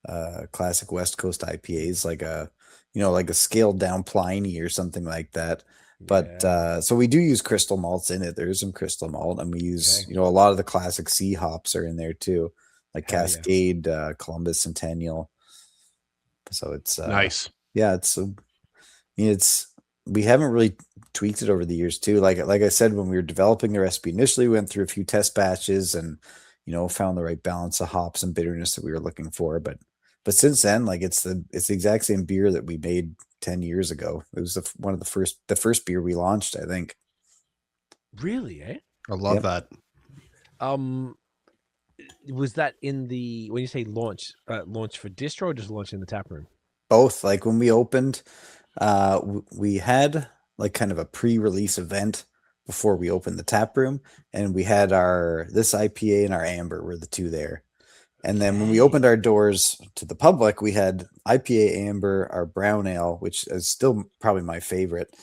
West Coast IPAs, like a scaled down Pliny or something like that. But so we do use crystal malts in it. There is some crystal malt, and we use a lot of the classic C hops are in there too, like Cascade, Columbus, Centennial. So it's nice. Yeah, we haven't really tweaked it over the years too. Like I said, when we were developing the recipe initially, we went through a few test batches and found the right balance of hops and bitterness that we were looking for. But since then, like it's the exact same beer that we made 10 years ago. It was the first beer we launched, I think. Really, eh? I love that. Was that when you say launch for distro or just launch in the tap room? Both. Like when we opened, we had like kind of a pre-release event before we opened the tap room, and we had this IPA and our amber were the two there. And then when we opened our doors to the public, we had IPA amber, our brown ale, which is still probably my favorite.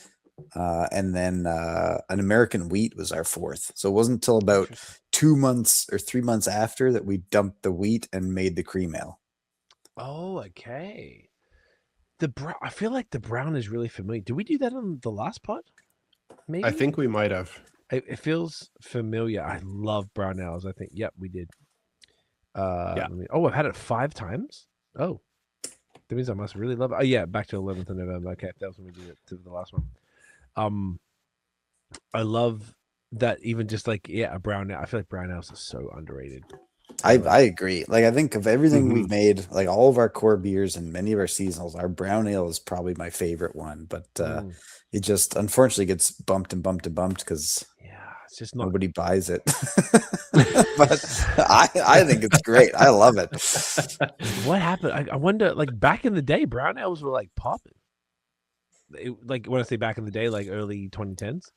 And then an American wheat was our fourth. So it wasn't until about 2 months or 3 months after that we dumped the wheat and made the cream ale. Oh, okay. I feel like the brown is really familiar. Did we do that on the last pod? Maybe. I think we might have. It feels familiar. I love brown ales. I think. Yep, we did. Yeah. I've had it 5 times. Oh, that means I must really love it. Oh yeah, back to 11th of November. Okay, that was when we did it to the last one. I love that. Even just like a brown ale. I feel like brown ales are so underrated. I agree. Like, I think of everything we've made, like all of our core beers and many of our seasonals, our brown ale is probably my favorite one. But it just unfortunately gets bumped because it's just nobody buys it. But I think it's great. I love it. What happened? I wonder. Like back in the day, brown ales were like popping. Like when I say back in the day, like early 2010s.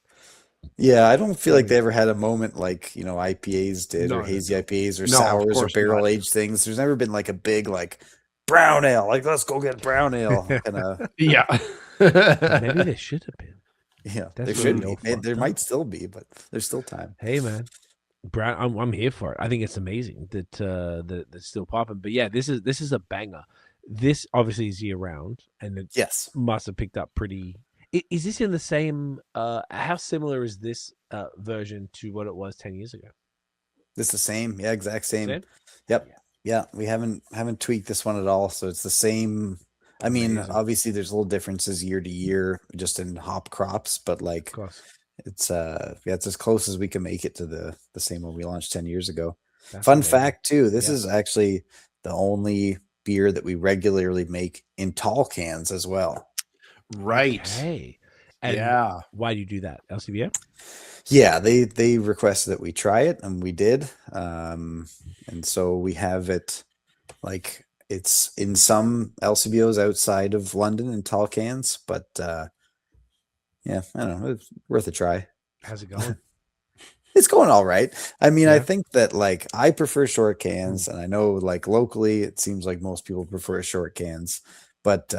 Yeah, I don't feel like they ever had a moment like, IPAs did, or hazy IPAs, or sours, or barrel aged things. There's never been like a big like brown ale, like let's go get brown ale. Yeah. Maybe there should have been. Yeah, there should be. There might still be, but there's still time. Hey man, brown, I'm here for it. I think it's amazing that that's still popping. But yeah, this is a banger. This obviously is year round, and it must have picked up pretty. Is this in the same? How similar is this version to what it was 10 years ago? It's the same, exact same. Yep, yeah. We haven't tweaked this one at all, so it's the same. I mean, obviously, there's little differences year to year, just in hop crops, but like, it's it's as close as we can make it to the same one we launched 10 years ago. Fun fact too, this is actually the only beer that we regularly make in tall cans as well. Right. Okay. And why do you do that? LCBO? Yeah, they requested that we try it, and we did. And so we have it, like, it's in some LCBOs outside of London in tall cans, but I don't know, it's worth a try. How's it going? It's going all right. I mean, I think that like I prefer short cans, and I know like locally it seems like most people prefer short cans, but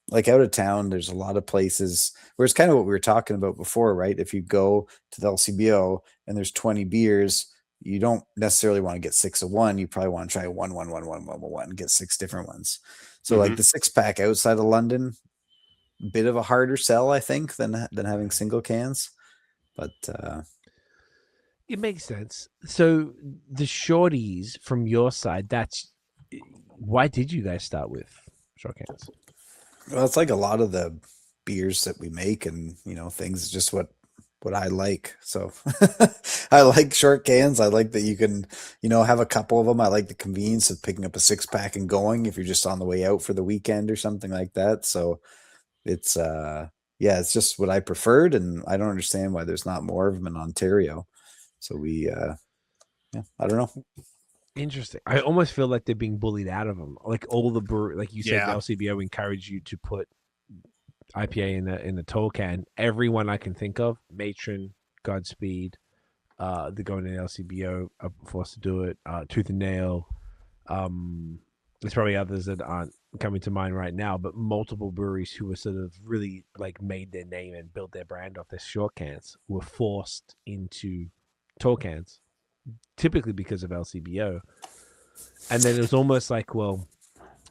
like out of town, there's a lot of places where it's kind of what we were talking about before, right? If you go to the LCBO and there's 20 beers, you don't necessarily want to get 6 of one. You probably want to try one, and get 6 different ones. So like the 6-pack outside of London, bit of a harder sell, I think, than having single cans. But it makes sense. So the shorties from your side, why did you guys start with short cans? Well, it's like a lot of the beers that we make, and things just what I like. So I like short cans. I like that you can have a couple of them. I like the convenience of picking up a 6-pack and going if you're just on the way out for the weekend or something like that. So it's it's just what I preferred, and I don't understand why there's not more of them in Ontario. So we I don't know. Interesting. I almost feel like they're being bullied out of them. Like all the brewery, like you said, the LCBO encourage you to put IPA in the tall can. Everyone I can think of, Matron, Godspeed, they're going to the LCBO, are forced to do it. Tooth and Nail. There's probably others that aren't coming to mind right now, but multiple breweries who were sort of really like made their name and built their brand off their short cans were forced into tall cans, typically because of LCBO. And then it was almost like, well,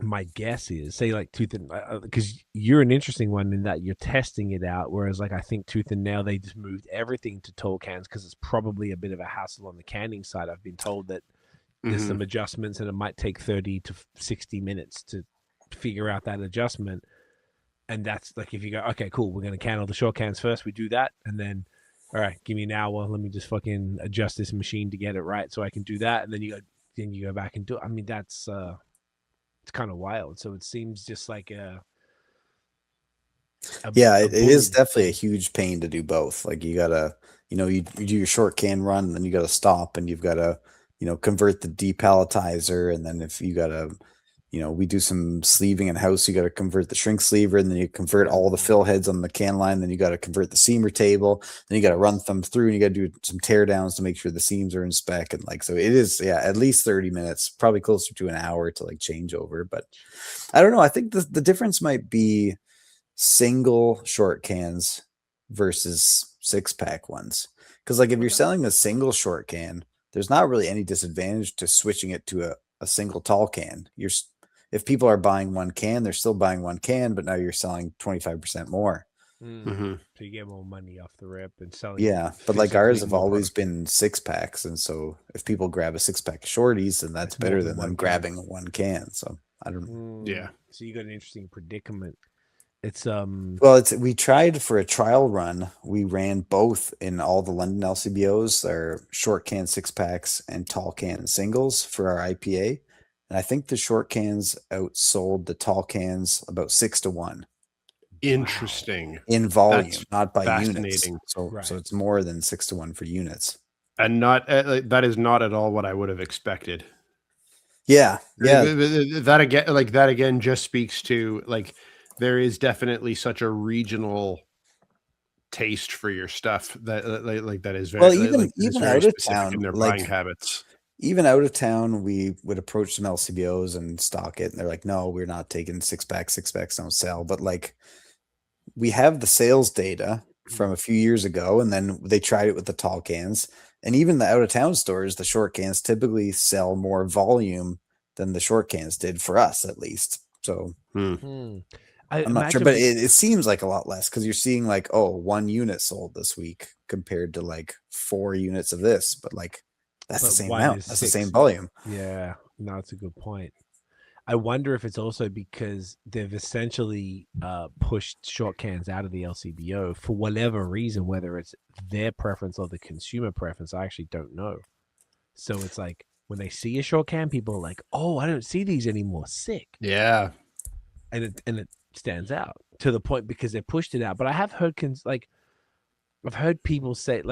my guess is, say like Tooth and because you're an interesting one in that you're testing it out, whereas like I think Tooth and Nail, they just moved everything to tall cans because it's probably a bit of a hassle on the canning side. I've been told that there's some adjustments and it might take 30 to 60 minutes to figure out that adjustment. And that's like, if you go, okay, cool, we're going to can all the short cans first, we do that, and then all right, give me an hour, let me just fucking adjust this machine to get it right so I can do that, and then you go back and do it. I mean, that's it's kind of wild. So it seems just like it is definitely a huge pain to do both. Like you gotta, you do your short can run, and then you gotta stop, and you've gotta, convert the depalletizer, and then if you gotta we do some sleeving in house. You got to convert the shrink sleever, and then you convert all the fill heads on the can line. Then you got to convert the seamer table. Then you got to run them through, and you got to do some tear downs to make sure the seams are in spec. And so it is, at least 30 minutes, probably closer to an hour to change over. But I don't know. I think the difference might be single short cans versus 6-pack ones. Because if you're selling a single short can, there's not really any disadvantage to switching it to a single tall can. If people are buying one can, they're still buying one can, but now you're selling 25% more. So you get more money off the rip and selling. Yeah, but ours have always been 6-packs, and so if people grab a 6-pack of shorties, then that's better than them grabbing one can. So I don't. Yeah. So you got an interesting predicament. It's we tried for a trial run. We ran both in all the London LCBOs, our short can 6-packs and tall can singles for our IPA. And I think the short cans outsold the tall cans about 6-1. Interesting. In volume, not by units. Fascinating. So it's more than 6-1 for units. And not that is not at all what I would have expected. Yeah. That again just speaks to there is definitely such a regional taste for your stuff that that is very even out of town in their buying habits. Even out of town, we would approach some LCBOs and stock it, and they're like, "No, we're not taking 6-packs. 6-packs don't sell." But we have the sales data from a few years ago, and then they tried it with the tall cans, and even the out of town stores, the short cans typically sell more volume than the short cans did for us, at least. So I'm not sure, but it seems like a lot less because you're seeing 1 unit sold this week compared to 4 units of this, but that's the same amount. That's 6. The same volume. Yeah, no, it's a good point. I wonder if it's also because they've essentially pushed short cans out of the LCBO for whatever reason, whether it's their preference or the consumer preference. I actually don't know. So it's when they see a short can, people are like, "Oh, I don't see these anymore. Sick." Yeah, and it stands out to the point because they pushed it out. But I have heard I've heard people say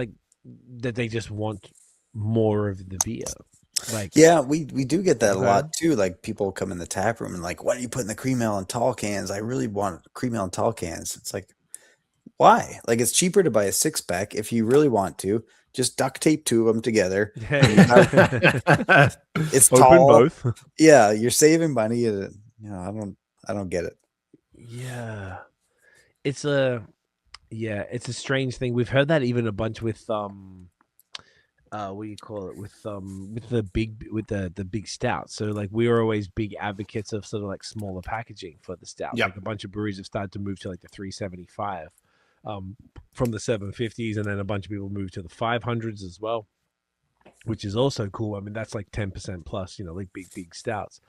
that they just want more of the beer. We do get that a lot too. People come in the tap room and why are you putting the cream ale in tall cans? I really want cream ale in tall cans. It's why? It's cheaper to buy a 6-pack if you really want to. Just duct tape 2 of them together. It's open tall. Both. Yeah, you're saving money. I don't get it. Yeah, it's a strange thing. We've heard that even a bunch with what do you call it, with the big stouts. So we were always big advocates of sort of smaller packaging for the stout. Yep. A bunch of breweries have started to move to the 375 from the 750s, and then a bunch of people moved to the 500s as well, which is also cool. I mean, that's 10% plus, big stouts.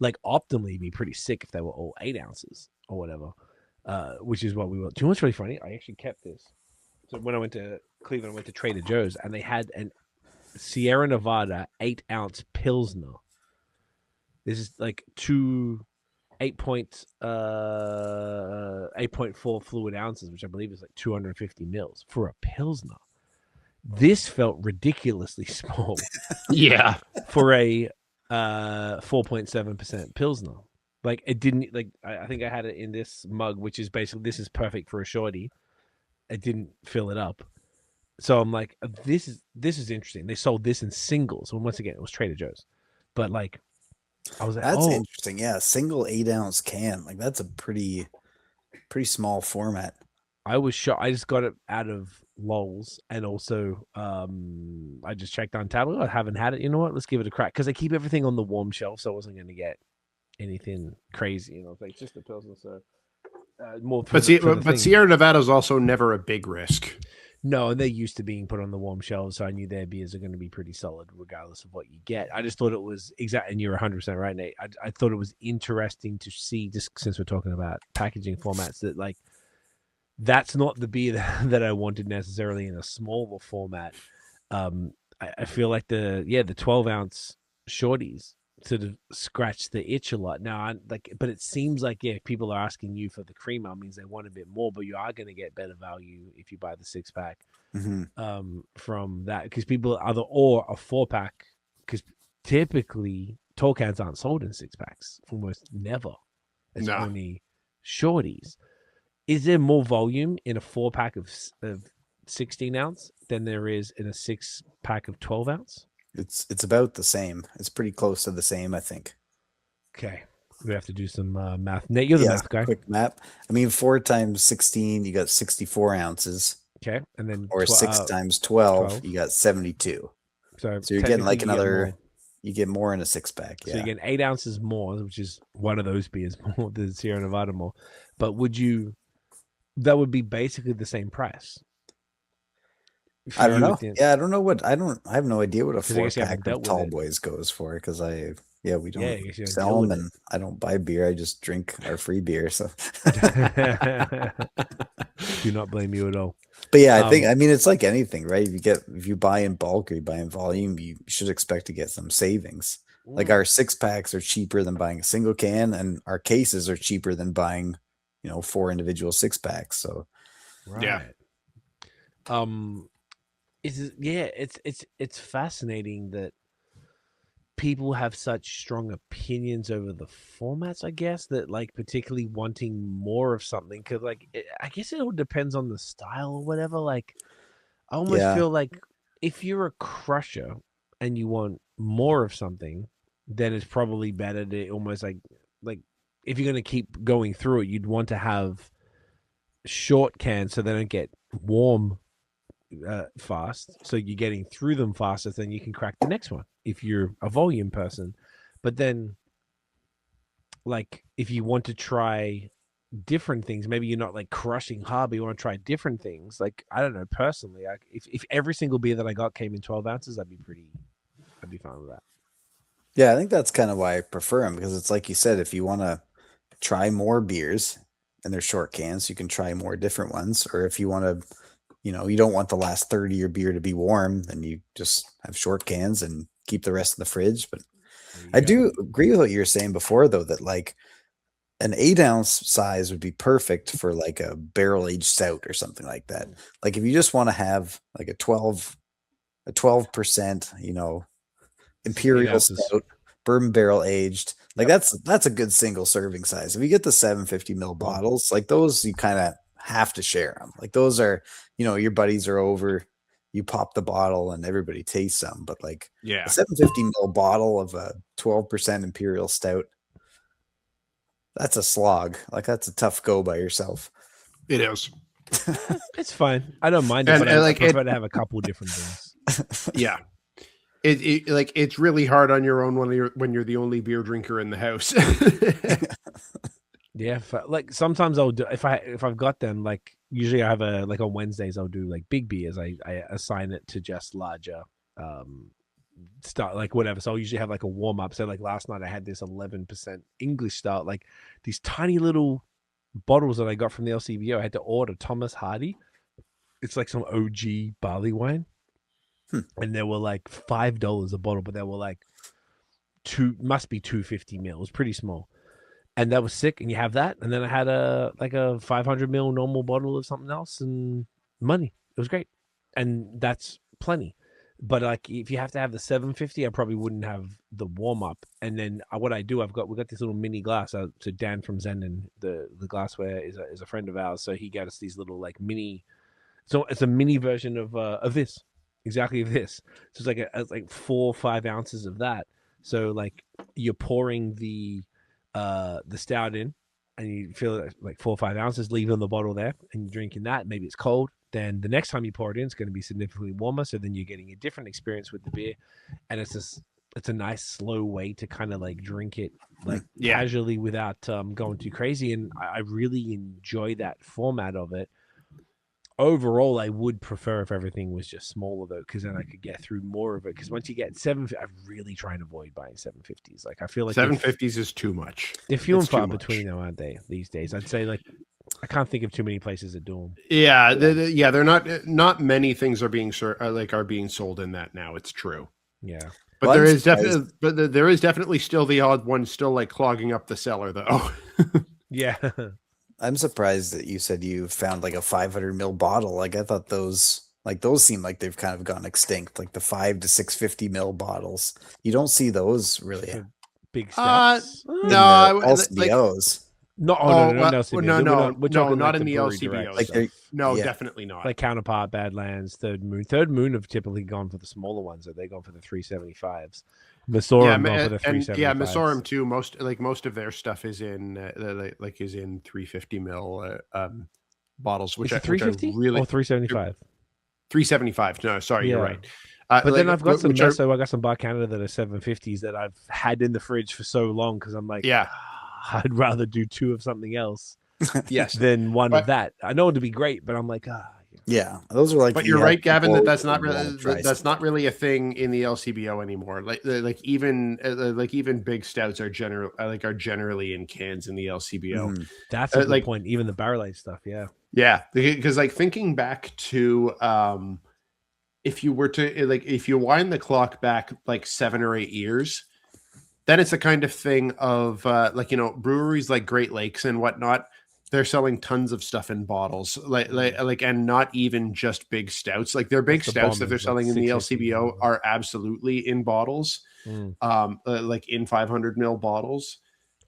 Optimally, it'd be pretty sick if they were all 8 ounces or whatever, which is what we want. Do you know what's really funny? I actually kept this. So when I went to Cleveland, I went to Trader Joe's, and they had an Sierra Nevada 8-ounce Pilsner. This is 8.4 fluid ounces, which I believe is 250 mils for a Pilsner. This felt ridiculously small. Yeah. For a 4.7% Pilsner. It didn't I think I had it in this mug, which is basically, this is perfect for a shorty. It didn't fill it up. So I'm this is interesting. They sold this in singles. Well, once again, it was Trader Joe's. But I was that's interesting. Yeah, single 8-ounce can. That's a pretty small format. I was shocked. I just got it out of Lowell's, and also I just checked on Tableau. I haven't had it. You know what? Let's give it a crack, because I keep everything on the warm shelf, so I wasn't going to get anything crazy. It's just a Pilsner. So more. But Sierra Nevada is also never a big risk. No, and they're used to being put on the warm shelves, so I knew their beers are going to be pretty solid regardless of what you get. I just thought it was exact, and you're 100% right, Nate. I thought it was interesting to see, just since we're talking about packaging formats, that that's not the beer that I wanted necessarily in a smaller format. I feel the 12-ounce shorties sort of scratch the itch a lot now. But it seems if people are asking you for the cream ale, means they want a bit more, but you are going to get better value if you buy the 6-pack from that, because people or a 4-pack, because typically tall cans aren't sold in 6-packs. Almost never. It's No. only shorties. Is there more volume in a 4-pack of 16 ounce than there is in a 6-pack of 12 ounce? It's about the same. It's pretty close to the same, I think. Okay. We have to do some math. Nate, you're the math guy. Quick map. I mean, 4 times 16, you got 64 ounces. Okay. And then or 6 times 12, you got 72. So you're getting like another, you get more in a 6-pack. Yeah. So you're getting 8 ounces more, which is one of those beers more, the Sierra Nevada more. But that would be basically the same price. I don't know. Yeah, I don't know I have no idea what a 4-pack of Tall Boys goes for because we don't sell them and I don't buy beer. I just drink our free beer. So do not blame you at all. But yeah, I mean, it's like anything, right? If you buy in bulk or you buy in volume, you should expect to get some savings. Like our 6-packs are cheaper than buying a single can, and our cases are cheaper than buying, 4 individual 6-packs. So yeah. It's fascinating that people have such strong opinions over the formats, I guess, that like particularly wanting more of something, because I guess it all depends on the style or whatever. Like I almost feel like if you're a crusher and you want more of something, then it's probably better to almost like if you're going to keep going through it, you'd want to have short cans so they don't get warm fast, so you're getting through them faster, then you can crack the next one if you're a volume person. But then like if you want to try different things, maybe you're not like crushing hard, but you want to try different things. Like I don't know, personally, if every single beer that I got came in 12 ounces, I'd be fine with that. Yeah, I think that's kind of why I prefer them, because it's like you said, if you want to try more beers and they're short cans, you can try more different ones. Or if you want to, you don't want the last third of your beer to be warm, then you just have short cans and keep the rest in the fridge. But I do agree with what you were saying before, though, that like an 8-ounce size would be perfect for like a barrel-aged stout or something like that. Like if you just want to have like a 12%, imperial stout, bourbon barrel aged, like that's a good single serving size. If you get the 750 ml bottles, like those, you kind of have to share them. Like those are, your buddies are over, you pop the bottle and everybody tastes some. But like a 750 ml bottle of a 12% imperial stout, that's a slog. Like that's a tough go by yourself. It is. It's fine. I don't mind it, but I prefer to have a couple different things. Yeah. It's really hard on your own when you're the only beer drinker in the house. Yeah, like sometimes I'll do if I've got them, like usually I have on Wednesdays I'll do like big beers. I assign it to just larger start, like whatever. So I'll usually have like a warm up. So like last night I had this 11% English start, like these tiny little bottles that I got from the LCBO. I had to order Thomas Hardy. It's like some OG barley wine. And they were like $5 a bottle, but they were like must be 250 ml. It was pretty small. And that was sick. And you have that. And then I had a 500 ml normal bottle of something else and money. It was great. And that's plenty. But like if you have to have the 750, I probably wouldn't have the warm up. And then what I do, we got this little mini glass. So Dan from Zenden, the glassware is a friend of ours. So he got us these little like mini. So it's a mini version of this. Exactly this. So it's like 4 or 5 ounces of that. So like you're pouring the stout in, and you feel it like 4 or 5 ounces, leaving the bottle there, and you're drinking that. Maybe it's cold. Then the next time you pour it in, it's going to be significantly warmer. So then you're getting a different experience with the beer, and it's a nice slow way to kind of like drink it like casually without going too crazy. And I really enjoy that format of it. Overall, I would prefer if everything was just smaller though, because then I could get through more of it. Because once you get 750, I really try and avoid buying 750s. Like I feel like 750s is too much. They're few and far between, though, aren't they? These days, I'd say like I can't think of too many places that do them. Yeah, they're not many things are being sold in that now. It's true. Yeah, but there is definitely still the odd one still like clogging up the cellar though. Yeah. I'm surprised that you said you found like a 500 ml bottle. Like I thought those seem like they've kind of gone extinct, like the 5 to 650 ml bottles. You don't see those really big stouts? No, LCBOs. No, no, LCBO. We're talking not like in the brewery LCBO. direct Like, stuff. no, Yeah. definitely not. Like Counterpart, Badlands, Third Moon. Third Moon have typically gone for the smaller ones. They've gone for the 375s. Masorum gone for the 375s. Yeah, Masorum too. Most of their stuff is in is in 350 ml bottles, which Is it 350 really or 375? 375. No, sorry, you're right. But then I've got some Meso. I got some Bar Canada that are 750s that I've had in the fridge for so long because I'm like, yeah, I'd rather do 2 of something else yes, than one of that. I know it'd be great, but I'm like, Yeah, those are like. But you're right, Gavin. That's not really a thing in the LCBO anymore. Like even big stouts are generally in cans in the LCBO. That's a good point. Even the barrel aged stuff, yeah, because like thinking back to if you were to if you wind the clock back like 7 or 8 years, then it's a kind of thing of breweries like Great Lakes and whatnot. They're selling tons of stuff in bottles, and not even just big stouts. Like their big stouts that they're selling in the LCBO are absolutely in bottles, like in 500 ml bottles,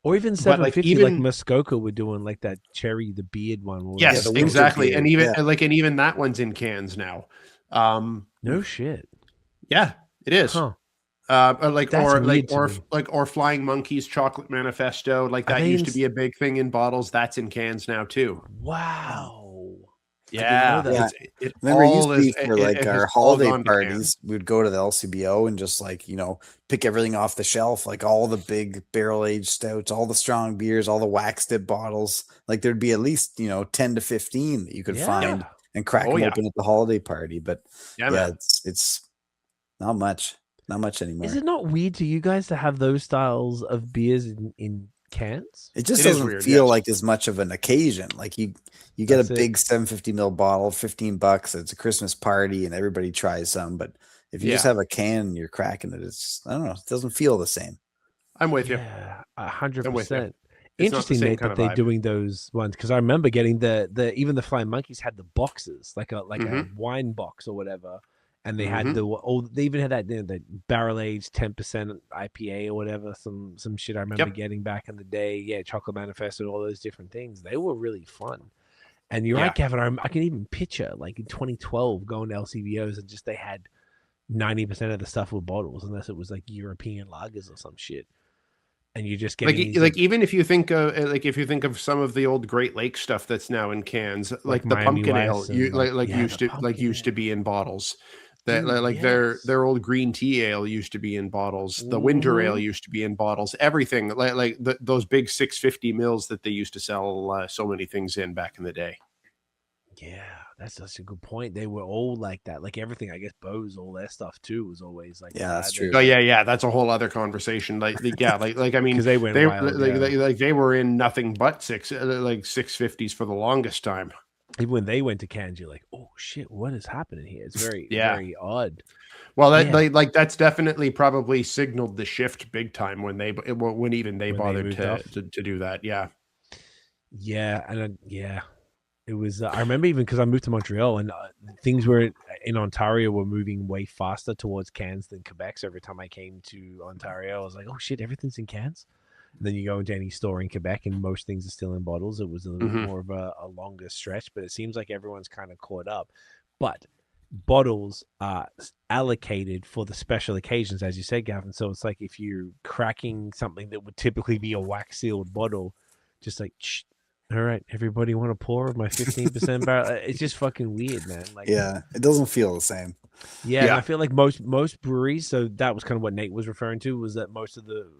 or even 750. Like Muskoka were doing, like that cherry, the beard one. Yes, exactly, and even that one's in cans now. No shit. Yeah, it is. Huh. Or Flying Monkeys Chocolate Manifesto, like that used to be a big thing in bottles. That's in cans now too. Wow. Yeah. Remember, it used to be for like our holiday parties, we would go to the LCBO and just pick everything off the shelf, like all the big barrel aged stouts, all the strong beers, all the wax dip bottles. Like there'd be at least 10 to 15 that you could find and crack them open at the holiday party. But it's not much. Not much anymore. Is it not weird to you guys to have those styles of beers in cans? It just doesn't feel like as much of an occasion. Like you get a big 750 ml bottle, $15. It's a Christmas party and everybody tries some. But if you just have a can and you're cracking it, it's, I don't know, it doesn't feel the same. I'm with you. Yeah, 100%. Interesting, Nate, that they're doing those ones, because I remember getting even the Flying Monkeys had the boxes, like a wine box or whatever. And they had they even had that the barrel aged 10% IPA or whatever, some shit I remember getting back in the day. Yeah, Chocolate Manifesto and all those different things. They were really fun. And you're right, Gavin. I can even picture like in 2012 going to LCBOs and just they had 90% of the stuff with bottles, unless it was like European lagers or some shit. And you just get even if you think of some of the old Great Lakes stuff that's now in cans, like the Miami pumpkin West ale, used to be in bottles. That their old green tea ale used to be in bottles. The winter ale used to be in bottles. Everything those big 650 mils that they used to sell so many things in back in the day. Yeah, that's such a good point. They were all like that. Like everything, I guess BAOS, all their stuff too was always like that's true. Oh yeah, that's a whole other conversation. I mean, because they went wild, they were in nothing but 650s for the longest time. Even when they went to cans, you're like, oh shit, what is happening here? It's very very odd. Well, that's definitely probably signaled the shift big time when they bothered to do that. It was. I remember even because I moved to Montreal and things were in Ontario were moving way faster towards cans than Quebec. So every time I came to Ontario, I was like, oh shit, everything's in cans. And then you go into any store in Quebec and most things are still in bottles. It was a little bit more of a longer stretch, but it seems like everyone's kind of caught up. But bottles are allocated for the special occasions, as you said, Gavin. So it's like if you're cracking something that would typically be a wax sealed bottle, just like, shh, all right, everybody want to pour my 15% barrel? It's just fucking weird, man. Like, it doesn't feel the same. Yeah, and I feel like most breweries, so that was kind of what Nate was referring to, was that most of the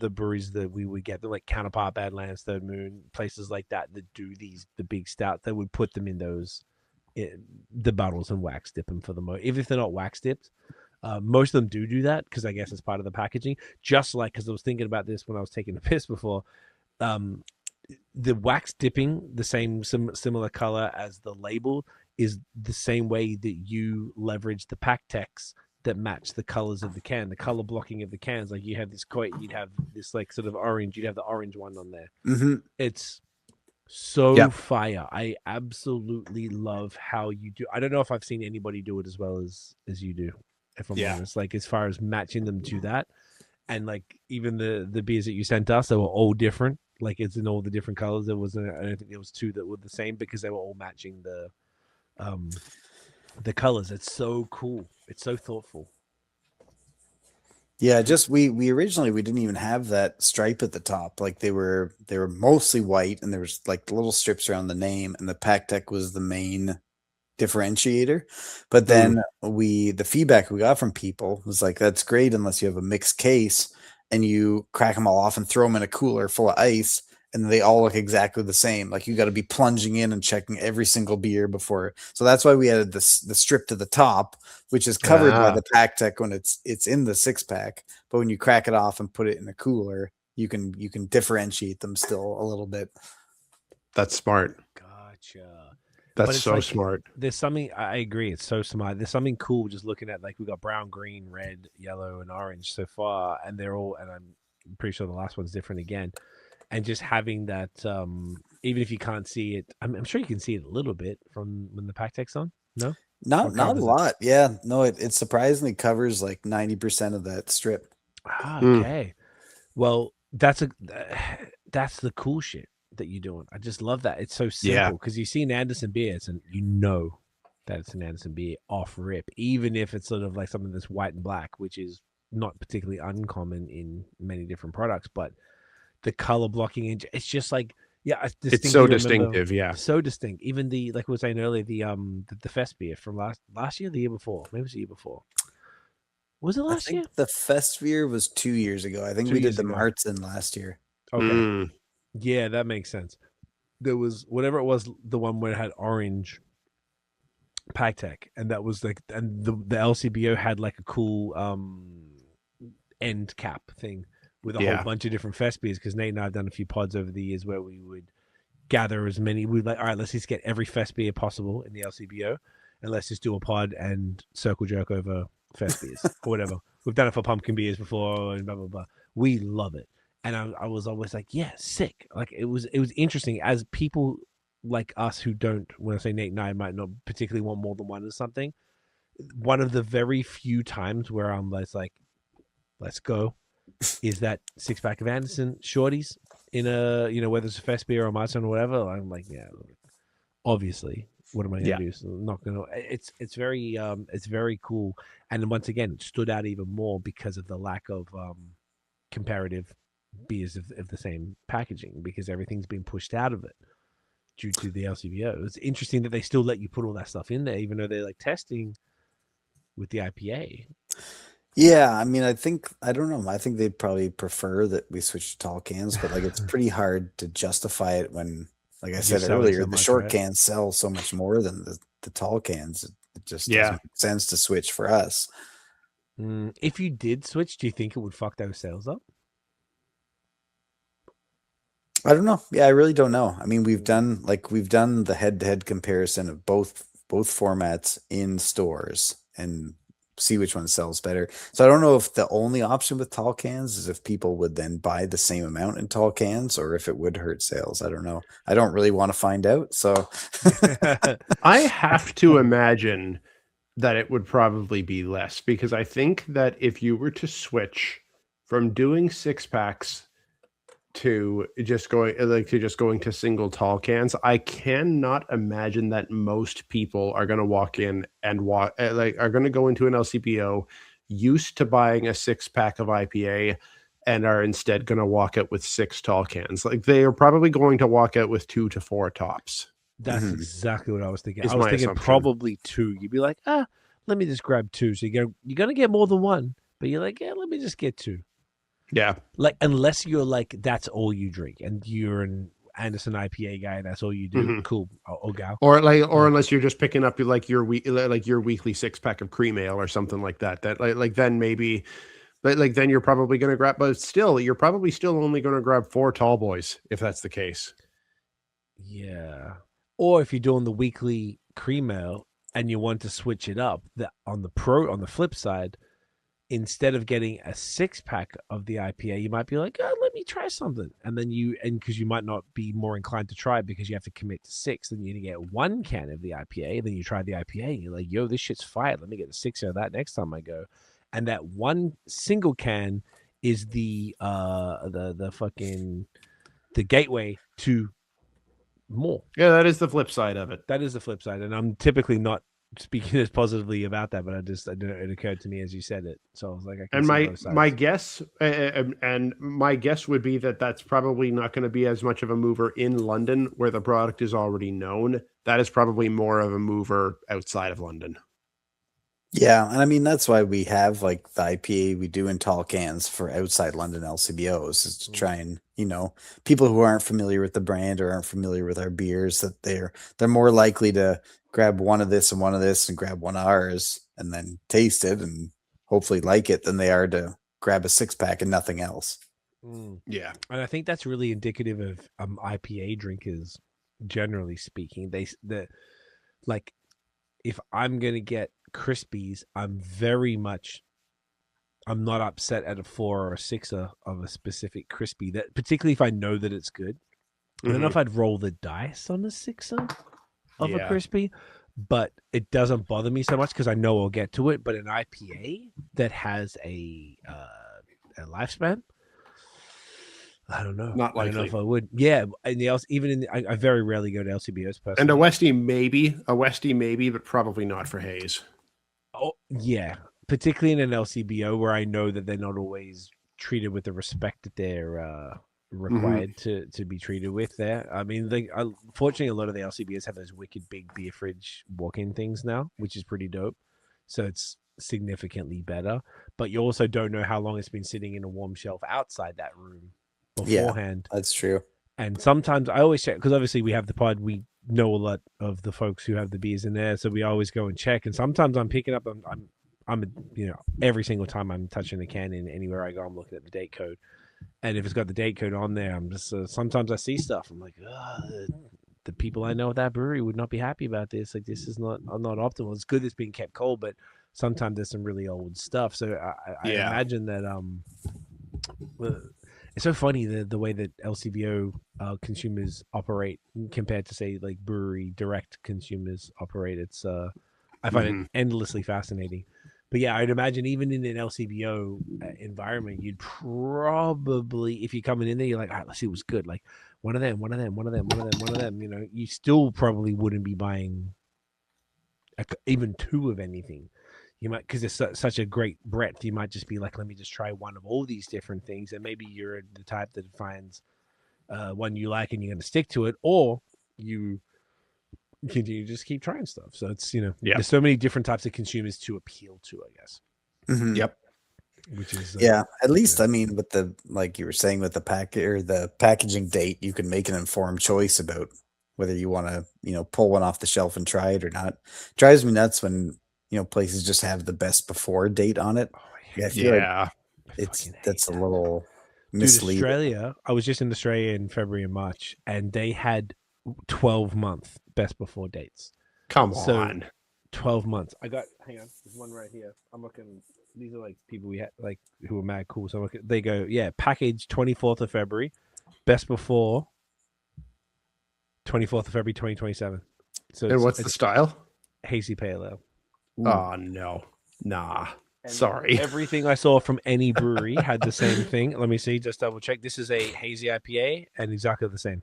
breweries that we would get, they're like Counterpart, Badlands, Third Moon, places like that do the big stout, they would put them in the bottles and wax dip them for the most. If they're not wax dipped, most of them do that because I guess it's part of the packaging. Just like, because I was thinking about this when I was taking a piss before, the wax dipping the same similar color as the label is the same way that you leverage the pack text that match the colors of the can, the color blocking of the cans. Like you have this you'd have this like sort of orange, you'd have the orange one on there. It's so fire. I absolutely love how you do. I don't know if I've seen anybody do it as well as you do, if I'm honest, like as far as matching them to that. and like even the beers that you sent us, they were all different. Like it's in all the different colors. There wasn't. I don't think there was two that were the same because they were all matching the colors. It's so cool. It's so thoughtful. Yeah, just we originally we didn't even have that stripe at the top. Like they were mostly white, and there was like little strips around the name, and the pack tech was the main differentiator. But then the feedback we got from people was like, that's great unless you have a mixed case and you crack them all off and throw them in a cooler full of ice, and they all look exactly the same. Like you got to be plunging in and checking every single beer before. So that's why we added the strip to the top, which is covered by the pack tech when it's in the 6-pack. But when you crack it off and put it in a cooler, you can differentiate them still a little bit. That's smart. Gotcha. That's so smart. There's something, I agree, it's so smart. There's something cool just looking at, like, we got brown, green, red, yellow, and orange so far, and they're all, and I'm pretty sure the last one's different again. And just having that, even if you can't see it, I'm sure you can see it a little bit from when the pack tech's on. No, not a lot. Yeah, no, it surprisingly covers like 90% of that strip. Okay, well, that's the cool shit that you're doing. I just love that. It's so simple because you see an Anderson beer and you know that it's an Anderson beer off rip, even if it's sort of like something that's white and black, which is not particularly uncommon in many different products, but the color blocking, it's just like, it's so distinctive. So distinct. Even the, like we were saying earlier, the Fest beer from last year, the year before, maybe it was the year before. Was it last year? The Fest beer was 2 years ago. I think we did the Martzen last year. Okay. Yeah, that makes sense. There was whatever it was, the one where it had orange pack tech, and that was like, and the LCBO had like a cool end cap thing with a whole bunch of different Fest beers, because Nate and I have done a few pods over the years where we would gather as many. We'd like, all right, let's just get every Fest beer possible in the LCBO, and let's just do a pod and circle jerk over Fest beers or whatever. We've done it for pumpkin beers before and blah blah blah. We love it. And I was always like, yeah, sick. Like it was interesting as people like us who don't, when I say Nate and I might not particularly want more than one or something. One of the very few times where I'm like, let's go, is that 6-pack of Anderson shorties in a, whether it's a Fest beer or a Martzen or whatever. I'm like, yeah, obviously. What am I going to do? So I'm not going to. It's very cool. And once again, it stood out even more because of the lack of comparative beers of the same packaging, because everything's been pushed out of it due to the LCBO. It's interesting that they still let you put all that stuff in there, even though they're like testing with the IPA. Yeah, I mean, I don't know. I think they'd probably prefer that we switch to tall cans, but like it's pretty hard to justify it when, like I said earlier, the short cans sell so much more than the tall cans. It just doesn't make sense to switch for us. If you did switch, do you think it would fuck those sales up? I don't know. Yeah, I really don't know. I mean, we've done the head-to-head comparison of both formats in stores and see which one sells better. So I don't know if the only option with tall cans is if people would then buy the same amount in tall cans, or if it would hurt sales. I don't know. I don't really want to find out. So I have to imagine that it would probably be less, because I think that if you were to switch from doing 6-packs to just going to single tall cans, I cannot imagine that most people are going to walk in and are going to go into an LCBO used to buying a 6-pack of IPA and are instead going to walk out with 6 tall cans. Like they are probably going to walk out with 2 to 4 tops. That's exactly what I was thinking. I was thinking probably 2. You'd be like, let me just grab 2. So you're going to get more than 1, but you're like, let me just get 2. Yeah. Like, unless you're like, that's all you drink and you're an Anderson IPA guy, that's all you do. Cool. I'll go. Or unless you're just picking up your weekly 6-pack of cream ale or something like that. That then maybe then you're probably going to grab, but still, you're probably still only going to grab 4 tall boys if that's the case. Yeah. Or if you're doing the weekly cream ale and you want to switch it up, on the flip side, instead of getting a 6-pack of the IPA, you might be like, let me try something. And then because you might not be more inclined to try it because you have to commit to 6, then you're going to get 1 can of the IPA. And then you try the IPA and you're like, yo, this shit's fire. Let me get a 6 of that next time I go. And that one single can is the fucking the gateway to more. Yeah, that is the flip side of it. That is the flip side, and I'm typically not speaking as positively about that, but it occurred to me as you said it, so I was like, I can And see both sides. my guess and my guess would be that that's probably not going to be as much of a mover in London, where the product is already known. That is probably more of a mover outside of London. Yeah, and I mean that's why we have like the IPA we do in tall cans for outside London LCBOs, is to try and, you know, people who aren't familiar with the brand or aren't familiar with our beers, that they're more likely to grab one of this and grab one of ours and then taste it and hopefully like it than they are to grab a 6-pack and nothing else. Yeah, And I think that's really indicative of IPA drinkers, generally speaking. Like, if I'm gonna get Crispies, I'm not upset at a 4 or a 6er of a specific crispy, that particularly if I know that it's good. I don't know if I'd roll the dice on a 6er of a crispy, but it doesn't bother me so much because I know I'll get to it. But an IPA that has a lifespan, I don't know. Not I don't know likely. if I would. Yeah, and I very rarely go to LCBOs personally. and a Westie maybe, but probably not for haze. Oh yeah, particularly in an LCBO where I know that they're not always treated with the respect that they're required to be treated with. There, I mean, fortunately, a lot of the LCBOs have those wicked big beer fridge walk-in things now, which is pretty dope. So it's significantly better. But you also don't know how long it's been sitting in a warm shelf outside that room beforehand. Yeah, that's true. And sometimes I always check, because obviously we have the pod, we know a lot of the folks who have the beers in there, so we always go and check. And sometimes I'm picking up, I'm you know, every single time I'm touching a can in anywhere I go, I'm looking at the date code. And if it's got the date code on there, I'm just sometimes I see stuff, I'm like, the people I know at that brewery would not be happy about this. Like, this is not optimal. It's good it's being kept cold, but sometimes there's some really old stuff. So I imagine that it's so funny the way that LCBO consumers operate compared to, say, like brewery direct consumers operate. It's I find it endlessly fascinating. But yeah, I'd imagine even in an LCBO environment, you'd probably, if you're coming in there, you're like, all right, let's see what's good. Like one of them. You know, you still probably wouldn't be buying even 2 of anything. You might, because there's such a great breadth, you might just be like, let me just try one of all these different things. And maybe you're the type that finds one you like and you're going to stick to it, or you just keep trying stuff. So it's, you know, there's so many different types of consumers to appeal to, I guess. Yep. Which is at least I mean, with the, like you were saying, with the packaging date, you can make an informed choice about whether you want to, you know, pull one off the shelf and try it or not. Drives me nuts when, you know, places just have the best before date on it. That's a little misleading. Dude, Australia, I was just in Australia in February and March, and they had 12-month best before dates. Come on. 12 months. Hang on, there's one right here. I'm looking. These are like people we had, like, who were mad cool. So they go, package 24th of February, best before 24th of February 2027. So and what's the style? Hazy pale ale. Oh no, nah. Sorry. Everything I saw from any brewery had the same thing. Let me see, just double check. This is a hazy IPA and exactly the same.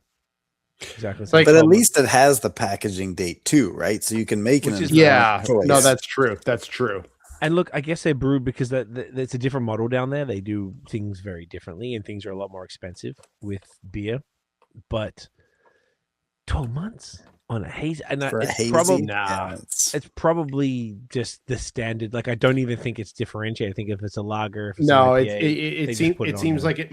But at least it has the packaging date too, right? So you can make it. Choice. No, that's true. That's true. And look, I guess they brew because that's a different model down there. They do things very differently, and things are a lot more expensive with beer. But 12 months on a hazy, and it's probably just the standard. Like, I don't even think it's differentiated. I think if it's a lager, if it's it seems like it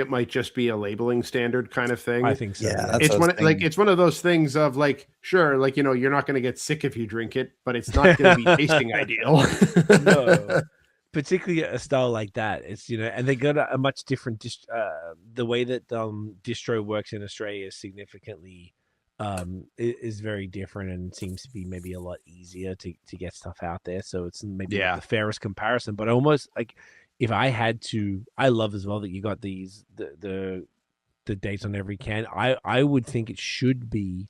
might just be a labeling standard kind of thing. I think so. Yeah, it's one of those things of like, sure, like, you know, you're not going to get sick if you drink it, but it's not going to be tasting ideal. No. Particularly a style like that, it's, you know, and they got a much different the way that distro works in Australia is significantly is very different, and seems to be maybe a lot easier to get stuff out there. So it's maybe not the fairest comparison, but almost like, if I had to, I love as well that you got these the dates on every can. I would think it should be.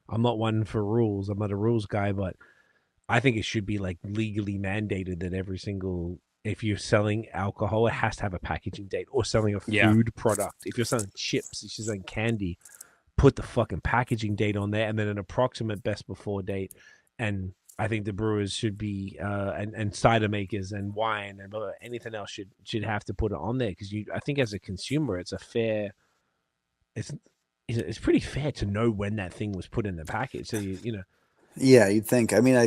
I'm not one for rules. I'm not a rules guy, but I think it should be like legally mandated that every single if you're selling alcohol, it has to have a packaging date, or selling a food product. If you're selling chips, if you're selling candy, put the fucking packaging date on there, and then an approximate best before date. And I think the brewers should be, and cider makers and wine and anything else should have to put it on there, because I think as a consumer, it's pretty fair to know when that thing was put in the package. So you know. Yeah, you'd think. I mean, I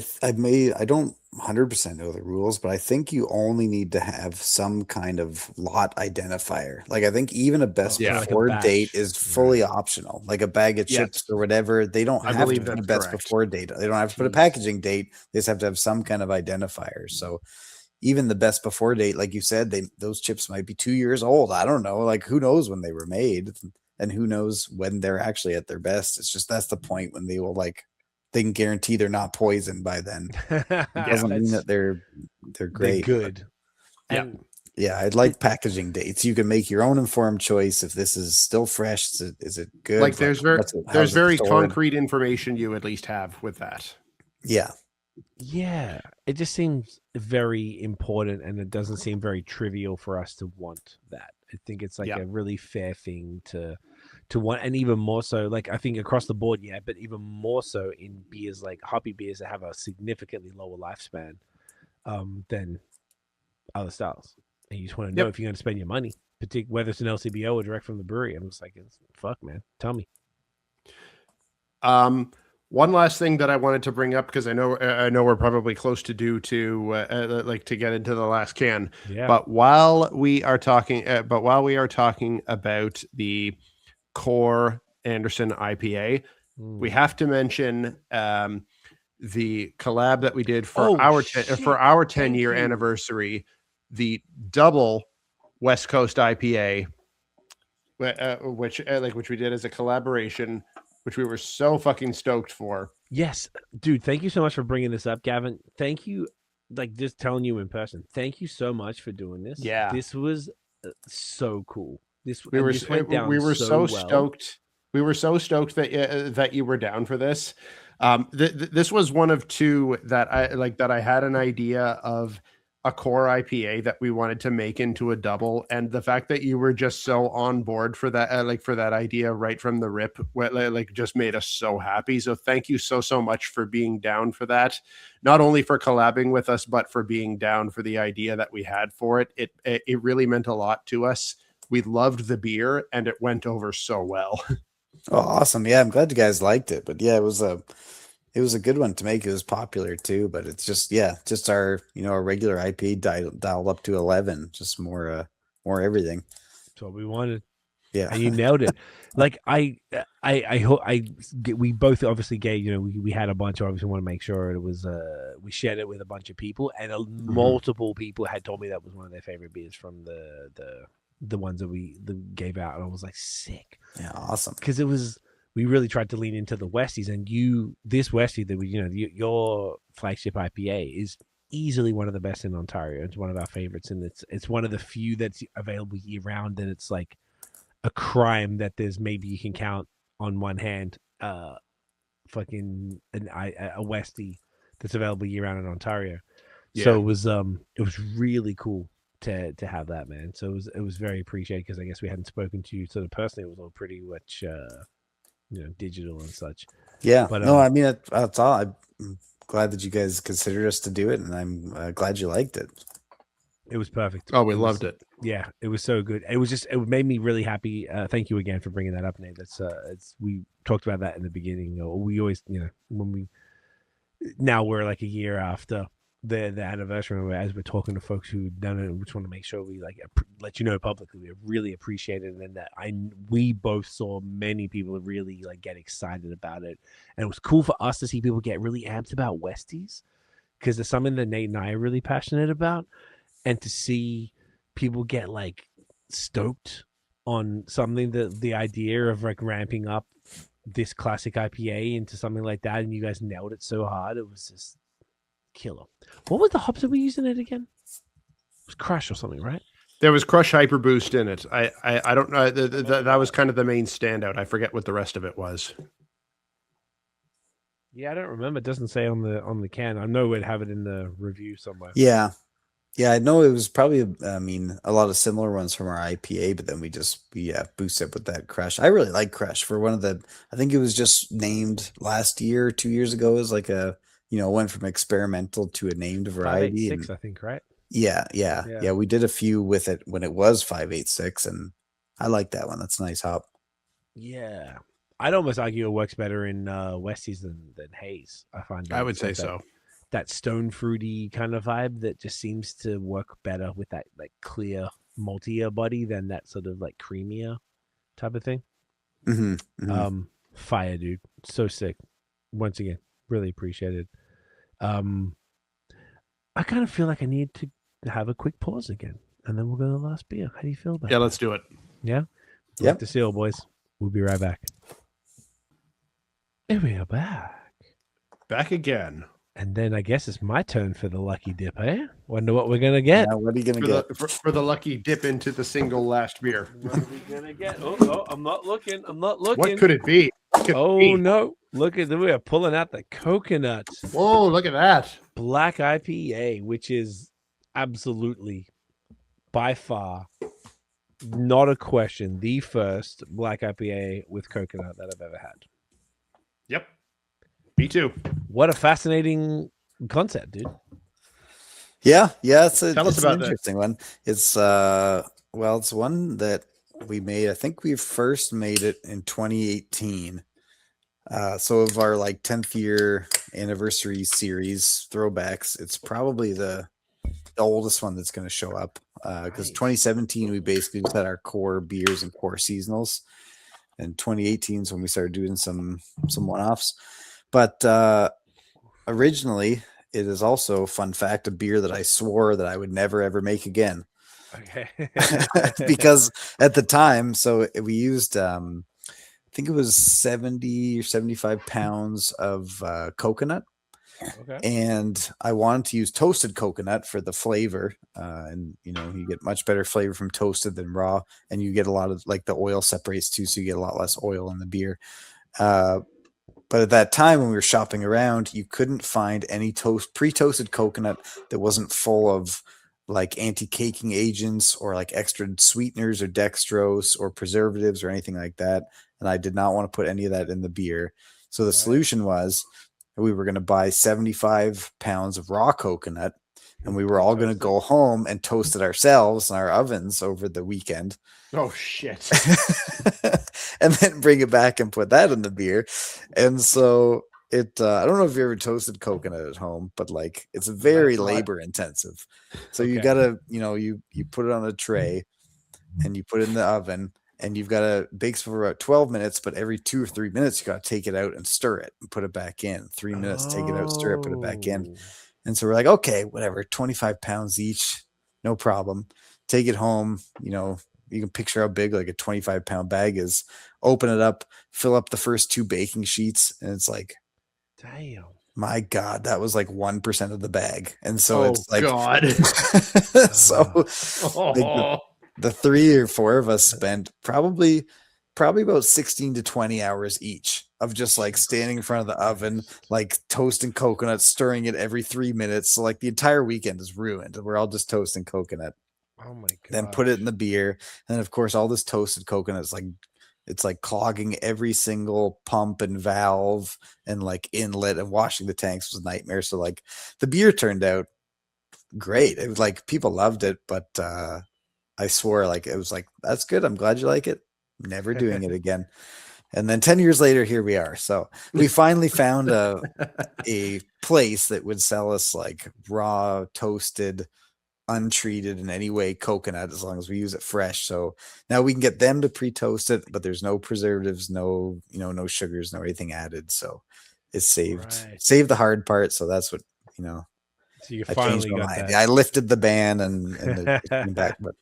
don't 100% know the rules, but I think you only need to have some kind of lot identifier. Like, I think even a best before date is fully optional. Like a bag of chips or whatever, they don't have to put a best before date. They don't have to put a packaging date. They just have to have some kind of identifier. So even the best before date, like you said, those chips might be 2 years old. I don't know. Like, who knows when they were made, and who knows when they're actually at their best. It's just, that's the point when they will, like, they can guarantee they're not poisoned by then. It doesn't mean that they're great. They're good. Yeah, I'd like packaging dates. You can make your own informed choice. If this is still fresh, is it good? Like, there's very concrete information you at least have with that. Yeah. Yeah. It just seems very important, and it doesn't seem very trivial for us to want that. I think it's like a really fair thing to want, and even more so, like, I think across the board, but even more so in beers, like hoppy beers, that have a significantly lower lifespan than other styles. And you just want to know if you're going to spend your money, particularly whether it's an LCBO or direct from the brewery. I'm just like, fuck, man, tell me. One last thing that I wanted to bring up, because I know we're probably close to due to get into the last can. Yeah. But while we are talking about the core Anderson IPA, we have to mention the collab that we did for our 10-year anniversary, the double West Coast IPA, which we did as a collaboration, which we were so fucking stoked for. Yes, dude, thank you so much for bringing this up, Gavin. Thank you, like, just telling you in person, thank you so much for doing this. Yeah, this was so cool. We were so stoked. We were so stoked that you were down for this. This was one of two that I had an idea of a core IPA that we wanted to make into a double, and the fact that you were just so on board for that, for that idea right from the rip, just made us so happy. So thank you so much for being down for that. Not only for collabing with us, but for being down for the idea that we had for it. It really meant a lot to us. We loved the beer, and it went over so well. Oh, awesome. Yeah, I'm glad you guys liked it. But yeah, it was a good one to make. It was popular too, but it's just our, our regular IP dialed up to 11, just more everything. That's what we wanted. Yeah. And you nailed it. Like, we both obviously gave, we had a bunch. Obviously want to make sure it was, we shared it with a bunch of people, and multiple people had told me that was one of their favorite beers from the ones that we gave out. And I was like, sick. Yeah. Awesome. Cause we really tried to lean into the Westies, and this Westie that your flagship IPA is easily one of the best in Ontario. It's one of our favorites, and it's one of the few that's available year round. And it's like a crime that there's maybe you can count on one hand, fucking a Westie that's available year round in Ontario. Yeah. So it was really cool to have that, man. So it was very appreciated, because I guess we hadn't spoken to you sort of personally. It was all pretty much digital and such. Yeah. But no, I mean, that's all. I'm glad that you guys considered us to do it, and I'm glad you liked it. It was perfect. Oh, we loved it. Yeah, it was so good. It made me really happy. Thank you again for bringing that up, Nate. That's we talked about that in the beginning. We always, now we're like a year after the anniversary, as we're talking to folks who've done it, we just want to make sure we let you know publicly we really appreciate it, and that we both saw many people really get excited about it, and it was cool for us to see people get really amped about Westies, because it's something that Nate and I are really passionate about, and to see people get stoked on something, the idea of ramping up this classic IPA into something like that, and you guys nailed it so hard. It was just killer. What was the hops that we used in it again? It was Crush or something, right? There was Crush Hyper Boost in it. I don't know. That was kind of the main standout. I forget what the rest of it was. Yeah, I don't remember. It doesn't say on the can. I know we'd have it in the review somewhere. Yeah. Yeah, I know it was probably, I mean, a lot of similar ones from our IPA, but then we boosted with that Crush. I really like Crush for one of the, I think it was just named last year, 2 years ago, as like a, went from experimental to a named variety. 586, I think, right? Yeah. We did a few with it when it was 586, and I like that one. That's a nice hop. Yeah. I'd almost argue it works better in Westies than Haze. I find I would say that, so. That stone fruity kind of vibe that just seems to work better with that like clear maltier body than that sort of like creamier type of thing. Fire, dude. So sick. Once again, really appreciated. I kind of feel like I need to have a quick pause again, and then we'll go to the last beer. How do you feel about it? Yeah, let's do it. Yeah? Yeah. The seal, boys. We'll be right back. Here we are back. Back again. And then I guess it's my turn for the lucky dip, eh? Wonder what we're going to get. Yeah, what are you going to get? For the lucky dip into the single last beer. What are we going to get? Oh, I'm not looking. What could it be? No. Look at we are pulling out the Coconut Whoa, look at that. Black IPA, which is absolutely, by far, not a question, the first Black IPA with coconut that I've ever had. Yep. Me too. What a fascinating concept, dude. Yeah, it's an about interesting one. It's it's one that we made. I think we first made it in 2018. So of our like 10th year anniversary series throwbacks, it's probably the oldest one that's going to show up. Because 2017 we basically just had our core beers and core seasonals, and 2018 is when we started doing some one-offs. But originally, it is also, fun fact, a beer that I swore that I would never, ever make again. Okay. Because at the time, so we used, I think it was 70 or 75 pounds of coconut. Okay. And I wanted to use toasted coconut for the flavor. And, you get much better flavor from toasted than raw. And you get a lot of, like, the oil separates too, so you get a lot less oil in the beer. But at that time, when we were shopping around, you couldn't find any pre-toasted coconut that wasn't full of like anti-caking agents or like extra sweeteners or dextrose or preservatives or anything like that. And I did not want to put any of that in the beer. So the solution was we were going to buy 75 pounds of raw coconut, and we were all going to go home and toast it ourselves in our ovens over the weekend. Oh, shit. And then bring it back and put that in the beer. And so I don't know if you ever toasted coconut at home, but like it's very labor intensive. So you gotta, you put it on a tray and you put it in the oven, and you've got to bake for about 12 minutes, but every 2 or 3 minutes, you got to take it out and stir it and put it back in. 3 minutes, take it out, stir it, put it back in. And so we're like, okay, whatever, 25 pounds each, no problem. Take it home. You can picture how big like a 25-pound bag is. Open it up, fill up the first 2 baking sheets, and it's like, damn, my God, that was like 1% of the bag. And so it's like, God. so like the 3 or 4 of us spent probably about 16 to 20 hours each of just like standing in front of the oven, like toasting coconut, stirring it every 3 minutes. So like the entire weekend is ruined. We're all just toasting coconut. Oh my God. Then put it in the beer. And then of course, all this toasted coconut is like, it's like clogging every single pump and valve and like inlet, and washing the tanks was a nightmare. So like the beer turned out great. It was like, people loved it, but I swore, like, it was like, that's good. I'm glad you like it. Never doing it again. And then 10 years later, here we are. So we finally found a place that would sell us like raw, toasted, untreated in any way coconut, as long as we use it fresh. So now we can get them to pre-toast it, but there's no preservatives, no sugars, no anything added. So it's saved the hard part. So that's what, So you I finally changed my got mind. that. I lifted the ban and it came back, but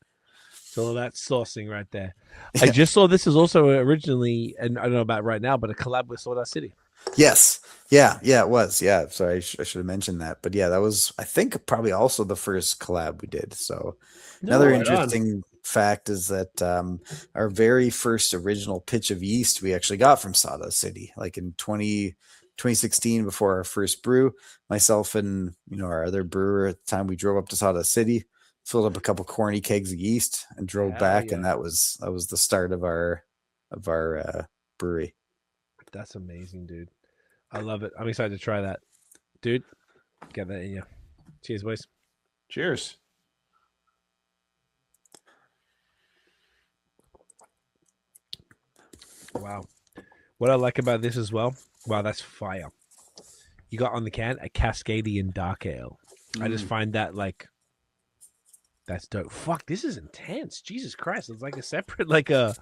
So that's saucing right there. I just saw this is also originally, and I don't know about right now, but a collab with Sawdust City. Yes. Yeah, it was. Yeah. Sorry, I should have mentioned that. But yeah, that was, I think, probably also the first collab we did. So another interesting fact is that our very first original pitch of yeast we actually got from Sawdust City, like in 2016 before our first brew. Myself and our other brewer at the time, we drove up to Sawdust City, filled up a couple corny kegs of yeast, and drove Hell back. yeah. And that was the start of our brewery. That's amazing, dude. I love it. I'm excited to try that, dude. Get that in you. Cheers, boys. Cheers. Wow. What I like about this as well, wow, that's fire. You got on the can a Cascadian Dark Ale. I just find that like, that's dope. Fuck, this is intense. Jesus Christ. It's like a separate, like a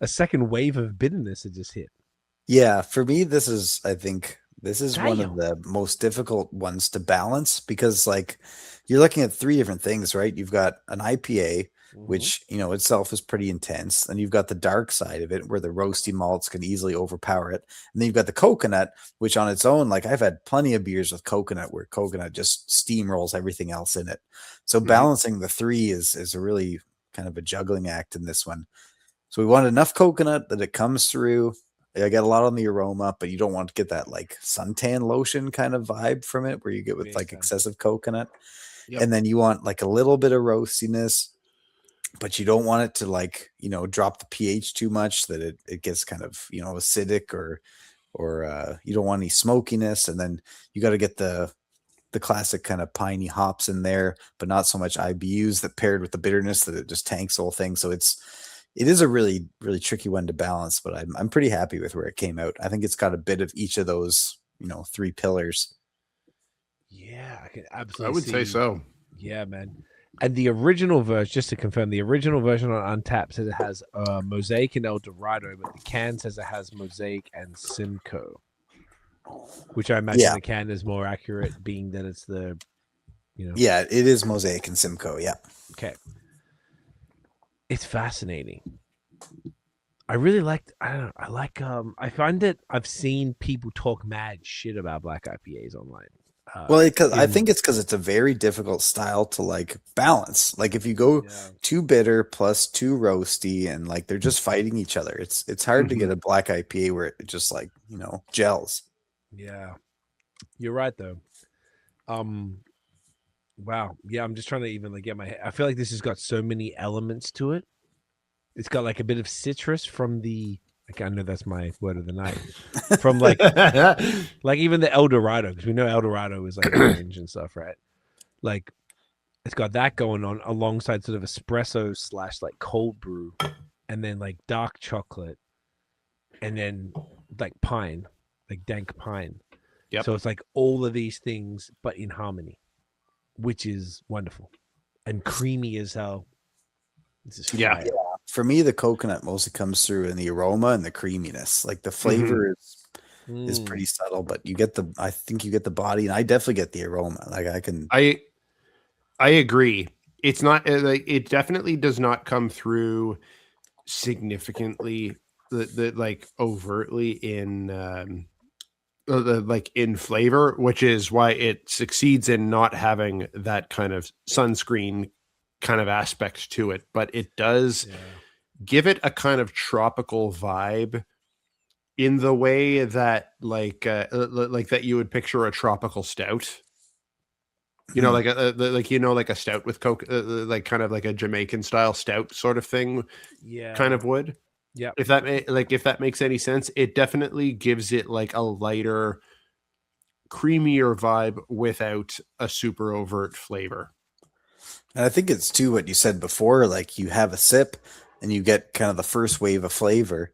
second wave of bitterness that just hit. Yeah, for me, I think this is one of Damn. the most difficult ones to balance because like you're looking at three different things, right? You've got an IPA, which itself is pretty intense. Then you've got the dark side of it where the roasty malts can easily overpower it. And then you've got the coconut, which on its own, like I've had plenty of beers with coconut where coconut just steamrolls everything else in it. So balancing the three is a really kind of a juggling act in this one. So we want enough coconut that it comes through. I get a lot on the aroma, but you don't want to get that like suntan lotion kind of vibe from it where you get with like excessive coconut. Yep. And then you want like a little bit of roastiness, but you don't want it to like, drop the pH too much that it gets kind of, acidic or you don't want any smokiness. And then you got to get the classic kind of piney hops in there, but not so much IBUs that paired with the bitterness that it just tanks the whole thing. So it is a really, really tricky one to balance, but I'm pretty happy with where it came out. I think it's got a bit of each of those, three pillars. Yeah, I can absolutely I would say so. Yeah, man. And the original version, just to confirm, the original version on Untappd says it has Mosaic and El Dorado, but the can says it has Mosaic and Simcoe, which I imagine the can is more accurate, being that it's the, Yeah, it is Mosaic and Simcoe. Yeah. Okay. It's fascinating. I really liked. I don't know. I like. I find that I've seen people talk mad shit about black IPAs online. Well, I think it's because it's a very difficult style to like balance. Like if you go too bitter plus too roasty, and like they're just fighting each other, it's hard to get a black IPA where it just like gels. Yeah, you're right though. Wow. Yeah, I'm just trying to even like get my head. I feel like this has got so many elements to it. It's got like a bit of citrus from the, like, I know that's my word of the night. From like even the El Dorado, because we know El Dorado is like orange and stuff, right? Like it's got that going on alongside sort of espresso / like cold brew, and then like dark chocolate, and then like pine, like dank pine. Yep. So it's like all of these things, but in harmony, which is wonderful and creamy as hell. This is Yeah. fire. For me, the coconut mostly comes through in the aroma and the creaminess. Like the flavor is pretty subtle, but I think you get the body, and I definitely get the aroma. Like I agree. It's not like it definitely does not come through significantly, like overtly in like in flavor, which is why it succeeds in not having that kind of sunscreen kind of aspect to it, but it does give it a kind of tropical vibe in the way that like that you would picture a tropical stout. Like a stout with Coke, like kind of like a Jamaican style stout sort of thing. Yeah. Kind of would. Yeah. If that makes any sense, it definitely gives it like a lighter, creamier vibe without a super overt flavor. And I think it's too what you said before, like you have a sip and you get kind of the first wave of flavor,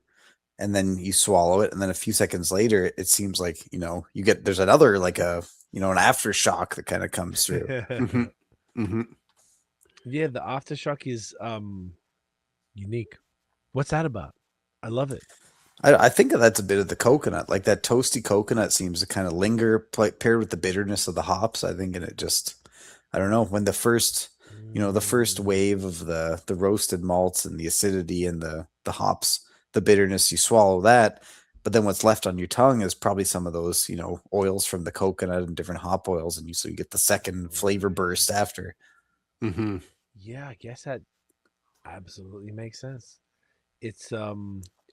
and then you swallow it, and then a few seconds later it seems like there's another like a an aftershock that kind of comes through. Yeah, the aftershock is unique. What's that about? I love it. I think that's a bit of the coconut, like that toasty coconut seems to kind of linger paired with the bitterness of the hops, I think, and it just, I don't know, when the first wave of the roasted malts and the acidity and the hops, the bitterness, you swallow that, but then what's left on your tongue is probably some of those, oils from the coconut and different hop oils, and so you get the second flavor burst after. Yeah, I guess that absolutely makes sense. It's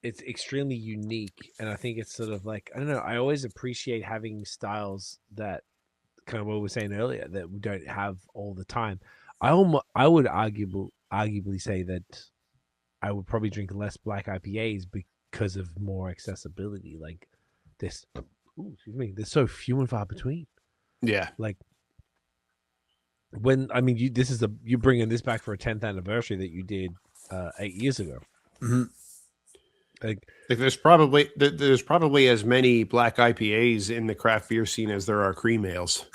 it's extremely unique, and I think it's sort of like, I don't know. I always appreciate having styles that kind of what we were saying earlier that we don't have all the time. I would arguably say that I would probably drink less black IPAs because of more accessibility. Like this, excuse me, there's so few and far between. Yeah. Like when you're bringing this back for a 10th anniversary that you did 8 years ago. Mm-hmm. Like there's probably as many black IPAs in the craft beer scene as there are cream ales.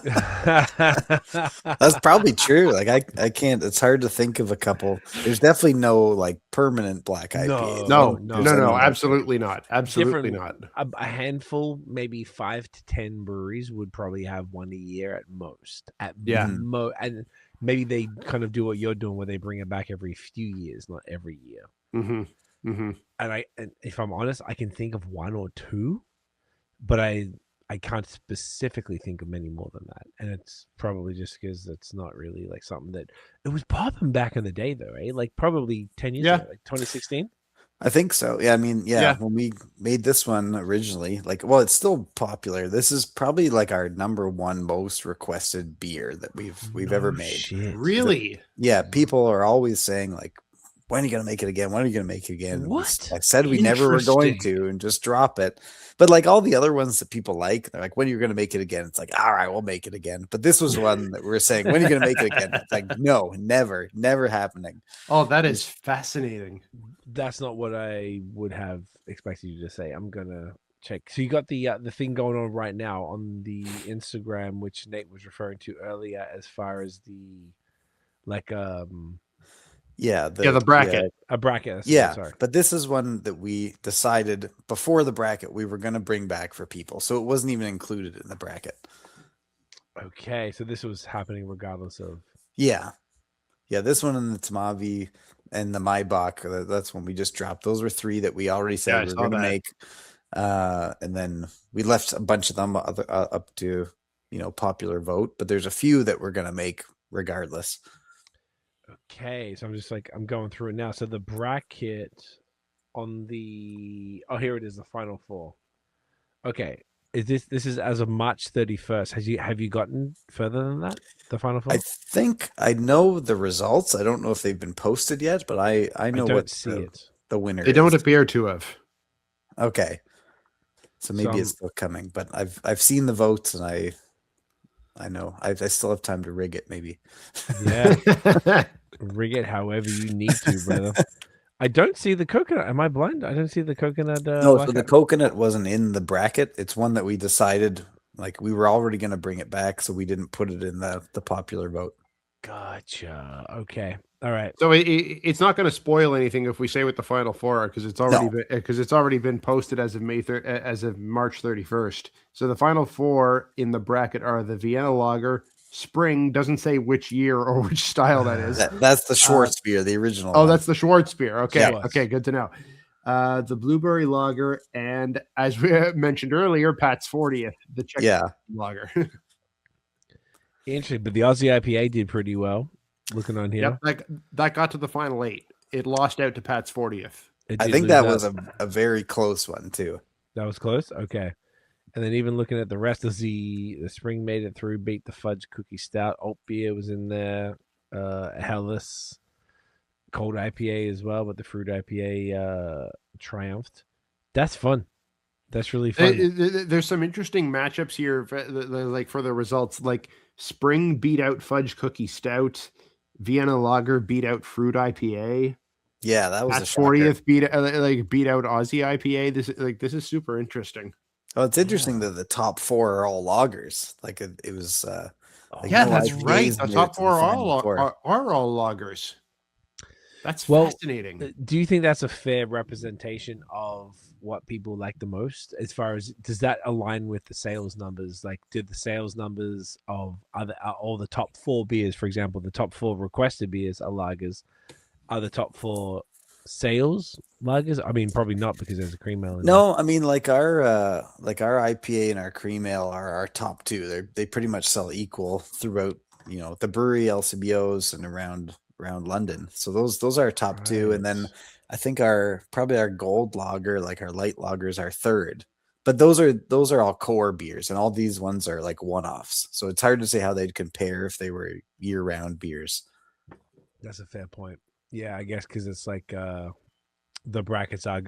That's probably true. Like I can't. It's hard to think of a couple. There's definitely no like permanent black IPAs. No, absolutely not. Absolutely not. A handful, maybe 5 to 10 breweries would probably have one a year at most. And maybe they kind of do what you're doing, where they bring it back every few years, not every year. Mm-hmm. Mm-hmm. And if I'm honest, I can think of one or two, but I can't specifically think of many more than that. And it's probably just because it's not really like something that it was popping back in the day, though, eh? Like probably 10 years ago, like 2016. I think so. Yeah, I mean, when we made this one originally, it's still popular. This is probably like our #1 most requested beer that we've ever made. Shit. Really? Yeah, people are always saying like, when are you going to make it again? When are you going to make it again? What? I said we never were going to, and just drop it. But like all the other ones that people like, they're like, when are you going to make it again? It's like, all right, we'll make it again. But this was one that we were saying, when are you going to make it again? It's like, no, never happening. Oh, that is fascinating. That's not what I would have expected you to say. I'm going to check. So you got the thing going on right now on the Instagram, which Nate was referring to earlier, as far as the the bracket. A bracket. Sorry. But this is one that we decided before the bracket we were going to bring back for people. So it wasn't even included in the bracket. Okay. So this was happening regardless of. Yeah. Yeah. This one and the Tmavý and the Maibach, that's when we just dropped. Those were 3 that we already said we were going to make. And then we left a bunch of them up to, popular vote. But there's a few that we're going to make regardless. Okay, so I'm going through it now. So the bracket on here it is, the final 4. Okay, this is as of March 31st. Have you gotten further than that? The final 4? I think I know the results. I don't know if they've been posted yet, but I know the winner. They don't appear to have. Okay, so maybe it's still coming, but I've seen the votes and I know I still have time to rig it, maybe. Yeah. Rig it however you need to, brother. I don't see the coconut. Am I blind? I don't see the coconut. No, so the coconut wasn't in the bracket. It's one that we decided, like, we were already going to bring it back, so we didn't put it in the popular vote. Gotcha. Okay. All right. So it's not going to spoil anything if we say what the final 4 are, because it's already been posted as of March 31st. So the final 4 in the bracket are the Vienna Lager. Spring doesn't say which year or which style that is. That's the Schwarzbier, the original. Oh, that's the Schwarzbier. Okay. Yeah. Okay. Good to know. The Blueberry Lager, and as we mentioned earlier, Pat's 40th, the Czech Lager. Interesting, but the Aussie IPA did pretty well. Looking on here, yep, that got to the final 8. It lost out to Pat's 40th. I think that was a very close one too. That was close. Okay. And then even looking at the rest of the Spring made it through, beat the Fudge Cookie Stout. Alt Beer was in there. Hellas Cold IPA as well, but the Fruit IPA triumphed. That's fun. That's really fun. There's some interesting matchups here, for the results. Like Spring beat out Fudge Cookie Stout. Vienna Lager beat out Fruit IPA. Yeah, that was Pat's 40th beat out Aussie IPA. This is super interesting. Oh, it's interesting that the top 4 are all lagers. Like it was. That's right. The top 4 are all lagers. That's fascinating. Do you think that's a fair representation of what people like the most? As far as, does that align with the sales numbers? Like, did the sales numbers of all the top 4 beers, for example, the top 4 requested beers are lagers, are the top 4 sales lagers? I mean, probably not, because there's a cream ale in there. I mean, like our IPA and our cream ale are our top 2. They pretty much sell equal throughout, the brewery, LCBOs, and around London. So those are our top 2, and then I think probably our gold lager, like our light lagers, are third. But those are all core beers, and all these ones are like one-offs. So it's hard to say how they'd compare if they were year-round beers. That's a fair point. Yeah, I guess because it's like the brackets are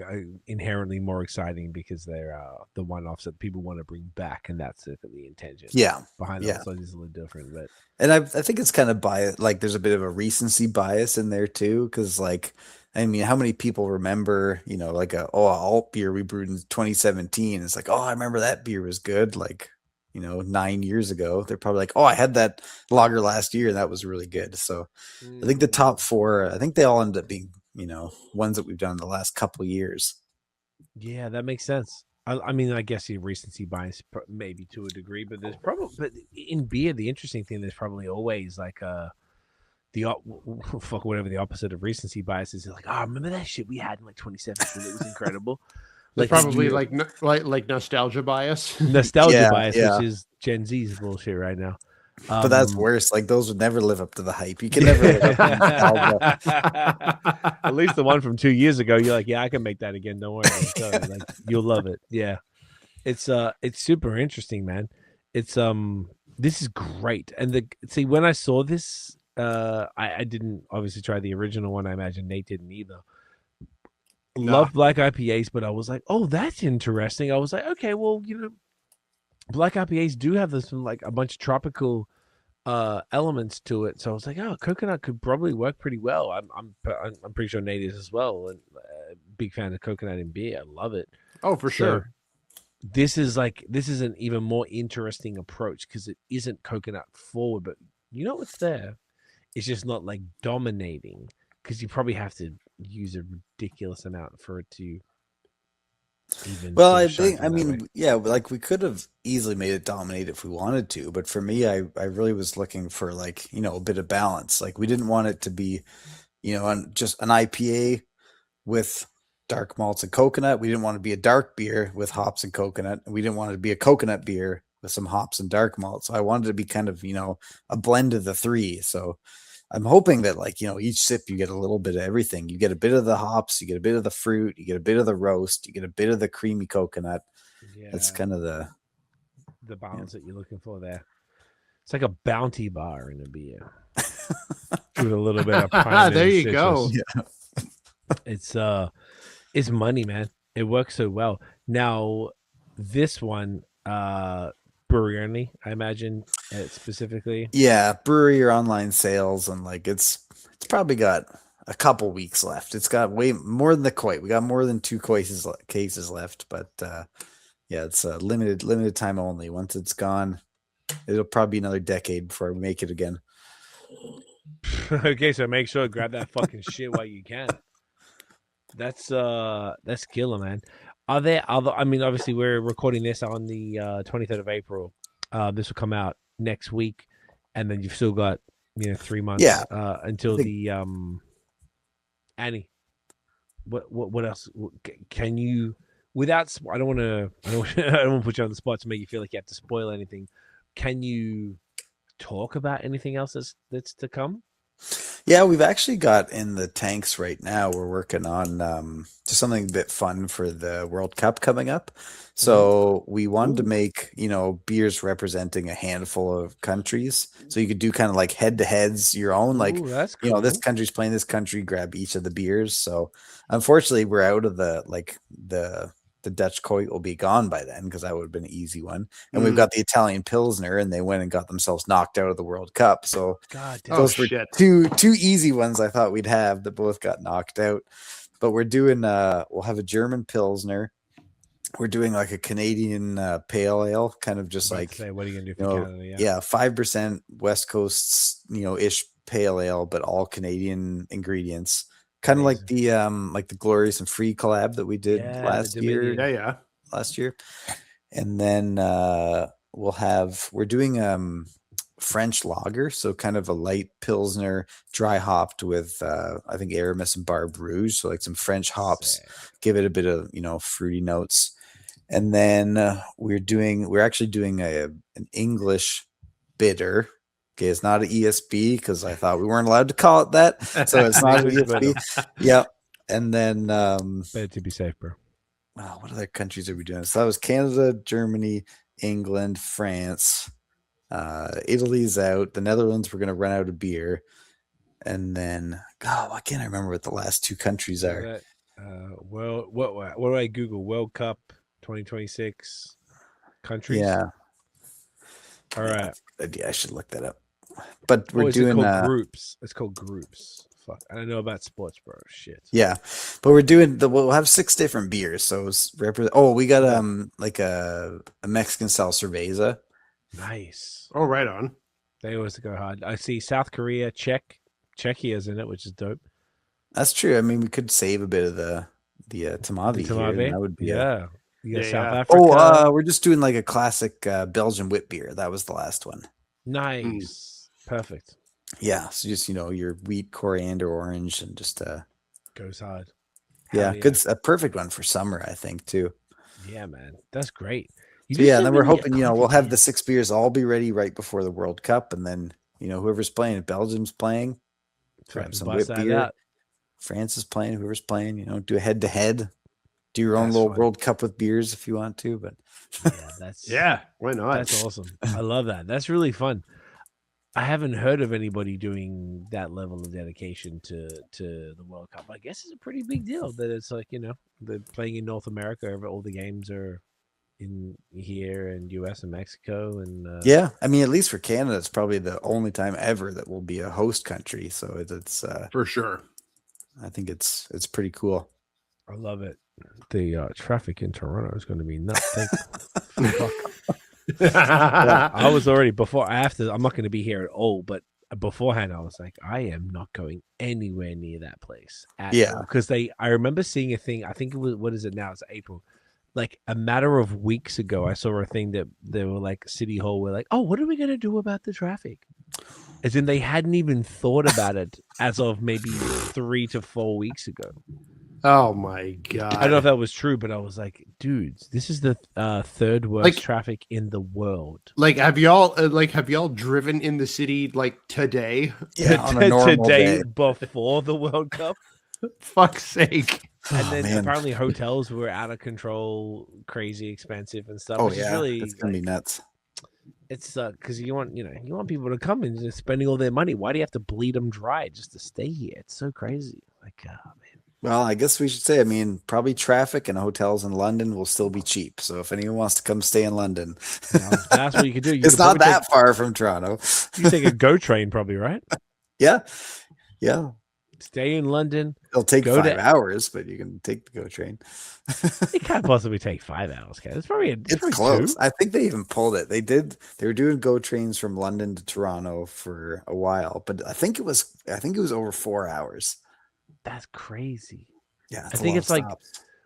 inherently more exciting because they're the one-offs that people want to bring back, and that's the intention. Yeah, behind yeah. them, so it's a little different. But and I think it's kind of bias. Like there's a bit of a recency bias in there too, because like I mean, how many people remember like a alt beer we brewed in 2017? It's like, oh, I remember that beer was good. Like 9 years ago. They're probably like, oh, I had that lager last year and that was really good. So I think the top four, I think they all end up being ones that we've done in the last couple of years. Yeah, that makes sense. I mean, I guess the recency bias maybe to a degree, but there's probably, but in beer, the interesting thing, there's probably always like whatever the opposite of recency bias is. Like, oh, remember that shit we had in like 2017? It was incredible. Like probably like nostalgia bias. Nostalgia bias, which is Gen Z's bullshit right now. But that's worse. Like those would never live up to the hype. You can never live up to nostalgia. At least the one from 2 years ago, you're like, yeah, I can make that again. Don't worry. So, like, you'll love it. Yeah. It's super interesting, man. It's this is great. And when I saw this, I didn't obviously try the original one. I imagine Nate didn't either. No. Love black IPAs, but I was like, oh, that's interesting. I was like, okay, well, black IPAs do have this like a bunch of tropical elements to it. So I was like, oh, coconut could probably work pretty well. I'm pretty sure Nate is as well. And big fan of coconut in beer. I love it. Oh, for sure. This is an even more interesting approach because it isn't coconut forward, but what's there. It's just not like dominating because you probably have to use a ridiculous amount for it to even. Well, I mean, yeah, like we could have easily made it dominate if we wanted to, but for me, I really was looking for like, a bit of balance. Like we didn't want it to be, just an IPA with dark malts and coconut. We didn't want to be a dark beer with hops and coconut. We didn't want it to be a coconut beer with some hops and dark malt. So I wanted it to be kind of, a blend of the three. So I'm hoping that like, each sip you get a little bit of everything. You get a bit of the hops, you get a bit of the fruit, you get a bit of the roast, you get a bit of the creamy coconut. Yeah. That's kind of the balance that you're looking for there. It's like a bounty bar in a beer. With a little bit of pine. There you go. Yeah. It's money, man. It works so well. Now, this one, brewery only, I imagine, specifically. Yeah, brewery or online sales, and like it's probably got a couple weeks left. It's got way more than the Coit. We got more than 2 cases left, but yeah, it's limited time only. Once it's gone, it'll probably be another decade before we make it again. Okay, so make sure to grab that fucking shit while you can. That's killer, man. Are there other? I mean, obviously, we're recording this on the 23rd of April. This will come out next week, and then you've still got 3 months. Yeah. Until the Annie. What else can you? Without, I don't want to put you on the spot to make you feel like you have to spoil anything. Can you talk about anything else that's to come? Yeah, we've actually got in the tanks right now. We're working on just something a bit fun for the World Cup coming up. So we wanted to make, beers representing a handful of countries. So you could do kind of like head-to-heads your own. Like, that's cool. This country's playing this country, grab each of the beers. So unfortunately, we're out of the Dutch Coit will be gone by then because that would have been an easy one. And we've got the Italian Pilsner, and they went and got themselves knocked out of the World Cup. So those were two easy ones I thought we'd have that both got knocked out. But we're doing we'll have a German Pilsner. We're doing like a Canadian pale ale, kind of just like what are you gonna do for Canada? Yeah, 5% West Coast ish pale ale, but all Canadian ingredients. Kind of like the Glorious and Free collab that we did last year. Yeah. Last year. And then we're doing French lager, so kind of a light Pilsner, dry hopped with I think Aramis and Barbe Rouge, so like some French hops, give it a bit of fruity notes. And then we're actually doing an English bitter. Okay, it's not an ESB because I thought we weren't allowed to call it that. So it's not an ESB. Yeah. And then Better to be safe, bro. wow, what other countries are we doing? So that was Canada, Germany, England, France. Italy's out. The Netherlands, we're going to run out of beer. And then, God, why can't I remember what the last two countries are? What do I Google? World Cup 2026 countries. Yeah. All right. That's a good idea. I should look that up. But we're is it doing called groups. It's called groups. Fuck, I don't know about sports, bro. Shit. Yeah, but we're doing we'll have 6 different beers. So it's we got like a Mexican style cerveza. Nice. Oh, right on. They always go hard. I see South Korea, Czechia's in it, which is dope. That's true. I mean, we could save a bit of the Tmavý here, and that would be yeah. You got South Africa. Oh, we're just doing like a classic Belgian wit beer. That was the last one. Nice. Perfect. Yeah, so just your wheat, coriander, orange, and just goes hard. Yeah, good, a perfect one for summer, I think too. Yeah, man, that's great. So yeah, and then we're hoping we'll have the 6 beers all be ready right before the World Cup, and then whoever's playing, if Belgium's playing, grab some wit beer. Out. France is playing, whoever's playing, do a head to head, do your own little World Cup with beers if you want to. But yeah, why not? That's awesome. I love that. That's really fun. I haven't heard of anybody doing that level of dedication to the World Cup. I guess it's a pretty big deal that it's like, they're playing in North America. All the games are in here in US and Mexico. And yeah, I mean, at least for Canada, it's probably the only time ever that we'll be a host country. So it's for sure. I think it's pretty cool. I love it. The traffic in Toronto is going to be nuts. I was already before. I'm not going to be here at all. But beforehand, I was like, I am not going anywhere near that place. Because I remember seeing a thing. I think it was, what is it now? It's April. Like a matter of weeks ago, I saw a thing that they were like, City Hall were like, oh, what are we going to do about the traffic? As in, they hadn't even thought about it as of maybe 3 to 4 weeks ago. Oh my god! I don't know if that was true, but I was like, dudes, this is the third worst traffic in the world. Like, have y'all driven in the city like today? Yeah, on a normal today day. Before the World Cup. Fuck's sake! And then apparently hotels were out of control, crazy expensive and stuff. Oh yeah, it's gonna be nuts. It's because you want people to come and just spending all their money. Why do you have to bleed them dry just to stay here? It's so crazy. Like, man. Well, I guess we should say, I mean, probably traffic and hotels in London will still be cheap. So if anyone wants to come stay in London, that's what you can do. It's not that far from Toronto. You take a GO train, probably, right? Yeah. Stay in London. It'll take 5 hours, but you can take the GO train. It can't possibly take 5 hours. It's probably it's close. 2. I think they even pulled it. They were doing GO trains from London to Toronto for a while, but I think it was over 4 hours. That's crazy. Yeah, I think it's like,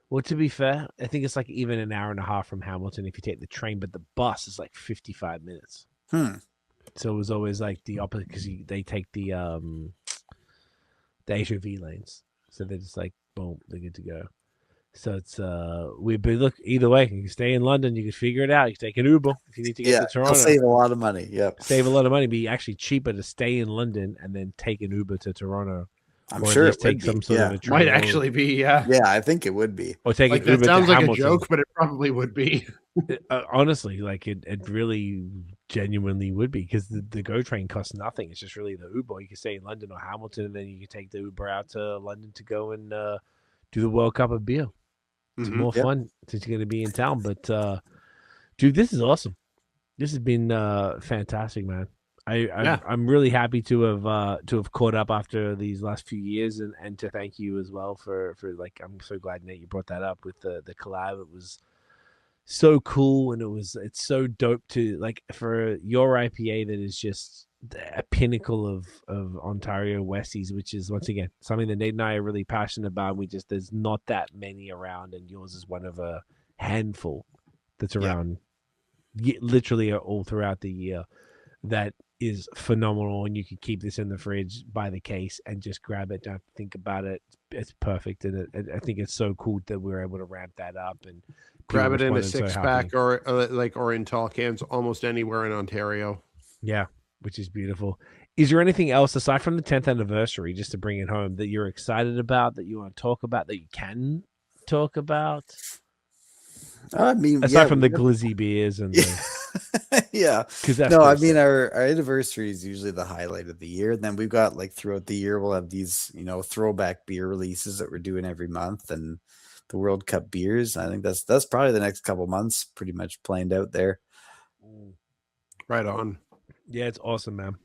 well, to be fair, I think it's like even an hour and a half from Hamilton if you take the train, but the bus is like 55 minutes. So it was always like the opposite because they take the HOV lanes, so they're just like boom, they're good to go. So it's look, either way, you can stay in London, you can figure it out. You can take an Uber if you need to get to Toronto. It'll save a lot of money. Yep, save a lot of money. Be actually cheaper to stay in London and then take an Uber to Toronto. I'm sure it take some sort of a train. Might actually be, yeah. Yeah, I think it would be. Or take like, an Uber that sounds to like Hamilton. A joke, but it probably would be. Honestly, like it really genuinely would be because the GO train costs nothing. It's just really the Uber. You can stay in London or Hamilton, and then you can take the Uber out to London to go and do the World Cup of beer. It's more fun since you're going to be in town. But dude, this is awesome. This has been fantastic, man. I'm really happy to have caught up after these last few years and to thank you as well for like, I'm so glad, Nate, you brought that up with the collab. It was so cool, and it's so dope to like for your IPA that is just a pinnacle of Ontario Westies, which is once again something that Nate and I are really passionate about. There's not that many around, and yours is one of a handful that's around literally all throughout the year. That is phenomenal, and you can keep this in the fridge by the case and just grab it. Don't have to think about it. It's perfect, and I think it's so cool that we were able to ramp that up and grab it in a 6-pack or in tall cans almost anywhere in Ontario. Yeah, which is beautiful. Is there anything else aside from the 10th anniversary, just to bring it home, that you're excited about, that you want to talk about, that you can talk about? I mean, Aside from the glizzy beers and yeah, because that's no, I mean our anniversary is usually the highlight of the year. And then we've got like throughout the year we'll have these throwback beer releases that we're doing every month, and the World Cup beers. I think that's probably the next couple months pretty much planned out there. Right on. Yeah, it's awesome, man.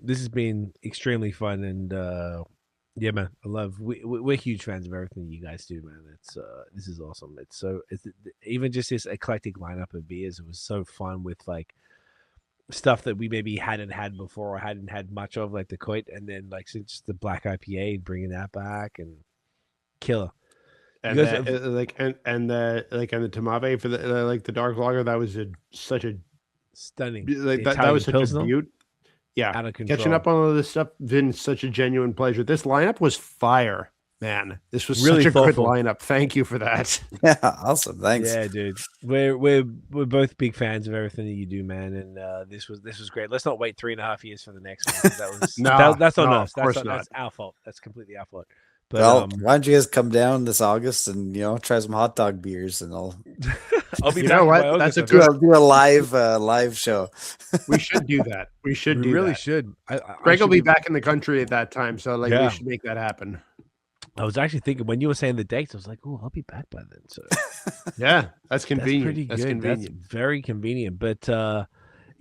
This has been extremely fun, and yeah, man, I love. We're huge fans of everything you guys do, man. It's this is awesome. It's even just this eclectic lineup of beers. It was so fun with like stuff that we maybe hadn't had before or hadn't had much of, like the Coit, and then like just the Black IPA, bringing that back and killer. And the Tmavý for the dark lager, that was such a stunning. That was such Pilsner, a beaut. Yeah, out of control. Catching up on all this stuff been such a genuine pleasure. This lineup was fire, man. This was really such a thoughtful. good lineup. Thank you for that. Yeah, awesome. Thanks. Yeah, dude. We're both big fans of everything that you do, man. And this was great. Let's not wait 3.5 years for the next one. That was that's on us. That's our fault. That's completely our fault. But well, why don't you guys come down this August and try some hot dog beers, and I'll be. You know what? That's a good. I'll do a live show. We should do that. We should do. We really that. should. Greg will be back in the country at that time, so we should make that happen. I was actually thinking when you were saying the dates, I was like, "Oh, I'll be back by then." So yeah, that's convenient. That's pretty good. Convenient. That's very convenient. But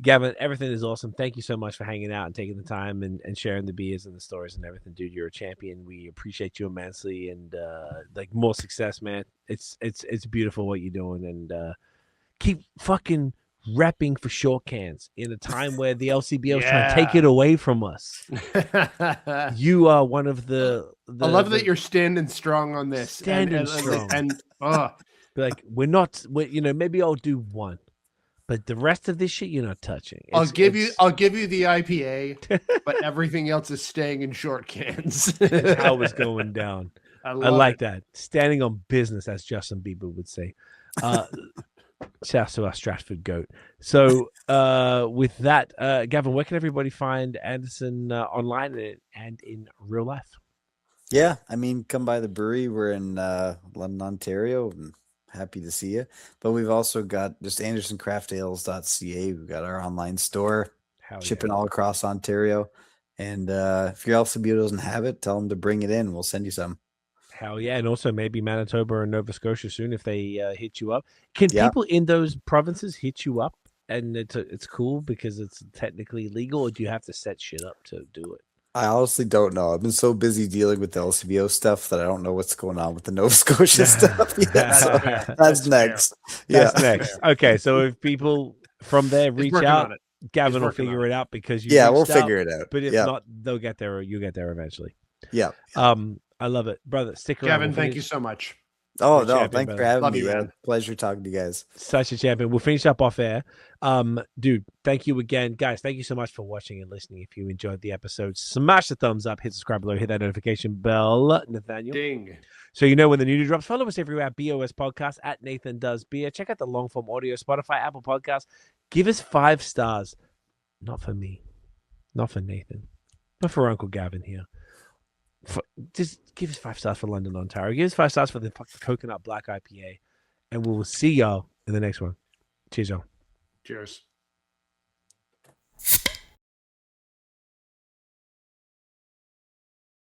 Gavin, everything is awesome. Thank you so much for hanging out and taking the time and sharing the beers and the stories and everything, dude. You're a champion. We appreciate you immensely, and like more success, man. It's beautiful what you're doing, and keep fucking repping for short cans in a time where the LCBO is trying to take it away from us. You are one of the I love that you're standing strong on this. Standing strong. And like maybe I'll do one. But the rest of this shit, you're not touching. I'll give you the IPA, but everything else is staying in short cans. That's how it's going down. I like that. Standing on business, as Justin Bieber would say. Shouts to our Stratford goat. So with that, Gavin, where can everybody find Anderson online and in real life? Yeah, I mean, come by the brewery. We're in London, Ontario. And happy to see you. But we've also got just andersoncraftales.ca. We've got our online store, shipping all across Ontario. And if your LCBO doesn't have it, tell them to bring it in. We'll send you some. Hell yeah. And also maybe Manitoba and Nova Scotia soon if they hit you up. Can people in those provinces hit you up? And it's cool because it's technically legal, or do you have to set shit up to do it? I honestly don't know. I've been so busy dealing with the LCBO stuff that I don't know what's going on with the Nova Scotia stuff. Yeah, so that's next. That's next. Okay, so if people from there reach out, Gavin will figure it out because you. Yeah, we'll figure it out. But if not, they'll get there, or you get there eventually. Yeah. I love it, brother. Stick around. Gavin, thank you so much. Oh, no, thanks for having me, man. Pleasure talking to you guys. Such a champion. We'll finish up off air. Dude, thank you again. Guys, thank you so much for watching and listening. If you enjoyed the episode, smash the thumbs up, hit subscribe below, hit that notification bell. Nathaniel. Ding. So you know when the new drops. Follow us everywhere at BOS Podcast, at Nathan Does Beer. Check out the long form audio, Spotify, Apple Podcasts. Give us 5 stars. Not for me. Not for Nathan. But for Uncle Gavin here. Just give us 5 stars for London, Ontario. Give us 5 stars for the Coconut Black IPA. And we will see y'all in the next one. Cheers, y'all. Cheers.